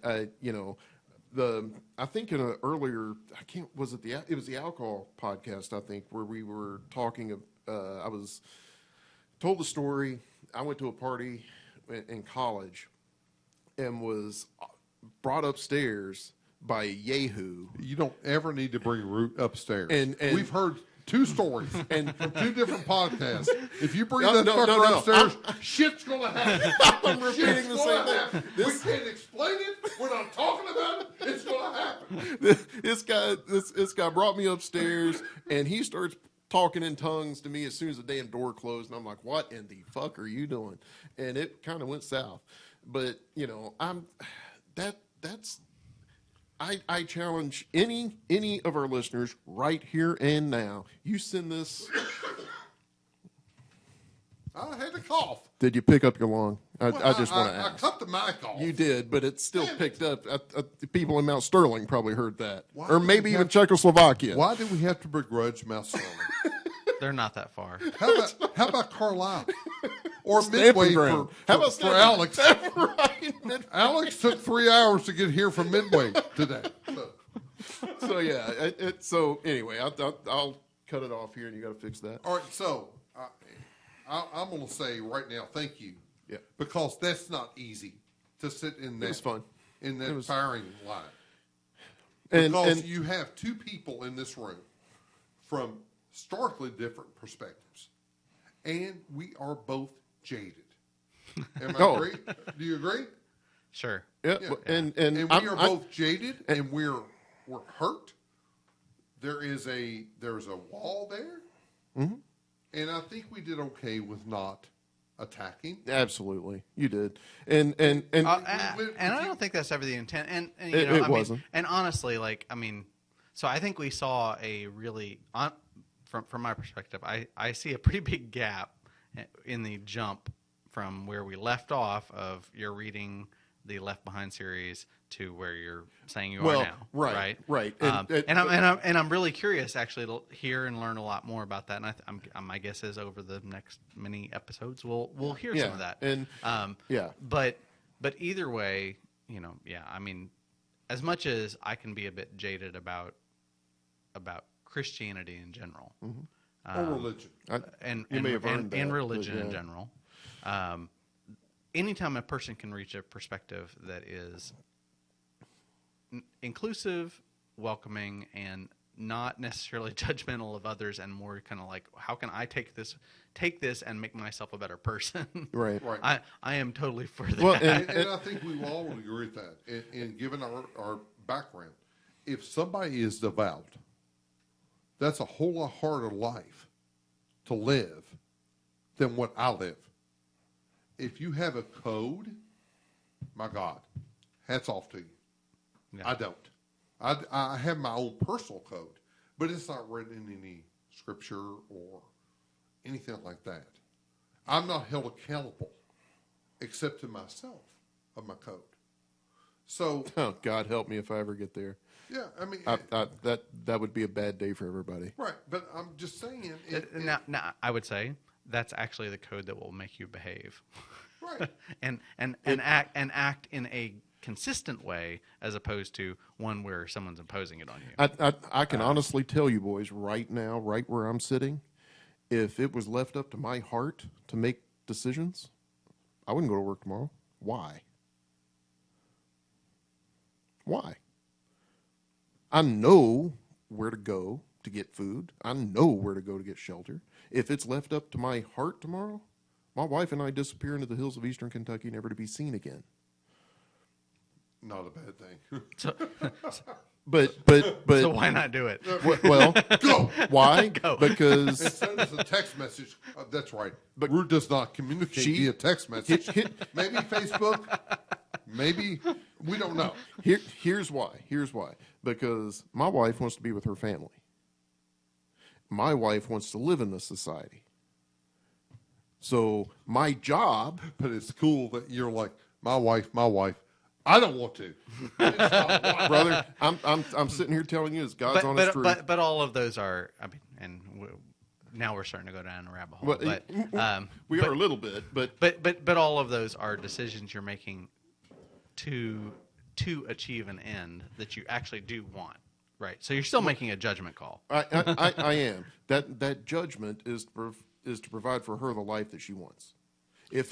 think in an earlier, it was the alcohol podcast, I think, where we were talking. I was told the story. I went to a party in college and was brought upstairs by a Yahoo. You don't ever need to bring Root upstairs. And- we've heard two stories And- from two different podcasts. If you bring No, that no, fucker no, no. upstairs, shit's gonna happen. I'm repeating the same thing. We can't explain it. We're not talking about it. It's gonna happen. This guy brought me upstairs and he starts talking in tongues to me as soon as the damn door closed, and I'm like, "What in the fuck are you doing?" And it kind of went south. But you know, I challenge any of our listeners right here and now. You send this. I had to cough. Did you pick up your lung? I just want to I ask. cut the mic off. You did, but it's still picked up. The people in Mount Sterling probably heard that, Why or do maybe we even have- Czechoslovakia. Why do we have to begrudge Mount Sterling? They're not that far. How about Carlisle or Stamping Midway ground. for How about for Stamping- Alex? Right. Alex took 3 hours to get here from Midway today. So yeah. So anyway, I'll cut it off here, and you got to fix that. All right, so I'm going to say right now, thank you. Yeah. Because that's not easy to sit in that. was fun. In that It was- firing line. And Because and you have two people in this room from starkly different perspectives, and we are both jaded. Am I Oh. agree? Do you agree? Sure. yeah, Yeah. and And we I'm- are both jaded, and we're hurt. There's a wall there, Mm-hmm. and I think we did okay with not attacking. absolutely you did, and And we- I don't think that's ever the intent. And you It- know, it I mean, wasn't. and honestly, like, I mean, so I think we saw a really, from my perspective, I see a pretty big gap in the jump from where we left off of you're reading the Left Behind series to where you're saying you Well, are now. right. And I'm really curious actually to hear and learn a lot more about that. And my guess is over the next many episodes we'll hear Yeah, some of that. and yeah. But either way, you know, yeah, I mean, as much as I can be a bit jaded about Christianity in general, Or religion. and You may have earned and that, religion but in yeah. general, anytime a person can reach a perspective that is inclusive, welcoming, and not necessarily judgmental of others, and more kind of like, how can I take this and make myself a better person? Right. Right. I am totally for that. Well, And I think we all would agree with that. And given our background, if somebody is devout, that's a whole lot harder life to live than what I live. If you have a code, my God, hats off to you. Yeah. I don't. I have my own personal code, but it's not written in any scripture or anything like that. I'm not held accountable except to myself of my code. So, Oh, God help me if I ever get there. yeah, I mean, That would be a bad day for everybody. right, but I'm just saying. Now, I would say that's actually the code that will make you behave, Right. and act in a consistent way, as opposed to one where someone's imposing it on you. I can honestly tell you, boys, right now, right where I'm sitting, if it was left up to my heart to make decisions, I wouldn't go to work tomorrow. Why? Why? I know where to go to get food. I know where to go to get shelter. If it's left up to my heart tomorrow, my wife and I disappear into the hills of eastern Kentucky, never to be seen again. Not a bad thing. But So why not do it? well, Go. why? Go. Because Send us a text message. That's right. But Root does not communicate She- via text message. Maybe Facebook. Maybe we don't know. here's why. Here's why. Because my wife wants to be with her family. My wife wants to live in this society. So my job, But it's cool that you're like, my wife. I don't want to. brother, I'm sitting here telling you, it's God's honest truth. But all of those are, I mean, and now we're starting to go down a rabbit hole. We are a little bit, but all of those are decisions you're making to achieve an end that you actually do want, right? So you're still making a judgment call. I am. That judgment is to provide for her the life that she wants. If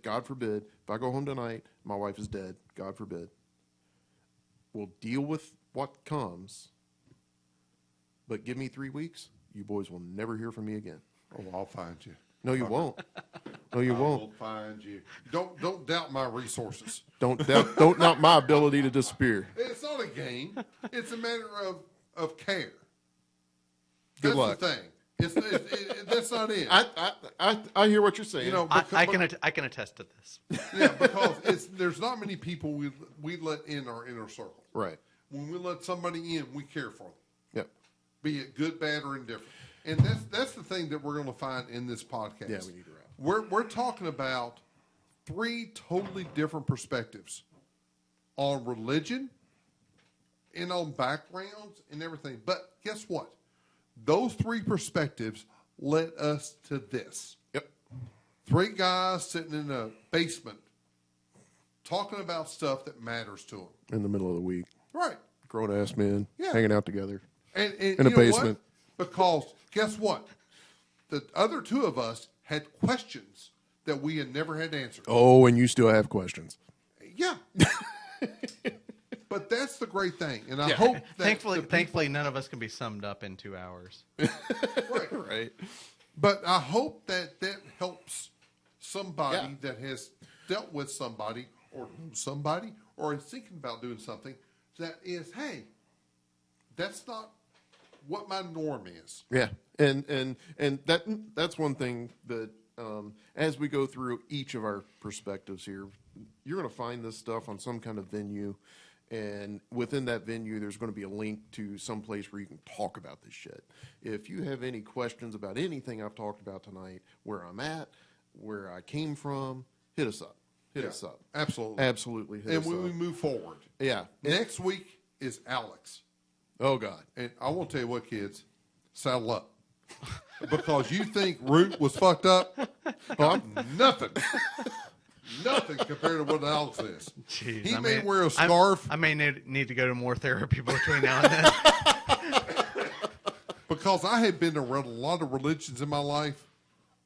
God forbid, if I go home tonight, my wife is dead, God forbid, we'll deal with what comes. But give me 3 weeks, you boys will never hear from me again. Oh, I'll find you. No, you won't. No, you won't. I will find you. Don't doubt my resources. Don't doubt my ability to disappear. It's not a game. It's a matter of care. Good That's luck. the thing. That's not it. I hear what you're saying. You know, I can attest to this. yeah, because there's not many people we let in our inner circle. Right. When we let somebody in, we care for them, Yep. be it good, bad, or indifferent. And that's the thing that we're going to find in this podcast. Yeah, we need to wrap. We're talking about 3 totally different perspectives on religion and on backgrounds and everything. But guess what? Those 3 perspectives led us to this. Yep. 3 guys sitting in a basement talking about stuff that matters to them. In the middle of the week, Right. grown ass men Yeah. hanging out together. And In a you know basement. What? Because guess what? The other 2 of us had questions that we had never had answered. Oh, and you still have questions. Yeah. But that's the great thing. And I Yeah. hope that Thankfully, none of us can be summed up in 2 hours. right. Right. But I hope that helps somebody Yeah. that has dealt with somebody or somebody or is thinking about doing something that is, hey, that's not what my norm is. Yeah, and that's one thing that as we go through each of our perspectives here, you're going to find this stuff on some kind of venue, and within that venue, there's going to be a link to some place where you can talk about this shit. If you have any questions about anything I've talked about tonight, where I'm at, where I came from, hit us up. Hit us up. Absolutely. Absolutely. Hit And us when up. we move forward, Yeah. next week is Alex. Oh, God. And I want to tell you what, kids, saddle up. Because you think Root was fucked up? Nothing. Nothing compared to what Alex is. Jeez, He I may mean, wear a scarf I may need to go to more therapy between now and then. because I have been around a lot of religions in my life.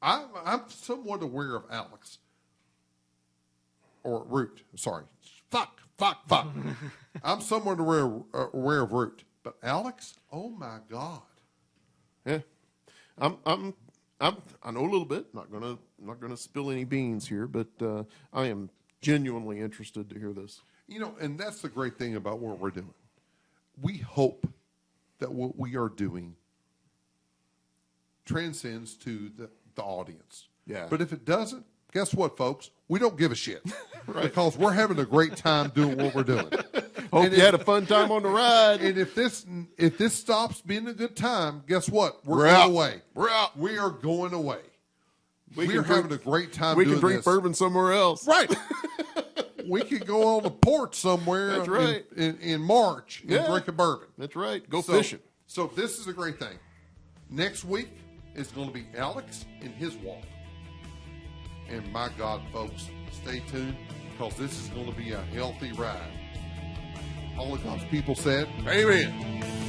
I'm somewhat aware of Alex. or Root. Sorry. Fuck. I'm somewhat aware of Root. But Alex, oh my God. Yeah, I know a little bit. Not gonna spill any beans here, but I am genuinely interested to hear this. You know, and that's the great thing about what we're doing. We hope that what we are doing transcends to the audience. Yeah. But if it doesn't, guess what, folks? We don't give a shit. Right. Because we're having a great time doing what we're doing. Hope you had a fun time on the ride. And if this stops being a good time, guess what? We're We're going out. away. We're out. We are going away. We We're can having drink- a great time We doing can drink this. bourbon somewhere else. Right. We could go on the porch somewhere That's right. in March and Yeah. drink a bourbon. That's right. Go So- fishing. So this is a great thing. Next week is going to be Alex and his walk. And my God, folks, stay tuned because this is going to be a healthy ride. All of God's people said, Amen.